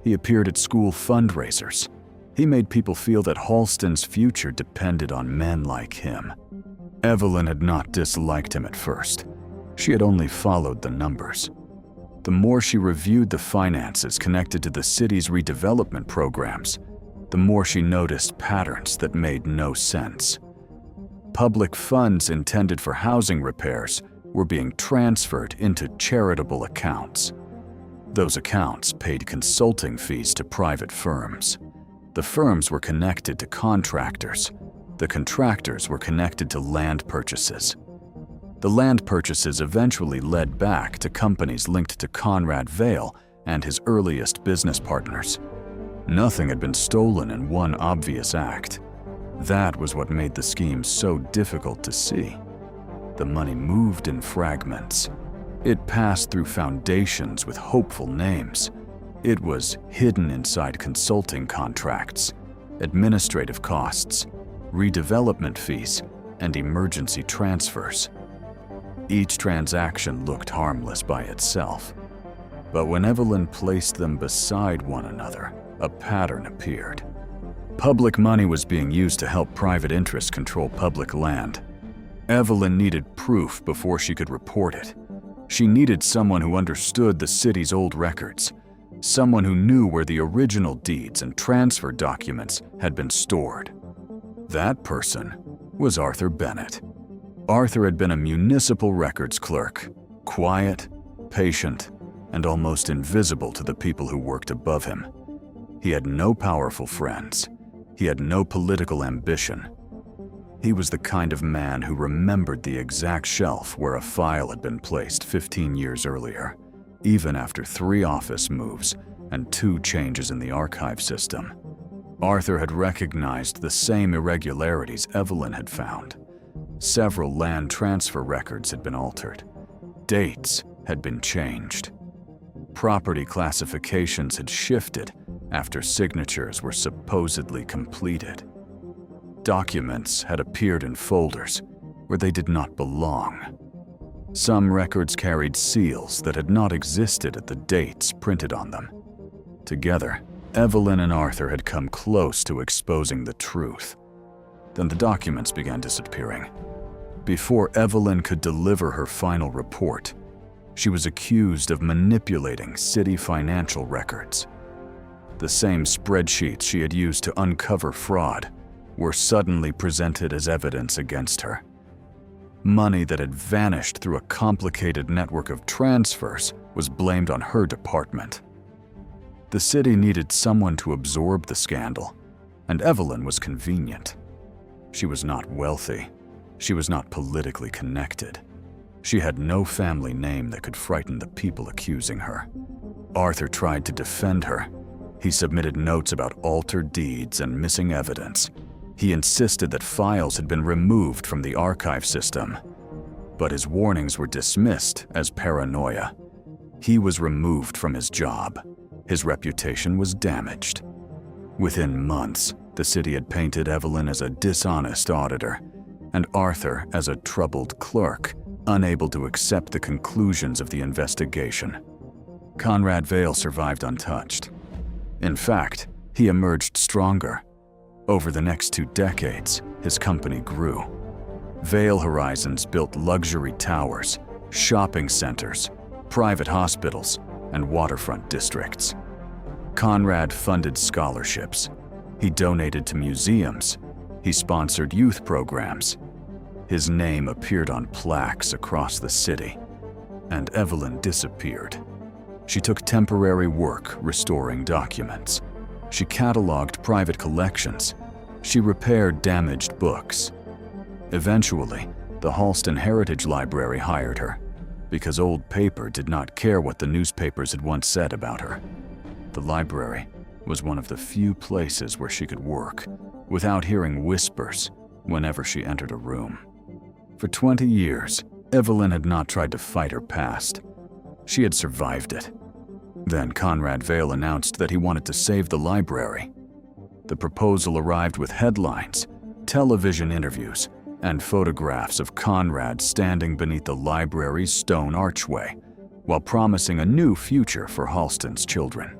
He appeared at school fundraisers. He made people feel that Halston's future depended on men like him. Evelyn had not disliked him at first. She had only followed the numbers. The more she reviewed the finances connected to the city's redevelopment programs, the more she noticed patterns that made no sense. Public funds intended for housing repairs were being transferred into charitable accounts. Those accounts paid consulting fees to private firms. The firms were connected to contractors. The contractors were connected to land purchases. The land purchases eventually led back to companies linked to Conrad Vale and his earliest business partners. Nothing had been stolen in one obvious act. That was what made the scheme so difficult to see. The money moved in fragments. It passed through foundations with hopeful names. It was hidden inside consulting contracts, administrative costs, redevelopment fees, and emergency transfers. Each transaction looked harmless by itself. But when Evelyn placed them beside one another, a pattern appeared. Public money was being used to help private interests control public land. Evelyn needed proof before she could report it. She needed someone who understood the city's old records, someone who knew where the original deeds and transfer documents had been stored. That person was Arthur Bennett. Arthur had been a municipal records clerk, quiet, patient, and almost invisible to the people who worked above him. He had no powerful friends. He had no political ambition. He was the kind of man who remembered the exact shelf where a file had been placed 15 years earlier, even after 3 office moves and 2 changes in the archive system. Arthur had recognized the same irregularities Evelyn had found. Several land transfer records had been altered. Dates had been changed. Property classifications had shifted after signatures were supposedly completed. Documents had appeared in folders where they did not belong. Some records carried seals that had not existed at the dates printed on them. Together, Evelyn and Arthur had come close to exposing the truth. Then the documents began disappearing. Before Evelyn could deliver her final report, she was accused of manipulating city financial records. The same spreadsheets she had used to uncover fraud were suddenly presented as evidence against her. Money that had vanished through a complicated network of transfers was blamed on her department. The city needed someone to absorb the scandal, and Evelyn was convenient. She was not wealthy. She was not politically connected. She had no family name that could frighten the people accusing her. Arthur tried to defend her. He submitted notes about altered deeds and missing evidence. He insisted that files had been removed from the archive system, but his warnings were dismissed as paranoia. He was removed from his job. His reputation was damaged. Within months, the city had painted Evelyn as a dishonest auditor, and Arthur as a troubled clerk, unable to accept the conclusions of the investigation. Conrad Vale survived untouched. In fact, he emerged stronger. Over the next 2 decades, his company grew. Vale Horizons built luxury towers, shopping centers, private hospitals, and waterfront districts. Conrad funded scholarships. He donated to museums. He sponsored youth programs. His name appeared on plaques across the city. And Evelyn disappeared. She took temporary work restoring documents. She cataloged private collections. She repaired damaged books. Eventually, the Halston Heritage Library hired her because old paper did not care what the newspapers had once said about her. The library was one of the few places where she could work without hearing whispers whenever she entered a room. For 20 years, Evelyn had not tried to fight her past. She had survived it. Then Conrad Vale announced that he wanted to save the library. The proposal arrived with headlines, television interviews, and photographs of Conrad standing beneath the library's stone archway, while promising a new future for Halston's children.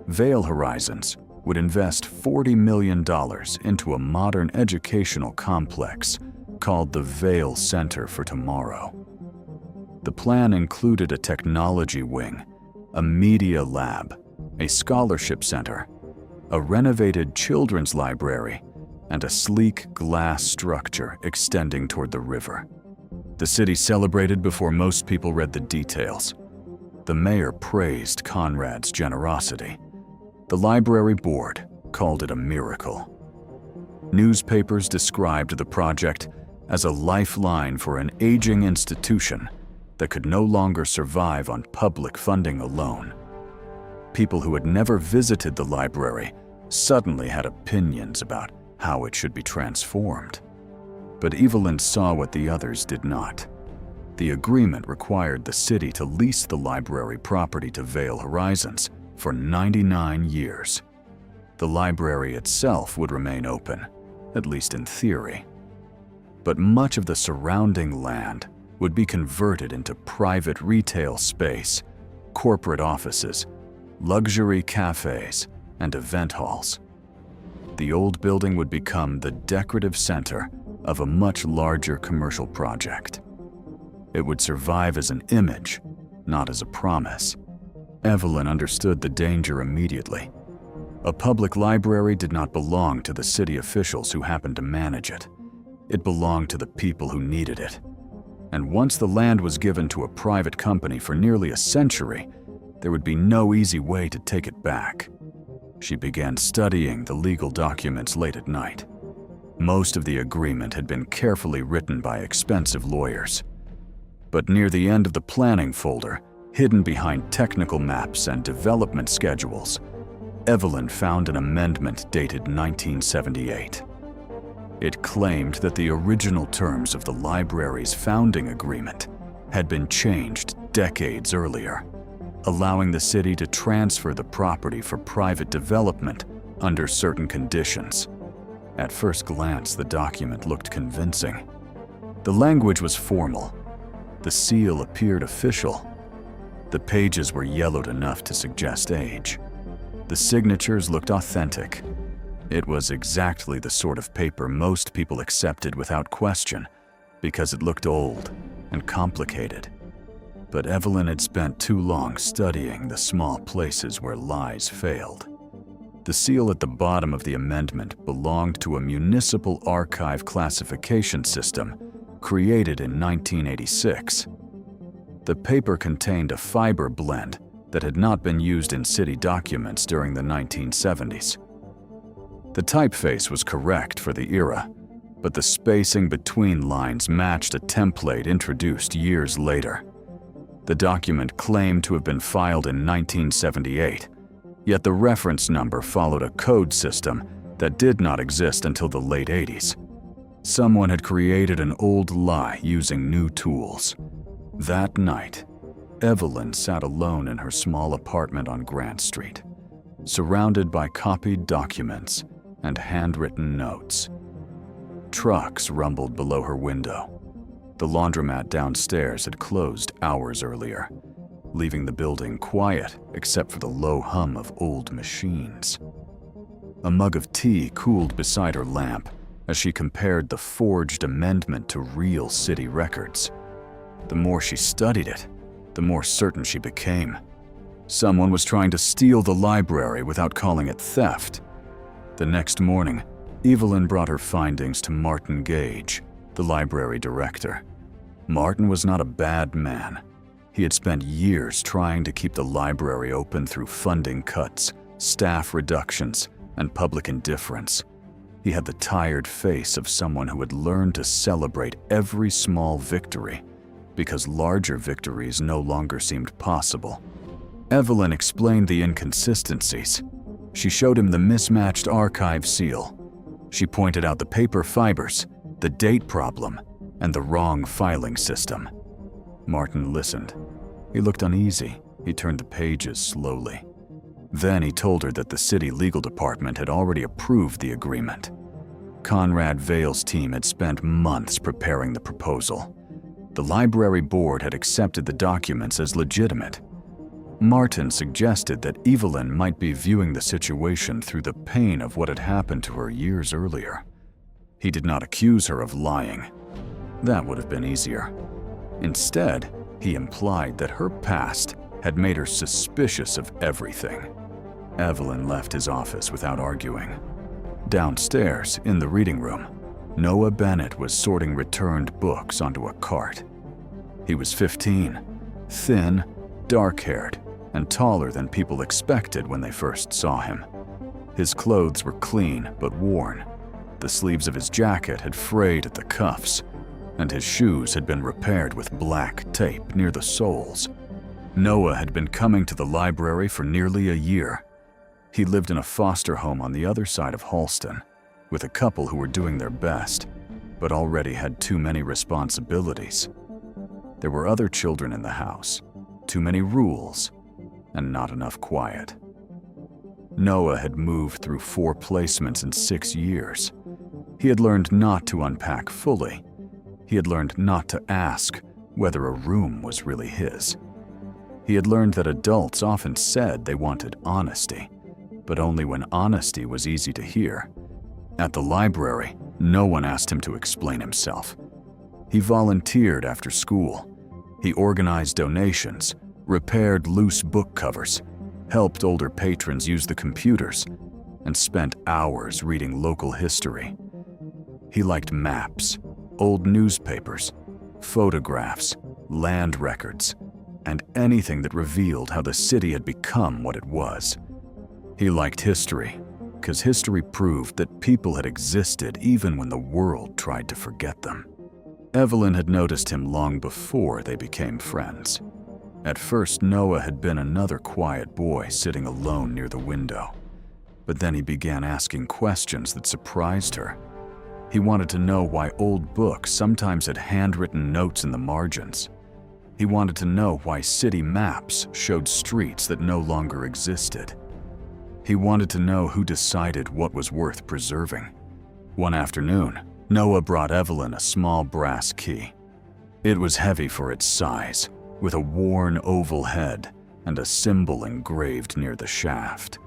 Vale Horizons would invest $40 million into a modern educational complex called the Vale Center for Tomorrow. The plan included a technology wing, a media lab, a scholarship center, a renovated children's library, and a sleek glass structure extending toward the river. The city celebrated before most people read the details. The mayor praised Conrad's generosity. The library board called it a miracle. Newspapers described the project as a lifeline for an aging institution that could no longer survive on public funding alone. People who had never visited the library suddenly had opinions about how it should be transformed. But Evelyn saw what the others did not. The agreement required the city to lease the library property to Vale Horizons for 99 years. The library itself would remain open, at least in theory. But much of the surrounding land would be converted into private retail space, corporate offices, luxury cafes, and event halls. The old building would become the decorative center of a much larger commercial project. It would survive as an image, not as a promise. Evelyn understood the danger immediately. A public library did not belong to the city officials who happened to manage it. It belonged to the people who needed it. And once the land was given to a private company for nearly a century, there would be no easy way to take it back. She began studying the legal documents late at night. Most of the agreement had been carefully written by expensive lawyers. But near the end of the planning folder, hidden behind technical maps and development schedules, Evelyn found an amendment dated 1978. It claimed that the original terms of the library's founding agreement had been changed decades earlier, allowing the city to transfer the property for private development under certain conditions. At first glance, the document looked convincing. The language was formal. The seal appeared official. The pages were yellowed enough to suggest age. The signatures looked authentic. It was exactly the sort of paper most people accepted without question, because it looked old and complicated. But Evelyn had spent too long studying the small places where lies failed. The seal at the bottom of the amendment belonged to a municipal archive classification system created in 1986. The paper contained a fiber blend that had not been used in city documents during the 1970s. The typeface was correct for the era, but the spacing between lines matched a template introduced years later. The document claimed to have been filed in 1978, yet the reference number followed a code system that did not exist until the late 80s. Someone had created an old lie using new tools. That night, Evelyn sat alone in her small apartment on Grant Street, surrounded by copied documents and handwritten notes. Trucks rumbled below her window. The laundromat downstairs had closed hours earlier, leaving the building quiet except for the low hum of old machines. A mug of tea cooled beside her lamp as she compared the forged amendment to real city records. The more she studied it, the more certain she became. Someone was trying to steal the library without calling it theft. The next morning, Evelyn brought her findings to Martin Gage, the library director. Martin was not a bad man. He had spent years trying to keep the library open through funding cuts, staff reductions, and public indifference. He had the tired face of someone who had learned to celebrate every small victory, because larger victories no longer seemed possible. Evelyn explained the inconsistencies. She showed him the mismatched archive seal. She pointed out the paper fibers, the date problem, and the wrong filing system. Martin listened. He looked uneasy. He turned the pages slowly. Then he told her that the city legal department had already approved the agreement. Conrad Vale's team had spent months preparing the proposal. The library board had accepted the documents as legitimate. Martin suggested that Evelyn might be viewing the situation through the pain of what had happened to her years earlier. He did not accuse her of lying. That would have been easier. Instead, he implied that her past had made her suspicious of everything. Evelyn left his office without arguing. Downstairs, in the reading room, Noah Bennett was sorting returned books onto a cart. He was 15, thin, dark-haired, and taller than people expected when they first saw him. His clothes were clean but worn. The sleeves of his jacket had frayed at the cuffs, and his shoes had been repaired with black tape near the soles. Noah had been coming to the library for nearly a year. He lived in a foster home on the other side of Halston, with a couple who were doing their best, but already had too many responsibilities. There were other children in the house, too many rules, and not enough quiet. Noah had moved through 4 placements in 6 years. He had learned not to unpack fully. He had learned not to ask whether a room was really his. He had learned that adults often said they wanted honesty, but only when honesty was easy to hear. At the library, no one asked him to explain himself. He volunteered after school. He organized donations, repaired loose book covers, helped older patrons use the computers, and spent hours reading local history. He liked maps, old newspapers, photographs, land records, and anything that revealed how the city had become what it was. He liked history, because history proved that people had existed even when the world tried to forget them. Evelyn had noticed him long before they became friends. At first, Noah had been another quiet boy sitting alone near the window. But then he began asking questions that surprised her. He wanted to know why old books sometimes had handwritten notes in the margins. He wanted to know why city maps showed streets that no longer existed. He wanted to know who decided what was worth preserving. One afternoon, Noah brought Evelyn a small brass key. It was heavy for its size, with a worn oval head and a symbol engraved near the shaft.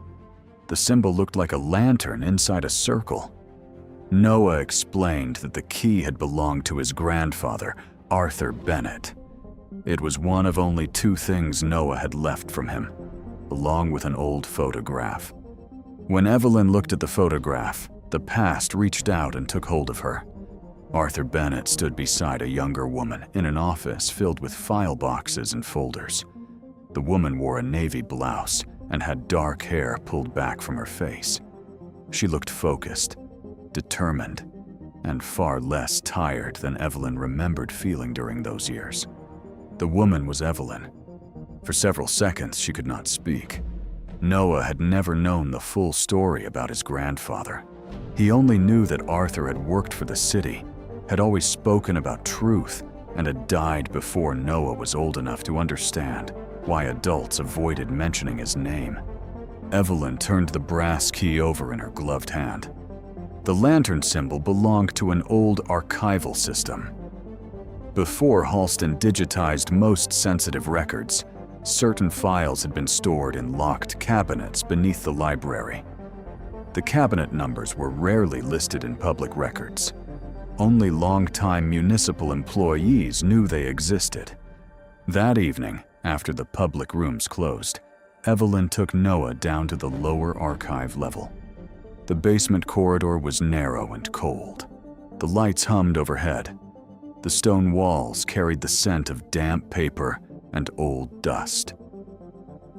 The symbol looked like a lantern inside a circle. Noah explained that the key had belonged to his grandfather, Arthur Bennett. It was one of only 2 things Noah had left from him, along with an old photograph. When Evelyn looked at the photograph, the past reached out and took hold of her. Arthur Bennett stood beside a younger woman in an office filled with file boxes and folders. The woman wore a navy blouse and had dark hair pulled back from her face. She looked focused, determined, and far less tired than Evelyn remembered feeling during those years. The woman was Evelyn. For several seconds, she could not speak. Noah had never known the full story about his grandfather. He only knew that Arthur had worked for the city, had always spoken about truth, and had died before Noah was old enough to understand why adults avoided mentioning his name. Evelyn turned the brass key over in her gloved hand. The lantern symbol belonged to an old archival system. Before Halston digitized most sensitive records, certain files had been stored in locked cabinets beneath the library. The cabinet numbers were rarely listed in public records. Only longtime municipal employees knew they existed. That evening, after the public rooms closed, Evelyn took Noah down to the lower archive level. The basement corridor was narrow and cold. The lights hummed overhead. The stone walls carried the scent of damp paper and old dust.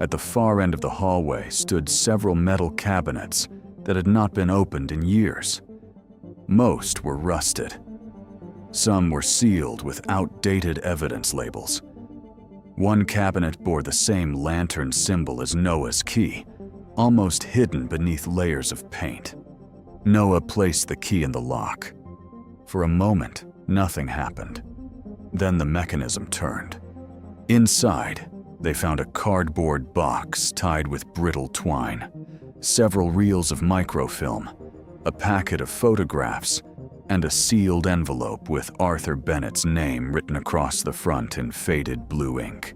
At the far end of the hallway stood several metal cabinets that had not been opened in years. Most were rusted. Some were sealed with outdated evidence labels. One cabinet bore the same lantern symbol as Noah's key, almost hidden beneath layers of paint. Noah placed the key in the lock. For a moment, nothing happened. Then the mechanism turned. Inside, they found a cardboard box tied with brittle twine, several reels of microfilm, a packet of photographs, and a sealed envelope with Arthur Bennett's name written across the front in faded blue ink.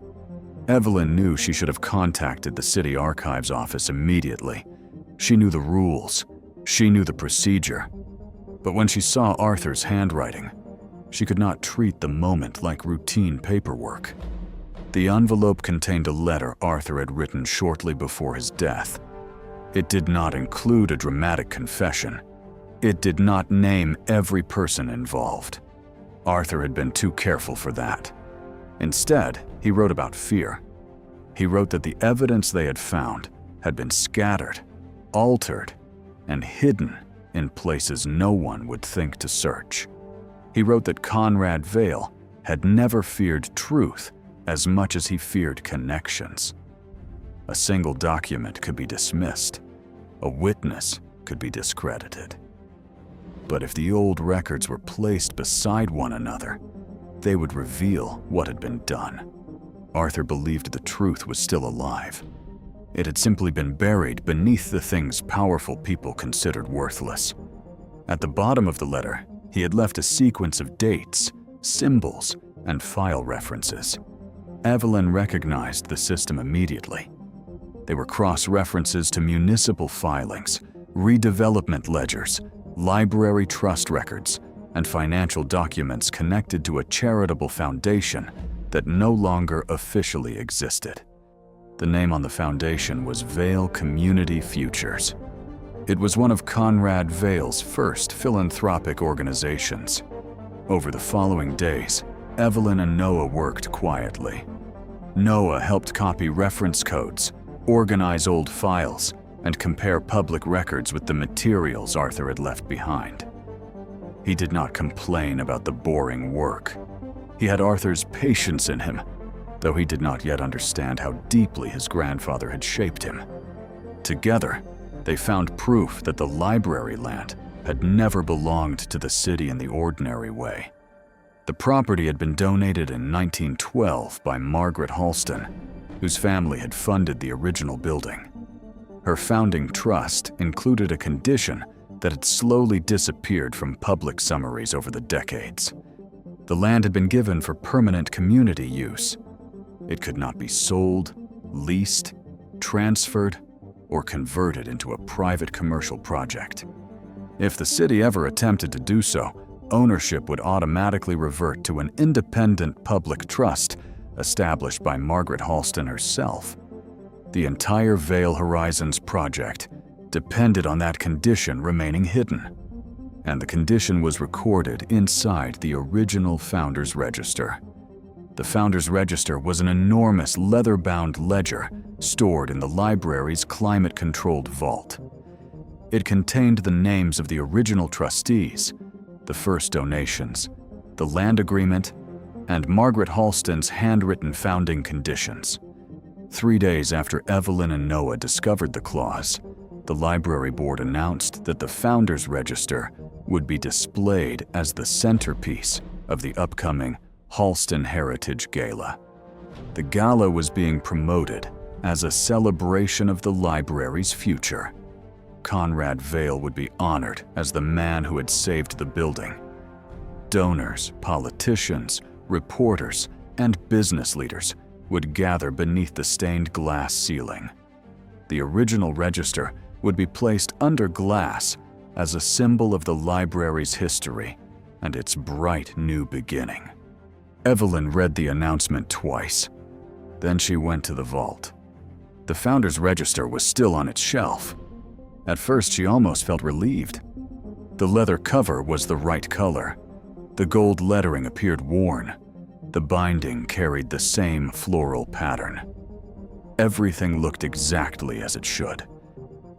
Evelyn knew she should have contacted the city archives office immediately. She knew the rules. She knew the procedure. But when she saw Arthur's handwriting, she could not treat the moment like routine paperwork. The envelope contained a letter Arthur had written shortly before his death. It did not include a dramatic confession. It did not name every person involved. Arthur had been too careful for that. Instead, he wrote about fear. He wrote that the evidence they had found had been scattered, altered, and hidden in places no one would think to search. He wrote that Conrad Vale had never feared truth as much as he feared connections. A single document could be dismissed. A witness could be discredited. But if the old records were placed beside one another, they would reveal what had been done. Arthur believed the truth was still alive. It had simply been buried beneath the things powerful people considered worthless. At the bottom of the letter, he had left a sequence of dates, symbols, and file references. Evelyn recognized the system immediately. They were cross-references to municipal filings, redevelopment ledgers, library trust records, and financial documents connected to a charitable foundation that no longer officially existed. The name on the foundation was Vale Community Futures. It was one of Conrad Vale's first philanthropic organizations. Over the following days, Evelyn and Noah worked quietly. Noah helped copy reference codes, organize old files, and compare public records with the materials Arthur had left behind. He did not complain about the boring work. He had Arthur's patience in him, though he did not yet understand how deeply his grandfather had shaped him. Together, they found proof that the library land had never belonged to the city in the ordinary way. The property had been donated in 1912 by Margaret Halston, whose family had funded the original building. Her founding trust included a condition that had slowly disappeared from public summaries over the decades. The land had been given for permanent community use. It could not be sold, leased, transferred, or converted into a private commercial project. If the city ever attempted to do so, ownership would automatically revert to an independent public trust established by Margaret Halston herself. The entire Vale Horizons project depended on that condition remaining hidden, and the condition was recorded inside the original Founders Register. The Founders Register was an enormous leather-bound ledger stored in the library's climate-controlled vault. It contained the names of the original trustees, the first donations, the land agreement, and Margaret Halston's handwritten founding conditions. 3 days after Evelyn and Noah discovered the clause, the library board announced that the Founders Register would be displayed as the centerpiece of the upcoming Halston Heritage Gala. The gala was being promoted as a celebration of the library's future. Conrad Vale would be honored as the man who had saved the building. Donors, politicians, reporters, and business leaders would gather beneath the stained glass ceiling. The original register would be placed under glass as a symbol of the library's history and its bright new beginning. Evelyn read the announcement twice. Then she went to the vault. The Founders Register was still on its shelf. At first, she almost felt relieved. The leather cover was the right color. The gold lettering appeared worn. The binding carried the same floral pattern. Everything looked exactly as it should.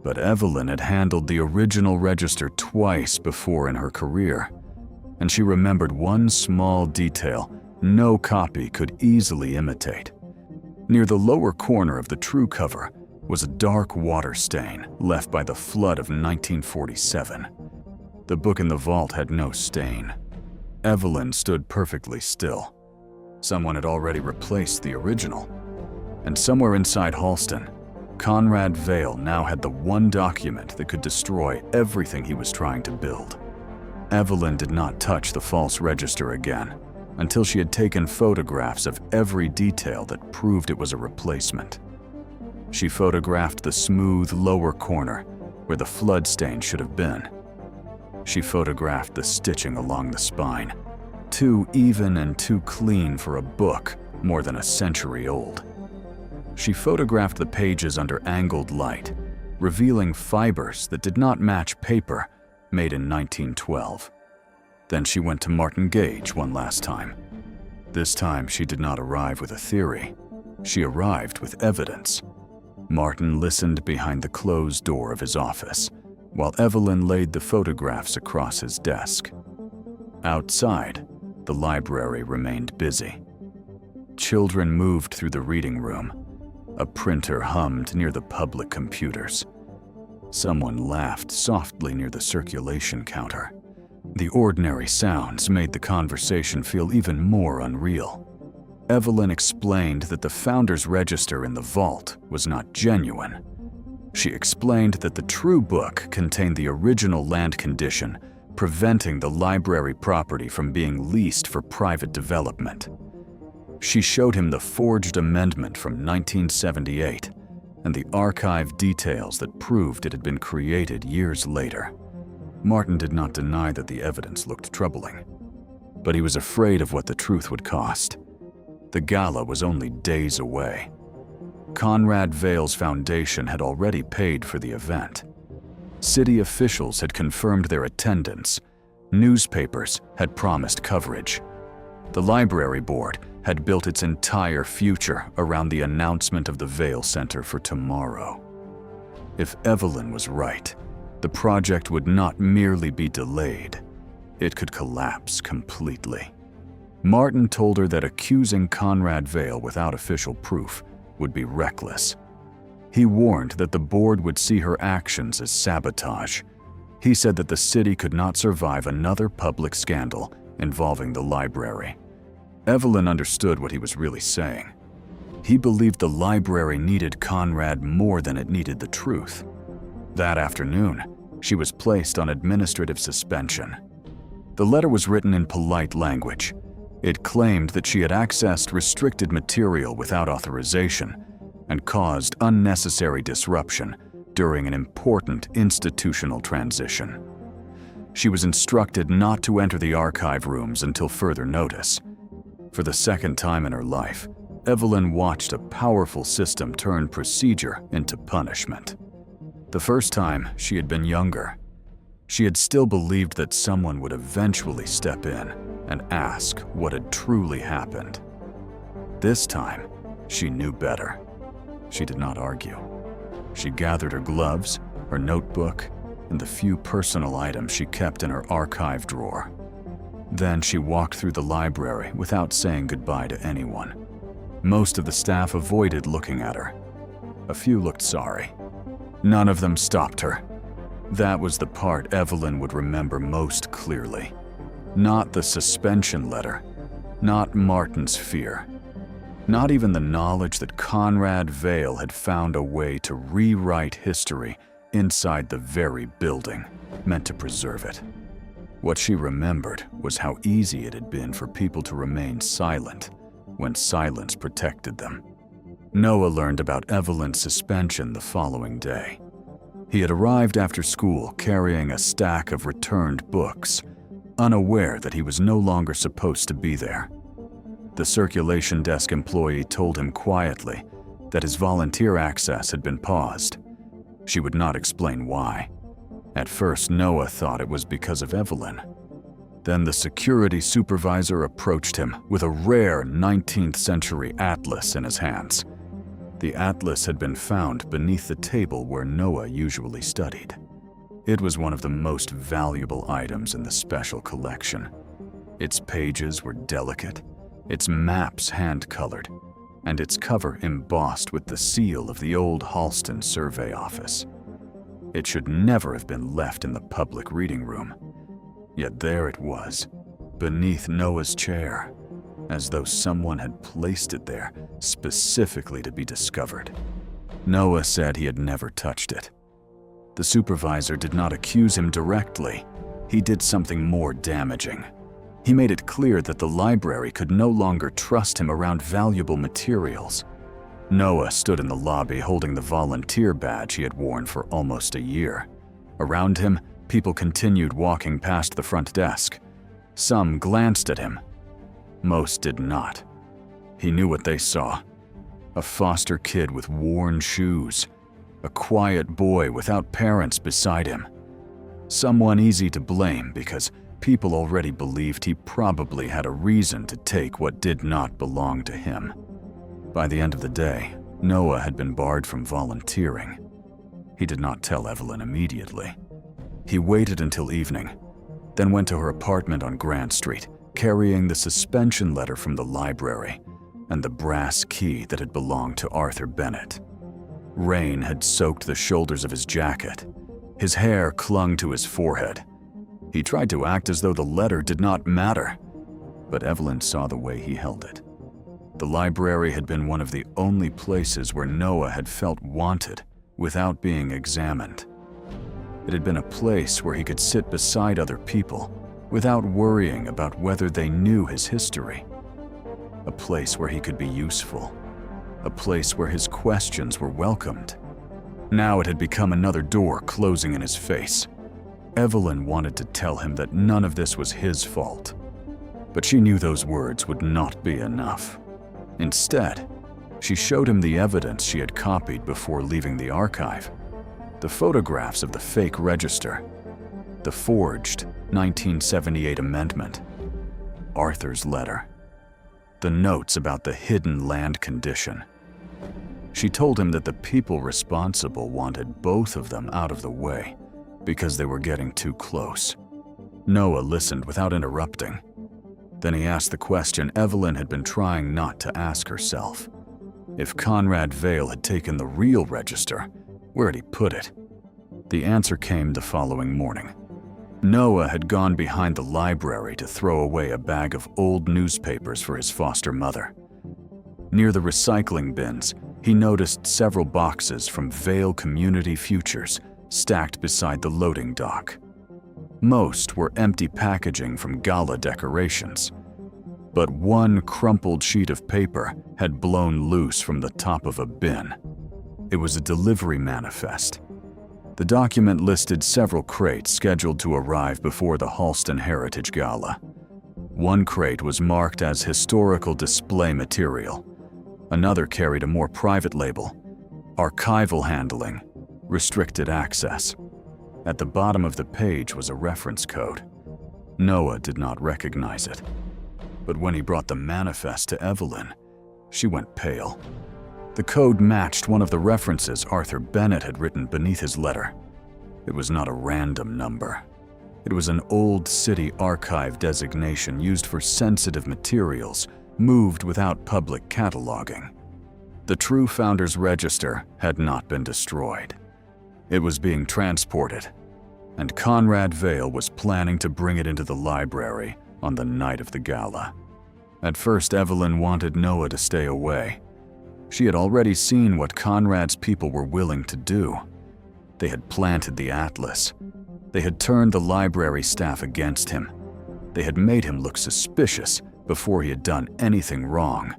But Evelyn had handled the original register twice before in her career, and she remembered one small detail no copy could easily imitate. Near the lower corner of the true cover was a dark water stain left by the flood of 1947. The book in the vault had no stain. Evelyn stood perfectly still. Someone had already replaced the original. And somewhere inside Halston, Conrad Vale now had the one document that could destroy everything he was trying to build. Evelyn did not touch the false register again until she had taken photographs of every detail that proved it was a replacement. She photographed the smooth lower corner where the flood stain should have been. She photographed the stitching along the spine, too even and too clean for a book more than a century old. She photographed the pages under angled light, revealing fibers that did not match paper made in 1912. Then she went to Martin Gage one last time. This time she did not arrive with a theory. She arrived with evidence. Martin listened behind the closed door of his office, while Evelyn laid the photographs across his desk. Outside, the library remained busy. Children moved through the reading room. A printer hummed near the public computers. Someone laughed softly near the circulation counter. The ordinary sounds made the conversation feel even more unreal. Evelyn explained that the Founders Register in the vault was not genuine. She explained that the true book contained the original land condition, preventing the library property from being leased for private development. She showed him the forged amendment from 1978 and the archive details that proved it had been created years later. Martin did not deny that the evidence looked troubling, but he was afraid of what the truth would cost. The gala was only days away. Conrad Vale's foundation had already paid for the event. City officials had confirmed their attendance. Newspapers had promised coverage. The library board had built its entire future around the announcement of the Vale Center for tomorrow. If Evelyn was right, the project would not merely be delayed, it could collapse completely. Martin told her that accusing Conrad Vale without official proof would be reckless. He warned that the board would see her actions as sabotage. He said that the city could not survive another public scandal involving the library. Evelyn understood what he was really saying. He believed the library needed Conrad more than it needed the truth. That afternoon, she was placed on administrative suspension. The letter was written in polite language. It claimed that she had accessed restricted material without authorization and caused unnecessary disruption during an important institutional transition. She was instructed not to enter the archive rooms until further notice. For the second time in her life, Evelyn watched a powerful system turn procedure into punishment. The first time, she had been younger. She had still believed that someone would eventually step in and ask what had truly happened. This time, she knew better. She did not argue. She gathered her gloves, her notebook, and the few personal items she kept in her archive drawer. Then she walked through the library without saying goodbye to anyone. Most of the staff avoided looking at her. A few looked sorry. None of them stopped her. That was the part Evelyn would remember most clearly. Not the suspension letter, not Martin's fear, not even the knowledge that Conrad Vale had found a way to rewrite history inside the very building meant to preserve it. What she remembered was how easy it had been for people to remain silent when silence protected them. Noah learned about Evelyn's suspension the following day. He had arrived after school carrying a stack of returned books, unaware that he was no longer supposed to be there. The circulation desk employee told him quietly that his volunteer access had been paused. She would not explain why. At first, Noah thought it was because of Evelyn. Then the security supervisor approached him with a rare 19th century atlas in his hands. The atlas had been found beneath the table where Noah usually studied. It was one of the most valuable items in the special collection. Its pages were delicate, its maps hand-colored, and its cover embossed with the seal of the old Halston Survey Office. It should never have been left in the public reading room. Yet there it was, beneath Noah's chair, as though someone had placed it there specifically to be discovered. Noah said he had never touched it. The supervisor did not accuse him directly. He did something more damaging. He made it clear that the library could no longer trust him around valuable materials. Noah stood in the lobby holding the volunteer badge he had worn for almost a year. Around him, people continued walking past the front desk. Some glanced at him. Most did not. He knew what they saw. A foster kid with worn shoes. A quiet boy without parents beside him. Someone easy to blame because people already believed he probably had a reason to take what did not belong to him. By the end of the day, Noah had been barred from volunteering. He did not tell Evelyn immediately. He waited until evening, then went to her apartment on Grant Street, carrying the suspension letter from the library and the brass key that had belonged to Arthur Bennett. Rain had soaked the shoulders of his jacket. His hair clung to his forehead. He tried to act as though the letter did not matter, but Evelyn saw the way he held it. The library had been one of the only places where Noah had felt wanted without being examined. It had been a place where he could sit beside other people without worrying about whether they knew his history. A place where he could be useful. A place where his questions were welcomed. Now it had become another door closing in his face. Evelyn wanted to tell him that none of this was his fault, but she knew those words would not be enough. Instead, she showed him the evidence she had copied before leaving the archive, the photographs of the fake register, the forged 1978 amendment, Arthur's letter, the notes about the hidden land condition. She told him that the people responsible wanted both of them out of the way because they were getting too close. Noah listened without interrupting. Then he asked the question Evelyn had been trying not to ask herself. If Conrad Vale had taken the real register, where had he put it? The answer came the following morning. Noah had gone behind the library to throw away a bag of old newspapers for his foster mother. Near the recycling bins, he noticed several boxes from Vale Community Futures stacked beside the loading dock. Most were empty packaging from gala decorations, but one crumpled sheet of paper had blown loose from the top of a bin. It was a delivery manifest. The document listed several crates scheduled to arrive before the Halston Heritage Gala. One crate was marked as historical display material. Another carried a more private label, archival handling, restricted access. At the bottom of the page was a reference code. Noah did not recognize it. But when he brought the manifest to Evelyn, she went pale. The code matched one of the references Arthur Bennett had written beneath his letter. It was not a random number. It was an old city archive designation used for sensitive materials moved without public cataloging. The true Founders Register had not been destroyed. It was being transported, and Conrad Vale was planning to bring it into the library on the night of the gala. At first, Evelyn wanted Noah to stay away. She had already seen what Conrad's people were willing to do. They had planted the atlas. They had turned the library staff against him. They had made him look suspicious before he had done anything wrong.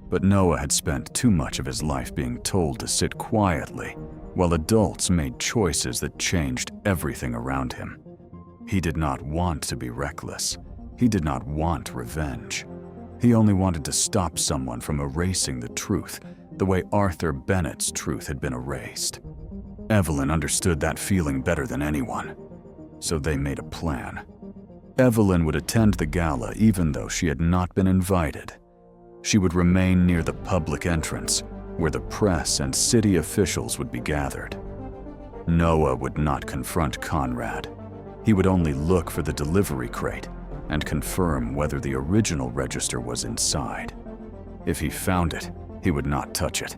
But Noah had spent too much of his life being told to sit quietly while adults made choices that changed everything around him. He did not want to be reckless. He did not want revenge. He only wanted to stop someone from erasing the truth the way Arthur Bennett's truth had been erased. Evelyn understood that feeling better than anyone, so they made a plan. Evelyn would attend the gala even though she had not been invited. She would remain near the public entrance, where the press and city officials would be gathered. Noah would not confront Conrad. He would only look for the delivery crate and confirm whether the original register was inside. If he found it, he would not touch it.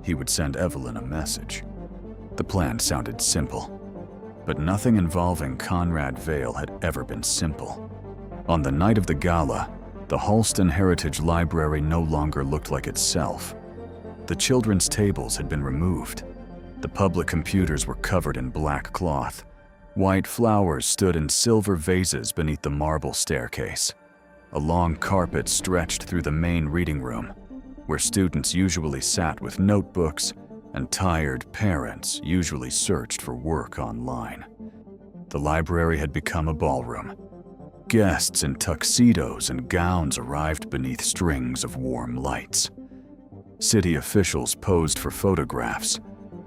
He would send Evelyn a message. The plan sounded simple, but nothing involving Conrad Vale had ever been simple. On the night of the gala, the Halston Heritage Library no longer looked like itself. The children's tables had been removed. The public computers were covered in black cloth. White flowers stood in silver vases beneath the marble staircase. A long carpet stretched through the main reading room, where students usually sat with notebooks and tired parents usually searched for work online. The library had become a ballroom. Guests in tuxedos and gowns arrived beneath strings of warm lights. City officials posed for photographs.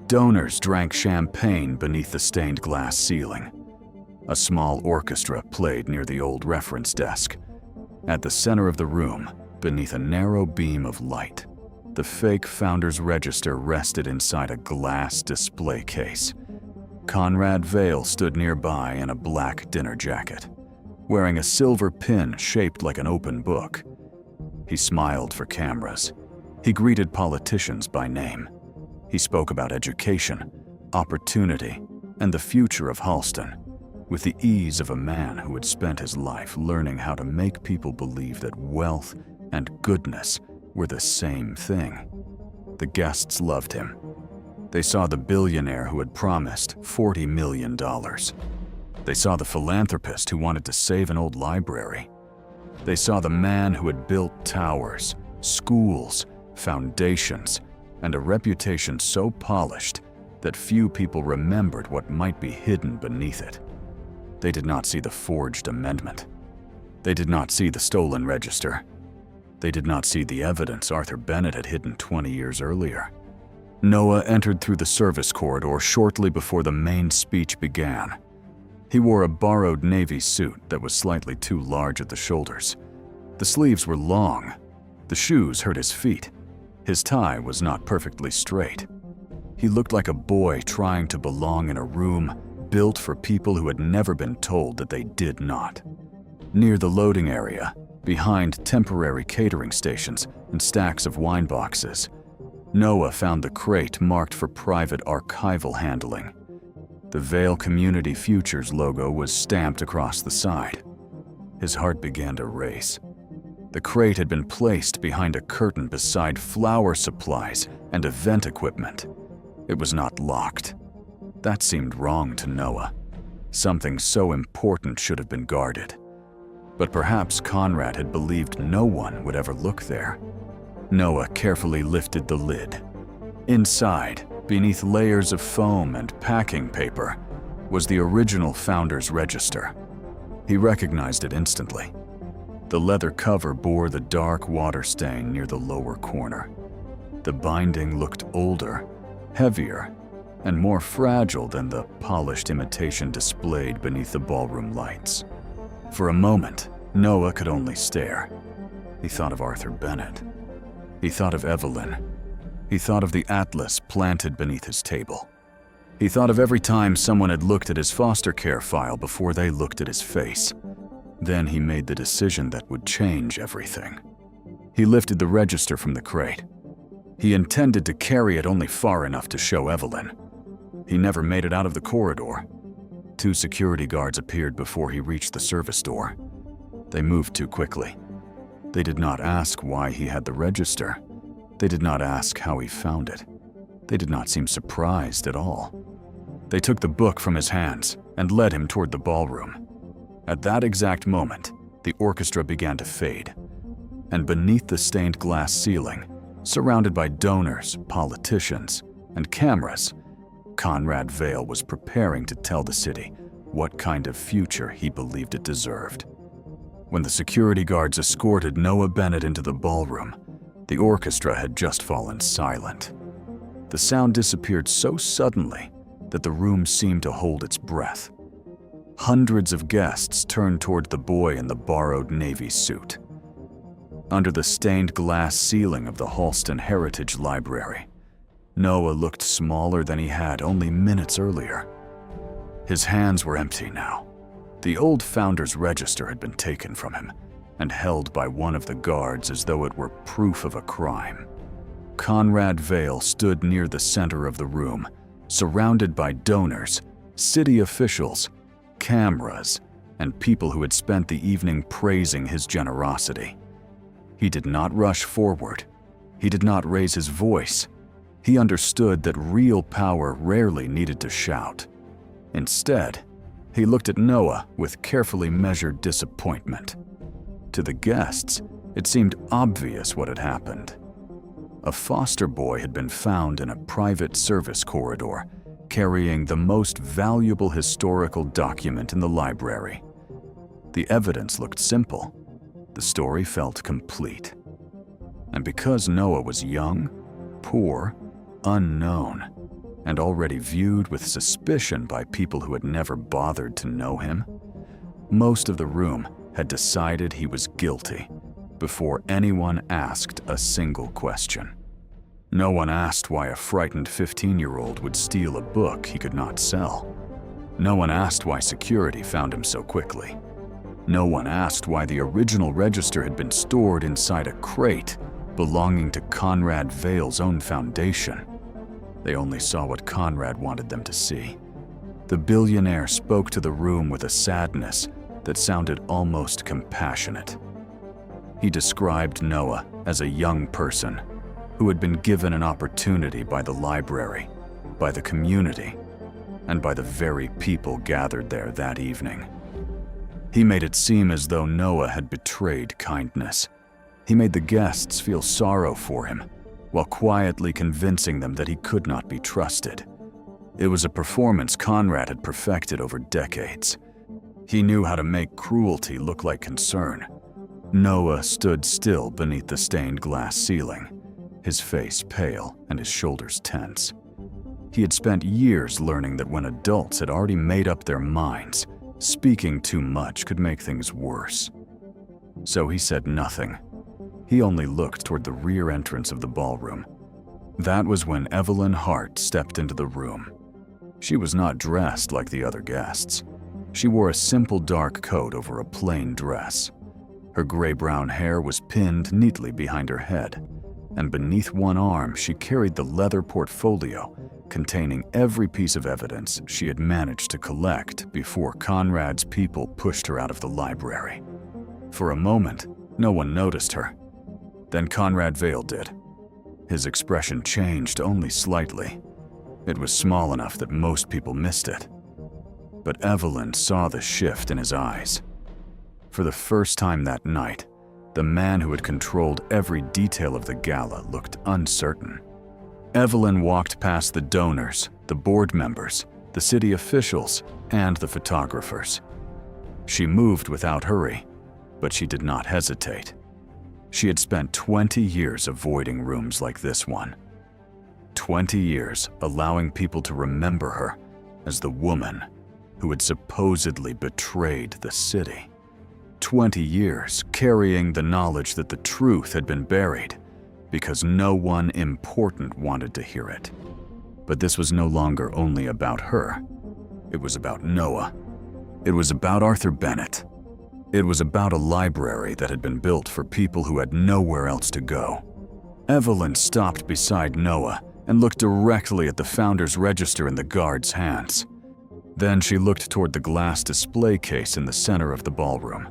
Donors drank champagne beneath the stained glass ceiling. A small orchestra played near the old reference desk. At the center of the room, beneath a narrow beam of light, the fake Founders Register rested inside a glass display case. Conrad Vale stood nearby in a black dinner jacket, wearing a silver pin shaped like an open book. He smiled for cameras. He greeted politicians by name. He spoke about education, opportunity, and the future of Halston, with the ease of a man who had spent his life learning how to make people believe that wealth and goodness were the same thing. The guests loved him. They saw the billionaire who had promised $40 million. They saw the philanthropist who wanted to save an old library. They saw the man who had built towers, schools, foundations, and a reputation so polished that few people remembered what might be hidden beneath it. They did not see the forged amendment. They did not see the stolen register. They did not see the evidence Arthur Bennett had hidden 20 years earlier. Noah entered through the service corridor shortly before the main speech began. He wore a borrowed Navy suit that was slightly too large at the shoulders. The sleeves were long. The shoes hurt his feet. His tie was not perfectly straight. He looked like a boy trying to belong in a room built for people who had never been told that they did not. Near the loading area, behind temporary catering stations and stacks of wine boxes, Noah found the crate marked for private archival handling. The Vale Community Futures logo was stamped across the side. His heart began to race. The crate had been placed behind a curtain beside flower supplies and event equipment. It was not locked. That seemed wrong to Noah. Something so important should have been guarded. But perhaps Conrad had believed no one would ever look there. Noah carefully lifted the lid. Inside, beneath layers of foam and packing paper, was the original founder's register. He recognized it instantly. The leather cover bore the dark water stain near the lower corner. The binding looked older, heavier, and more fragile than the polished imitation displayed beneath the ballroom lights. For a moment, Noah could only stare. He thought of Arthur Bennett. He thought of Evelyn. He thought of the atlas planted beneath his table. He thought of every time someone had looked at his foster care file before they looked at his face. Then he made the decision that would change everything. He lifted the register from the crate. He intended to carry it only far enough to show Evelyn. He never made it out of the corridor. 2 security guards appeared before he reached the service door. They moved too quickly. They did not ask why he had the register. They did not ask how he found it. They did not seem surprised at all. They took the book from his hands and led him toward the ballroom. At that exact moment, the orchestra began to fade. And beneath the stained glass ceiling, surrounded by donors, politicians, and cameras, Conrad Vale was preparing to tell the city what kind of future he believed it deserved. When the security guards escorted Noah Bennett into the ballroom, the orchestra had just fallen silent. The sound disappeared so suddenly that the room seemed to hold its breath. Hundreds of guests turned toward the boy in the borrowed Navy suit. Under the stained glass ceiling of the Halston Heritage Library, Noah looked smaller than he had only minutes earlier. His hands were empty now. The old founder's register had been taken from him and held by one of the guards as though it were proof of a crime. Conrad Vale stood near the center of the room, surrounded by donors, city officials, cameras, and people who had spent the evening praising his generosity. He did not rush forward. He did not raise his voice. He understood that real power rarely needed to shout. Instead, he looked at Noah with carefully measured disappointment. To the guests, it seemed obvious what had happened. A foster boy had been found in a private service corridor, carrying the most valuable historical document in the library. The evidence looked simple. The story felt complete. And because Noah was young, poor, unknown, and already viewed with suspicion by people who had never bothered to know him, most of the room had decided he was guilty before anyone asked a single question. No one asked why a frightened 15-year-old would steal a book he could not sell. No one asked why security found him so quickly. No one asked why the original register had been stored inside a crate belonging to Conrad Vale's own foundation. They only saw what Conrad wanted them to see. The billionaire spoke to the room with a sadness that sounded almost compassionate. He described Noah as a young person who had been given an opportunity by the library, by the community, and by the very people gathered there that evening. He made it seem as though Noah had betrayed kindness. He made the guests feel sorrow for him, while quietly convincing them that he could not be trusted. It was a performance Conrad had perfected over decades. He knew how to make cruelty look like concern. Noah stood still beneath the stained glass ceiling, his face pale and his shoulders tense. He had spent years learning that when adults had already made up their minds, speaking too much could make things worse. So he said nothing. He only looked toward the rear entrance of the ballroom. That was when Evelyn Hart stepped into the room. She was not dressed like the other guests. She wore a simple dark coat over a plain dress. Her gray-brown hair was pinned neatly behind her head, and beneath one arm she carried the leather portfolio containing every piece of evidence she had managed to collect before Conrad's people pushed her out of the library. For a moment, no one noticed her. Then Conrad Vale did. His expression changed only slightly. It was small enough that most people missed it. But Evelyn saw the shift in his eyes. For the first time that night, the man who had controlled every detail of the gala looked uncertain. Evelyn walked past the donors, the board members, the city officials, and the photographers. She moved without hurry, but she did not hesitate. She had spent 20 years avoiding rooms like this one. 20 years allowing people to remember her as the woman who had supposedly betrayed the city. 20 years carrying the knowledge that the truth had been buried because no one important wanted to hear it. But this was no longer only about her. It was about Noah. It was about Arthur Bennett. It was about a library that had been built for people who had nowhere else to go. Evelyn stopped beside Noah and looked directly at the founder's register in the guard's hands. Then she looked toward the glass display case in the center of the ballroom.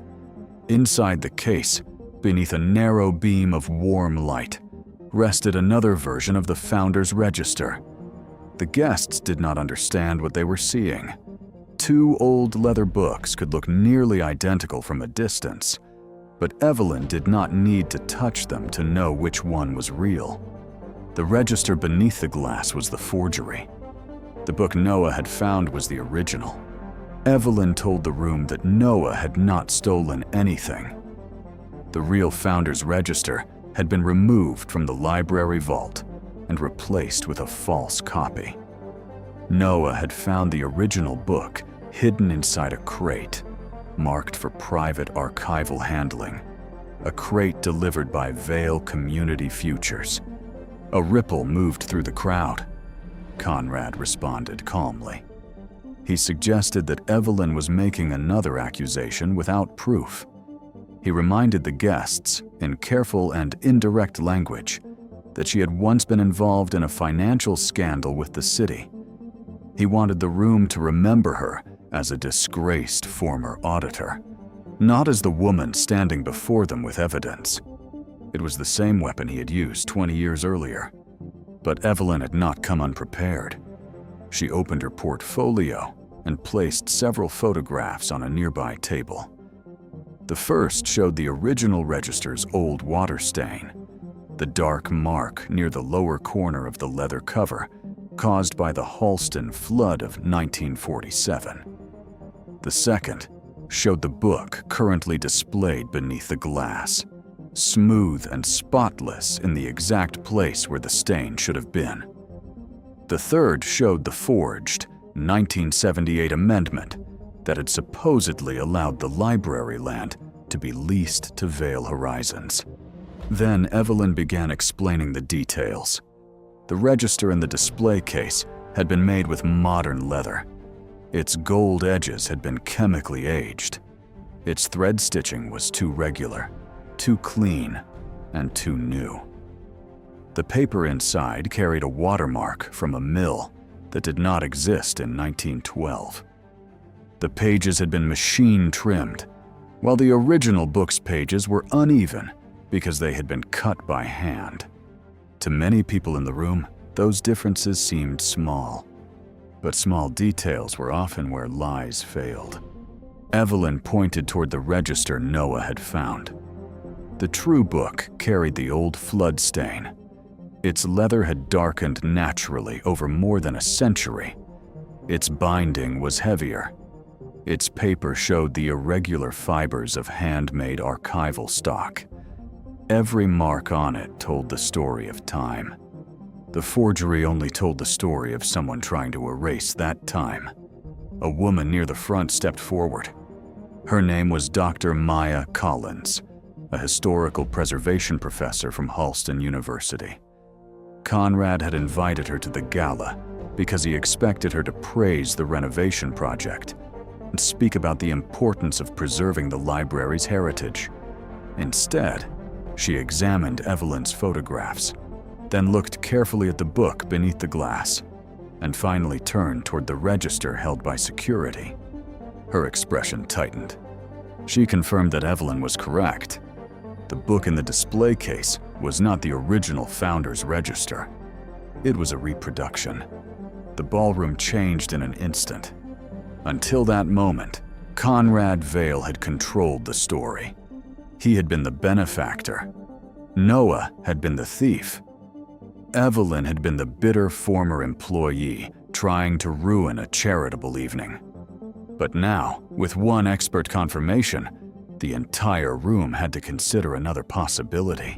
Inside the case, beneath a narrow beam of warm light, rested another version of the founder's register. The guests did not understand what they were seeing. Two old leather books could look nearly identical from a distance, but Evelyn did not need to touch them to know which one was real. The register beneath the glass was the forgery. The book Noah had found was the original. Evelyn told the room that Noah had not stolen anything. The real founder's register had been removed from the library vault and replaced with a false copy. Noah had found the original book hidden inside a crate, marked for private archival handling, a crate delivered by Vale Community Futures. A ripple moved through the crowd. Conrad responded calmly. He suggested that Evelyn was making another accusation without proof. He reminded the guests, in careful and indirect language, that she had once been involved in a financial scandal with the city. He wanted the room to remember her as a disgraced former auditor, not as the woman standing before them with evidence. It was the same weapon he had used 20 years earlier. But Evelyn had not come unprepared. She opened her portfolio and placed several photographs on a nearby table. The first showed the original register's old water stain, the dark mark near the lower corner of the leather cover caused by the Halston flood of 1947. The second showed the book currently displayed beneath the glass, smooth and spotless in the exact place where the stain should have been. The third showed the forged 1978 amendment that had supposedly allowed the library land to be leased to Vale Horizons. Then Evelyn began explaining the details. The register in the display case had been made with modern leather. Its gold edges had been chemically aged. Its thread stitching was too regular, too clean, and too new. The paper inside carried a watermark from a mill that did not exist in 1912. The pages had been machine trimmed, while the original book's pages were uneven because they had been cut by hand. To many people in the room, those differences seemed small, but small details were often where lies failed. Evelyn pointed toward the register Noah had found. The true book carried the old flood stain. Its leather had darkened naturally over more than a century. Its binding was heavier. Its paper showed the irregular fibers of handmade archival stock. Every mark on it told the story of time. The forgery only told the story of someone trying to erase that time. A woman near the front stepped forward. Her name was Dr. Maya Collins, a historical preservation professor from Halston University. Conrad had invited her to the gala because he expected her to praise the renovation project and speak about the importance of preserving the library's heritage. Instead, she examined Evelyn's photographs, then looked carefully at the book beneath the glass, and finally turned toward the register held by security. Her expression tightened. She confirmed that Evelyn was correct. The book in the display case was not the original Founder's Register. It was a reproduction. The ballroom changed in an instant. Until that moment, Conrad Vale had controlled the story. He had been the benefactor. Noah had been the thief. Evelyn had been the bitter former employee trying to ruin a charitable evening. But now, with one expert confirmation, the entire room had to consider another possibility.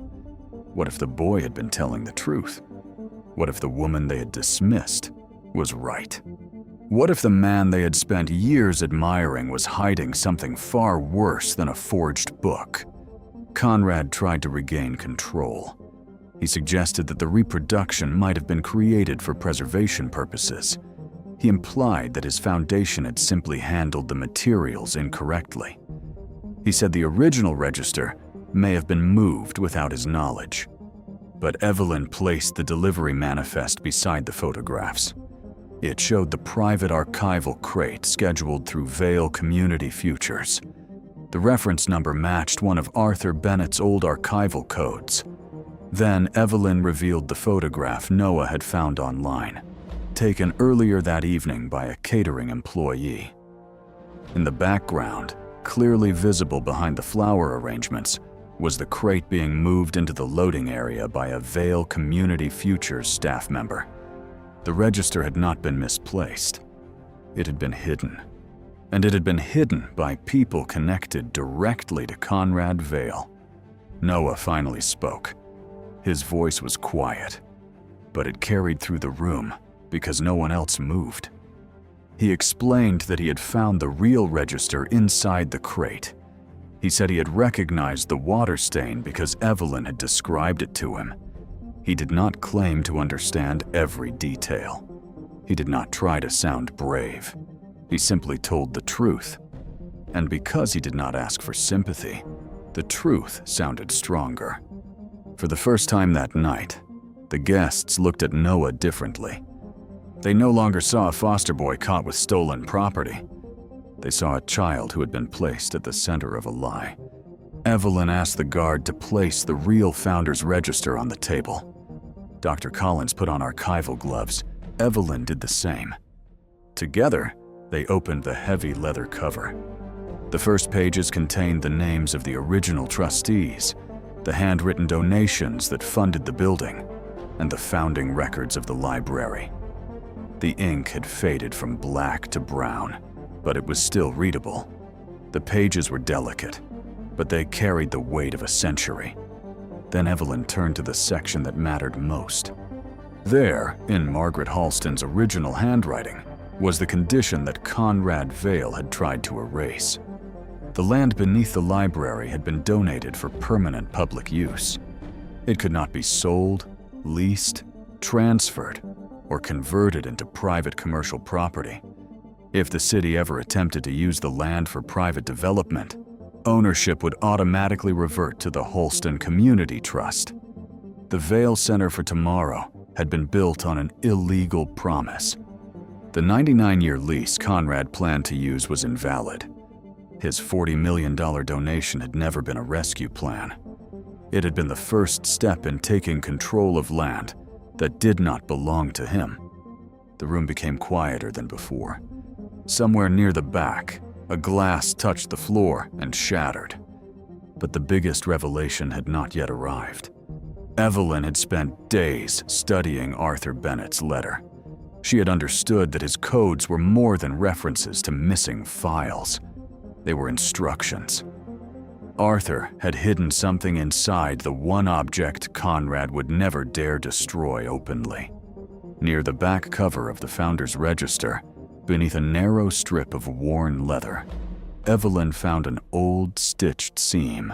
What if the boy had been telling the truth? What if the woman they had dismissed was right? What if the man they had spent years admiring was hiding something far worse than a forged book? Conrad tried to regain control. He suggested that the reproduction might have been created for preservation purposes. He implied that his foundation had simply handled the materials incorrectly. He said the original register may have been moved without his knowledge. But Evelyn placed the delivery manifest beside the photographs. It showed the private archival crate scheduled through Vale Community Futures. The reference number matched one of Arthur Bennett's old archival codes. Then Evelyn revealed the photograph Noah had found online, taken earlier that evening by a catering employee. In the background, clearly visible behind the flower arrangements, was the crate being moved into the loading area by a Vale Community Futures staff member. The register had not been misplaced. It had been hidden. And it had been hidden by people connected directly to Conrad Vale. Noah finally spoke. His voice was quiet, but it carried through the room because no one else moved. He explained that he had found the real register inside the crate. He said he had recognized the water stain because Evelyn had described it to him. He did not claim to understand every detail. He did not try to sound brave. He simply told the truth. And because he did not ask for sympathy, the truth sounded stronger. For the first time that night, the guests looked at Noah differently. They no longer saw a foster boy caught with stolen property. They saw a child who had been placed at the center of a lie. Evelyn asked the guard to place the real Founder's Register on the table. Dr. Collins put on archival gloves. Evelyn did the same. Together, they opened the heavy leather cover. The first pages contained the names of the original trustees, the handwritten donations that funded the building, and the founding records of the library. The ink had faded from black to brown, but it was still readable. The pages were delicate, but they carried the weight of a century. Then Evelyn turned to the section that mattered most. There, in Margaret Halston's original handwriting, was the condition that Conrad Vale had tried to erase. The land beneath the library had been donated for permanent public use. It could not be sold, leased, transferred, or converted into private commercial property. If the city ever attempted to use the land for private development, ownership would automatically revert to the Halston Community Trust. The Vale Center for Tomorrow had been built on an illegal promise. The 99-year lease Conrad planned to use was invalid. His $40 million donation had never been a rescue plan. It had been the first step in taking control of land that did not belong to him. The room became quieter than before. Somewhere near the back, a glass touched the floor and shattered. But the biggest revelation had not yet arrived. Evelyn had spent days studying Arthur Bennett's letter. She had understood that his codes were more than references to missing files. They were instructions. Arthur had hidden something inside the one object Conrad would never dare destroy openly. Near the back cover of the Founder's Register, beneath a narrow strip of worn leather, Evelyn found an old stitched seam.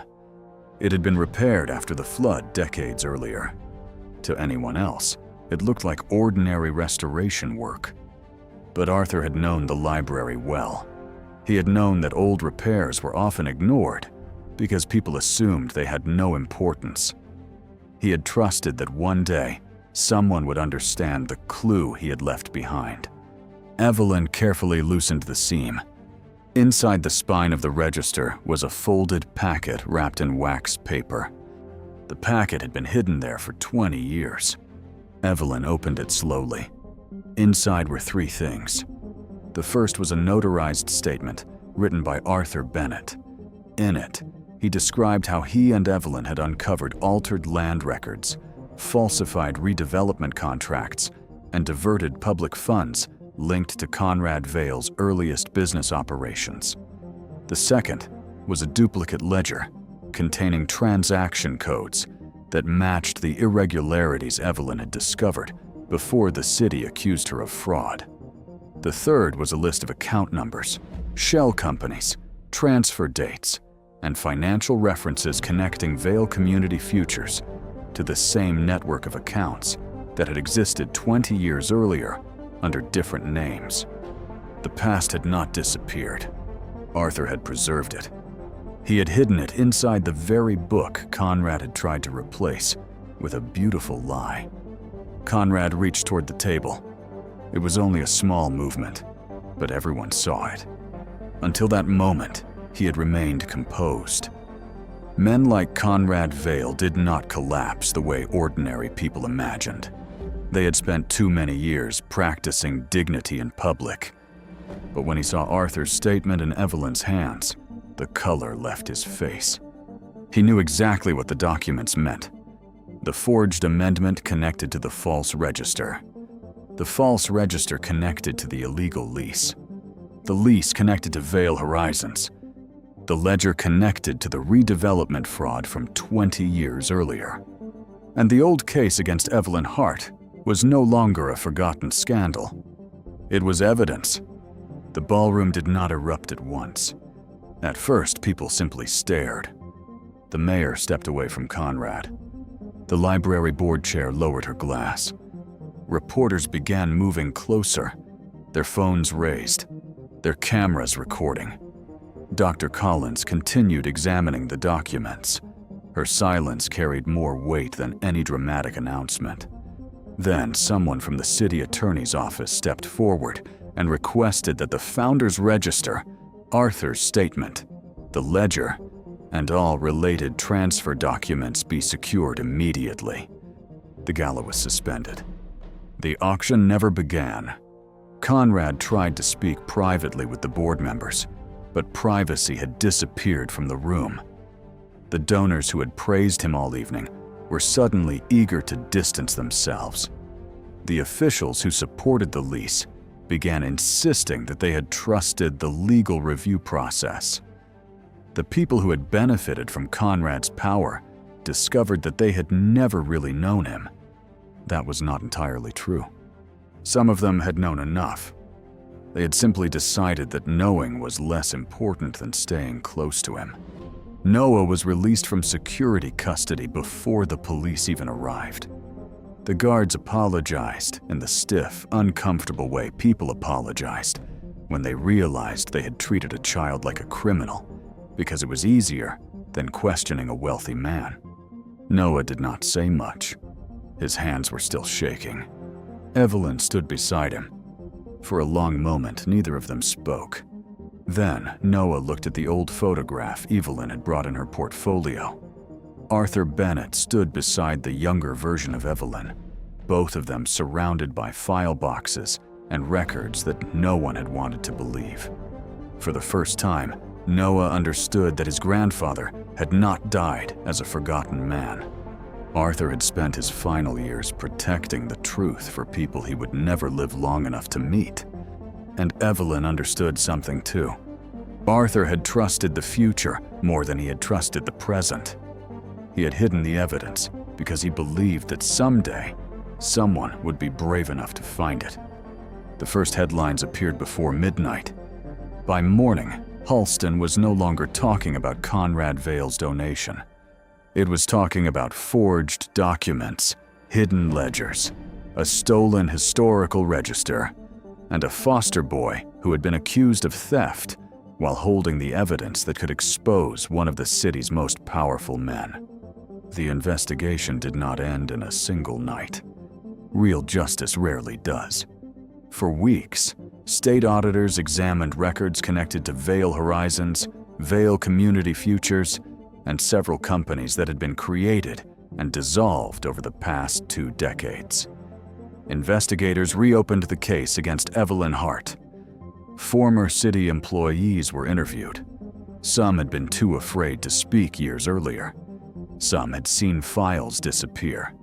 It had been repaired after the flood decades earlier. To anyone else, it looked like ordinary restoration work. But Arthur had known the library well. He had known that old repairs were often ignored because people assumed they had no importance. He had trusted that one day, someone would understand the clue he had left behind. Evelyn carefully loosened the seam. Inside the spine of the register was a folded packet wrapped in wax paper. The packet had been hidden there for 20 years. Evelyn opened it slowly. Inside were 3 things. The first was a notarized statement written by Arthur Bennett. In it, he described how he and Evelyn had uncovered altered land records, falsified redevelopment contracts, and diverted public funds linked to Conrad Vale's earliest business operations. The second was a duplicate ledger containing transaction codes that matched the irregularities Evelyn had discovered before the city accused her of fraud. The third was a list of account numbers, shell companies, transfer dates, and financial references connecting Vale Community Futures to the same network of accounts that had existed 20 years earlier under different names. The past had not disappeared. Arthur had preserved it. He had hidden it inside the very book Conrad had tried to replace with a beautiful lie. Conrad reached toward the table. It was only a small movement, but everyone saw it. Until that moment, he had remained composed. Men like Conrad Vale did not collapse the way ordinary people imagined. They had spent too many years practicing dignity in public. But when he saw Arthur's statement in Evelyn's hands, the color left his face. He knew exactly what the documents meant. The forged amendment connected to the false register. The false register connected to the illegal lease. The lease connected to Vale Horizons. The ledger connected to the redevelopment fraud from 20 years earlier. And the old case against Evelyn Hart was no longer a forgotten scandal. It was evidence. The ballroom did not erupt at once. At first, people simply stared. The mayor stepped away from Conrad. The library board chair lowered her glass. Reporters began moving closer, their phones raised, their cameras recording. Dr. Collins continued examining the documents. Her silence carried more weight than any dramatic announcement. Then someone from the city attorney's office stepped forward and requested that the Founder's Register, Arthur's statement, the ledger, and all related transfer documents be secured immediately. The gala was suspended. The auction never began. Conrad tried to speak privately with the board members, but privacy had disappeared from the room. The donors who had praised him all evening were suddenly eager to distance themselves. The officials who supported the lease began insisting that they had trusted the legal review process. The people who had benefited from Conrad's power discovered that they had never really known him. That was not entirely true. Some of them had known enough. They had simply decided that knowing was less important than staying close to him. Noah was released from security custody before the police even arrived. The guards apologized in the stiff, uncomfortable way people apologized when they realized they had treated a child like a criminal because it was easier than questioning a wealthy man. Noah did not say much. His hands were still shaking. Evelyn stood beside him. For a long moment, neither of them spoke. Then, Noah looked at the old photograph Evelyn had brought in her portfolio. Arthur Bennett stood beside the younger version of Evelyn, both of them surrounded by file boxes and records that no one had wanted to believe. For the first time, Noah understood that his grandfather had not died as a forgotten man. Arthur had spent his final years protecting the truth for people he would never live long enough to meet. And Evelyn understood something too. Arthur had trusted the future more than he had trusted the present. He had hidden the evidence because he believed that someday, someone would be brave enough to find it. The first headlines appeared before midnight. By morning, Halston was no longer talking about Conrad Vale's donation. It was talking about forged documents, hidden ledgers, a stolen historical register, and a foster boy who had been accused of theft while holding the evidence that could expose one of the city's most powerful men. The investigation did not end in a single night. Real justice rarely does. For weeks, state auditors examined records connected to Vale Horizons, Vale Community Futures, and several companies that had been created and dissolved over the past 2 decades. Investigators reopened the case against Evelyn Hart. Former city employees were interviewed. Some had been too afraid to speak years earlier. Some had seen files disappear.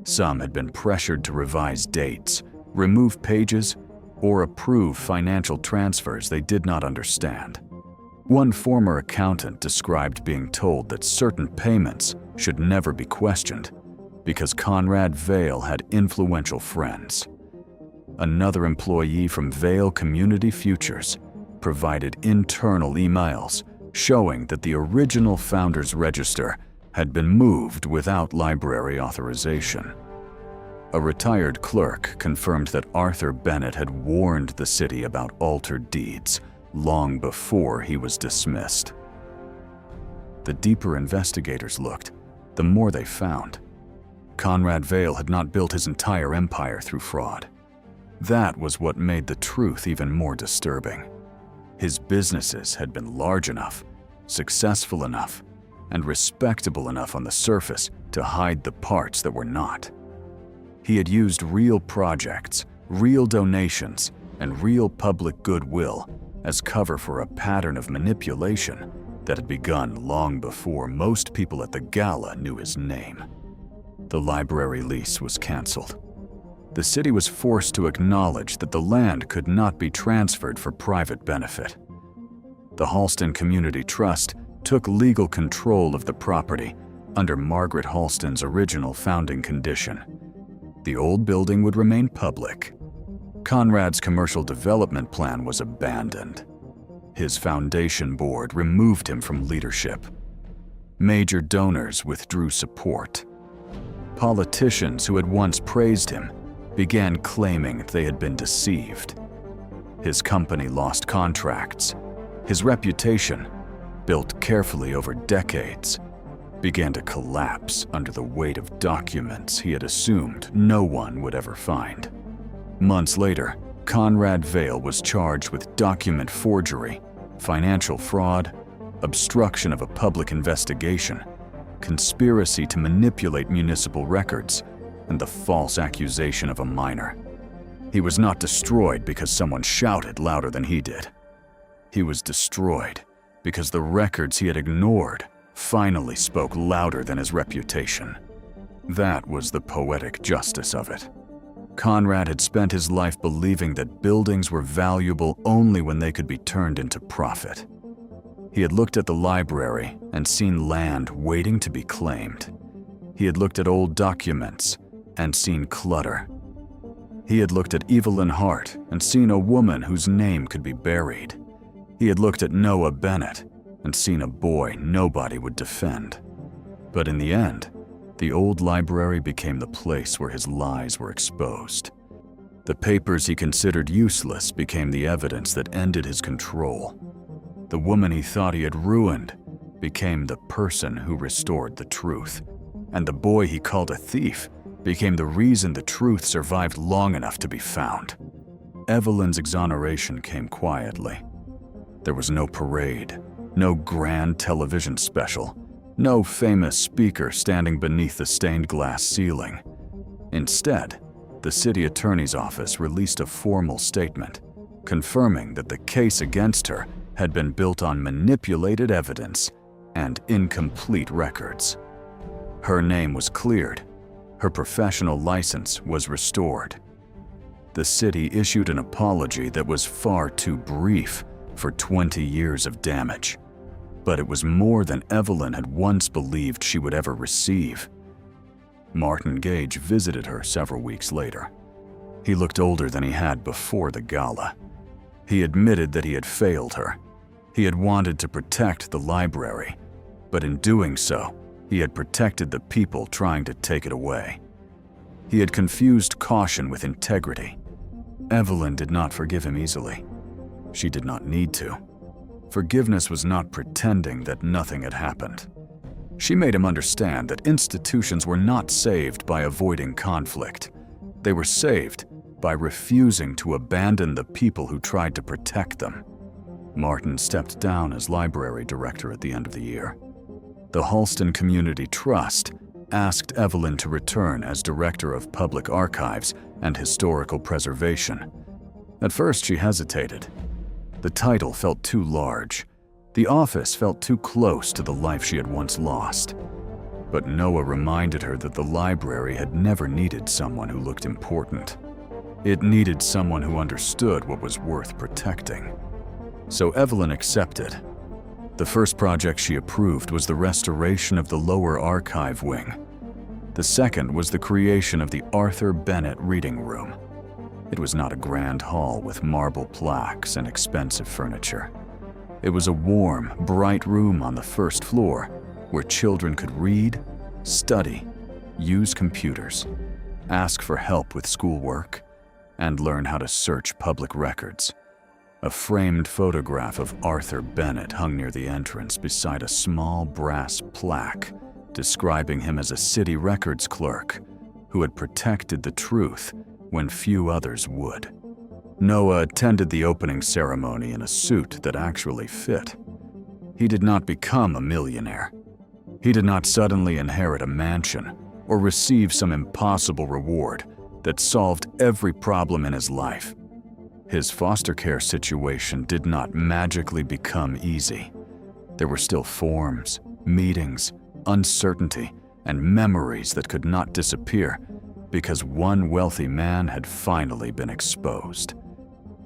Some had been pressured to revise dates, remove pages, or approve financial transfers they did not understand. One former accountant described being told that certain payments should never be questioned because Conrad Vale had influential friends. Another employee from Vale Community Futures provided internal emails showing that the original founder's register had been moved without library authorization. A retired clerk confirmed that Arthur Bennett had warned the city about altered deeds long before he was dismissed. The deeper investigators looked, the more they found. Conrad Vale had not built his entire empire through fraud. That was what made the truth even more disturbing. His businesses had been large enough, successful enough, and respectable enough on the surface to hide the parts that were not. He had used real projects, real donations, and real public goodwill as cover for a pattern of manipulation that had begun long before most people at the gala knew his name. The library lease was canceled. The city was forced to acknowledge that the land could not be transferred for private benefit. The Halston Community Trust took legal control of the property under Margaret Halston's original founding condition. The old building would remain public. Conrad's commercial development plan was abandoned. His foundation board removed him from leadership. Major donors withdrew support. Politicians who had once praised him began claiming they had been deceived. His company lost contracts. His reputation, built carefully over decades, began to collapse under the weight of documents he had assumed no one would ever find. Months later, Conrad Vale was charged with document forgery, financial fraud, obstruction of a public investigation, conspiracy to manipulate municipal records, and the false accusation of a minor. He was not destroyed because someone shouted louder than he did. He was destroyed because the records he had ignored finally spoke louder than his reputation. That was the poetic justice of it. Conrad had spent his life believing that buildings were valuable only when they could be turned into profit. He had looked at the library and seen land waiting to be claimed. He had looked at old documents and seen clutter. He had looked at Evelyn Hart and seen a woman whose name could be buried. He had looked at Noah Bennett and seen a boy nobody would defend. But in the end, the old library became the place where his lies were exposed. The papers he considered useless became the evidence that ended his control. The woman he thought he had ruined became the person who restored the truth. And the boy he called a thief became the reason the truth survived long enough to be found. Evelyn's exoneration came quietly. There was no parade, no grand television special, no famous speaker standing beneath the stained glass ceiling. Instead, the city attorney's office released a formal statement confirming that the case against her had been built on manipulated evidence and incomplete records. Her name was cleared. Her professional license was restored. The city issued an apology that was far too brief for 20 years of damage. But it was more than Evelyn had once believed she would ever receive. Martin Gage visited her several weeks later. He looked older than he had before the gala. He admitted that he had failed her. He had wanted to protect the library, but in doing so, he had protected the people trying to take it away. He had confused caution with integrity. Evelyn did not forgive him easily. She did not need to. Forgiveness was not pretending that nothing had happened. She made him understand that institutions were not saved by avoiding conflict. They were saved by refusing to abandon the people who tried to protect them. Martin stepped down as library director at the end of the year. The Halston Community Trust asked Evelyn to return as director of public archives and historical preservation. At first, she hesitated. The title felt too large. The office felt too close to the life she had once lost. But Noah reminded her that the library had never needed someone who looked important. It needed someone who understood what was worth protecting. So Evelyn accepted. The first project she approved was the restoration of the lower archive wing. The second was the creation of the Arthur Bennett Reading Room. It was not a grand hall with marble plaques and expensive furniture. It was a warm, bright room on the first floor where children could read, study, use computers, ask for help with schoolwork, and learn how to search public records. A framed photograph of Arthur Bennett hung near the entrance beside a small brass plaque describing him as a city records clerk who had protected the truth when few others would. Noah attended the opening ceremony in a suit that actually fit. He did not become a millionaire. He did not suddenly inherit a mansion or receive some impossible reward that solved every problem in his life. His foster care situation did not magically become easy. There were still forms, meetings, uncertainty, and memories that could not disappear because one wealthy man had finally been exposed.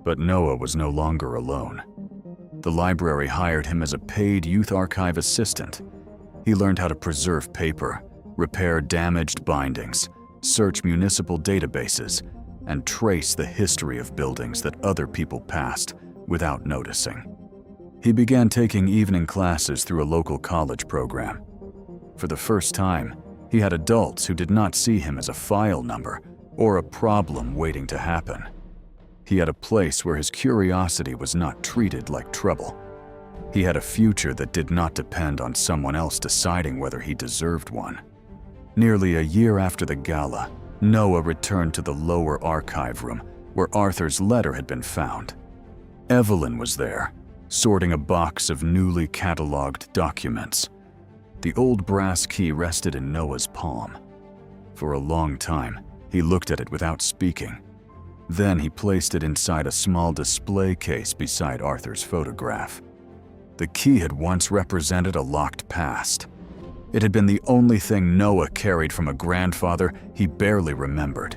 But Noah was no longer alone. The library hired him as a paid youth archive assistant. He learned how to preserve paper, repair damaged bindings, search municipal databases, and trace the history of buildings that other people passed without noticing. He began taking evening classes through a local college program. For the first time, he had adults who did not see him as a file number or a problem waiting to happen. He had a place where his curiosity was not treated like trouble. He had a future that did not depend on someone else deciding whether he deserved one. Nearly a year after the gala, Noah returned to the lower archive room where Arthur's letter had been found. Evelyn was there, sorting a box of newly cataloged documents. The old brass key rested in Noah's palm. For a long time, he looked at it without speaking. Then he placed it inside a small display case beside Arthur's photograph. The key had once represented a locked past. It had been the only thing Noah carried from a grandfather he barely remembered.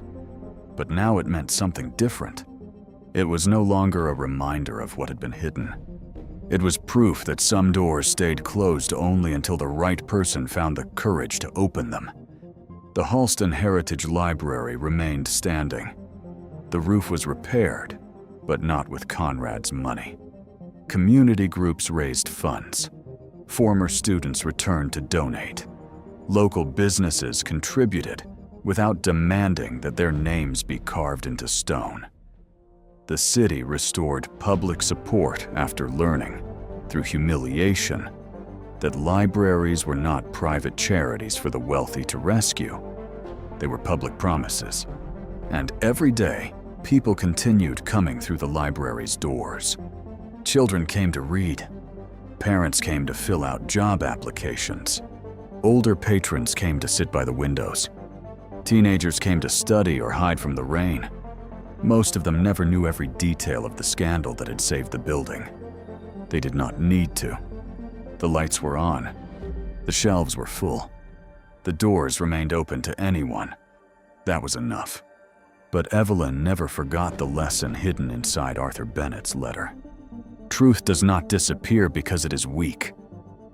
But now it meant something different. It was no longer a reminder of what had been hidden. It was proof that some doors stayed closed only until the right person found the courage to open them. The Halston Heritage Library remained standing. The roof was repaired, but not with Conrad's money. Community groups raised funds. Former students returned to donate. Local businesses contributed without demanding that their names be carved into stone. The city restored public support after learning, through humiliation, that libraries were not private charities for the wealthy to rescue. They were public promises. And every day, people continued coming through the library's doors. Children came to read. Parents came to fill out job applications. Older patrons came to sit by the windows. Teenagers came to study or hide from the rain. Most of them never knew every detail of the scandal that had saved the building. They did not need to. The lights were on. The shelves were full. The doors remained open to anyone. That was enough. But Evelyn never forgot the lesson hidden inside Arthur Bennett's letter. Truth does not disappear because it is weak.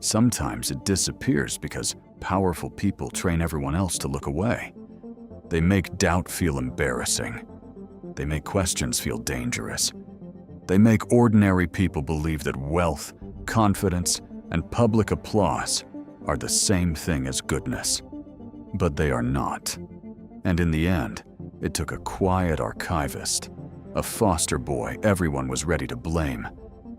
Sometimes it disappears because powerful people train everyone else to look away. They make doubt feel embarrassing. They make questions feel dangerous. They make ordinary people believe that wealth, confidence, and public applause are the same thing as goodness. But they are not. And in the end, it took a quiet archivist, a foster boy everyone was ready to blame,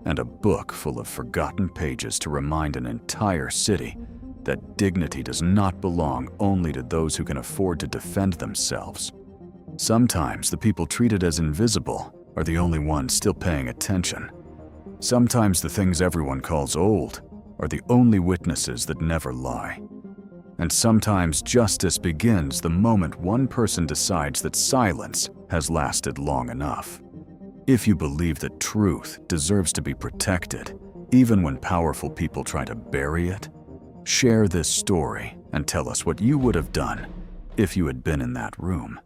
and a book full of forgotten pages to remind an entire city that dignity does not belong only to those who can afford to defend themselves. Sometimes the people treated as invisible are the only ones still paying attention. Sometimes the things everyone calls old are the only witnesses that never lie. And sometimes justice begins the moment one person decides that silence has lasted long enough. If you believe that truth deserves to be protected, even when powerful people try to bury it, share this story and tell us what you would have done if you had been in that room.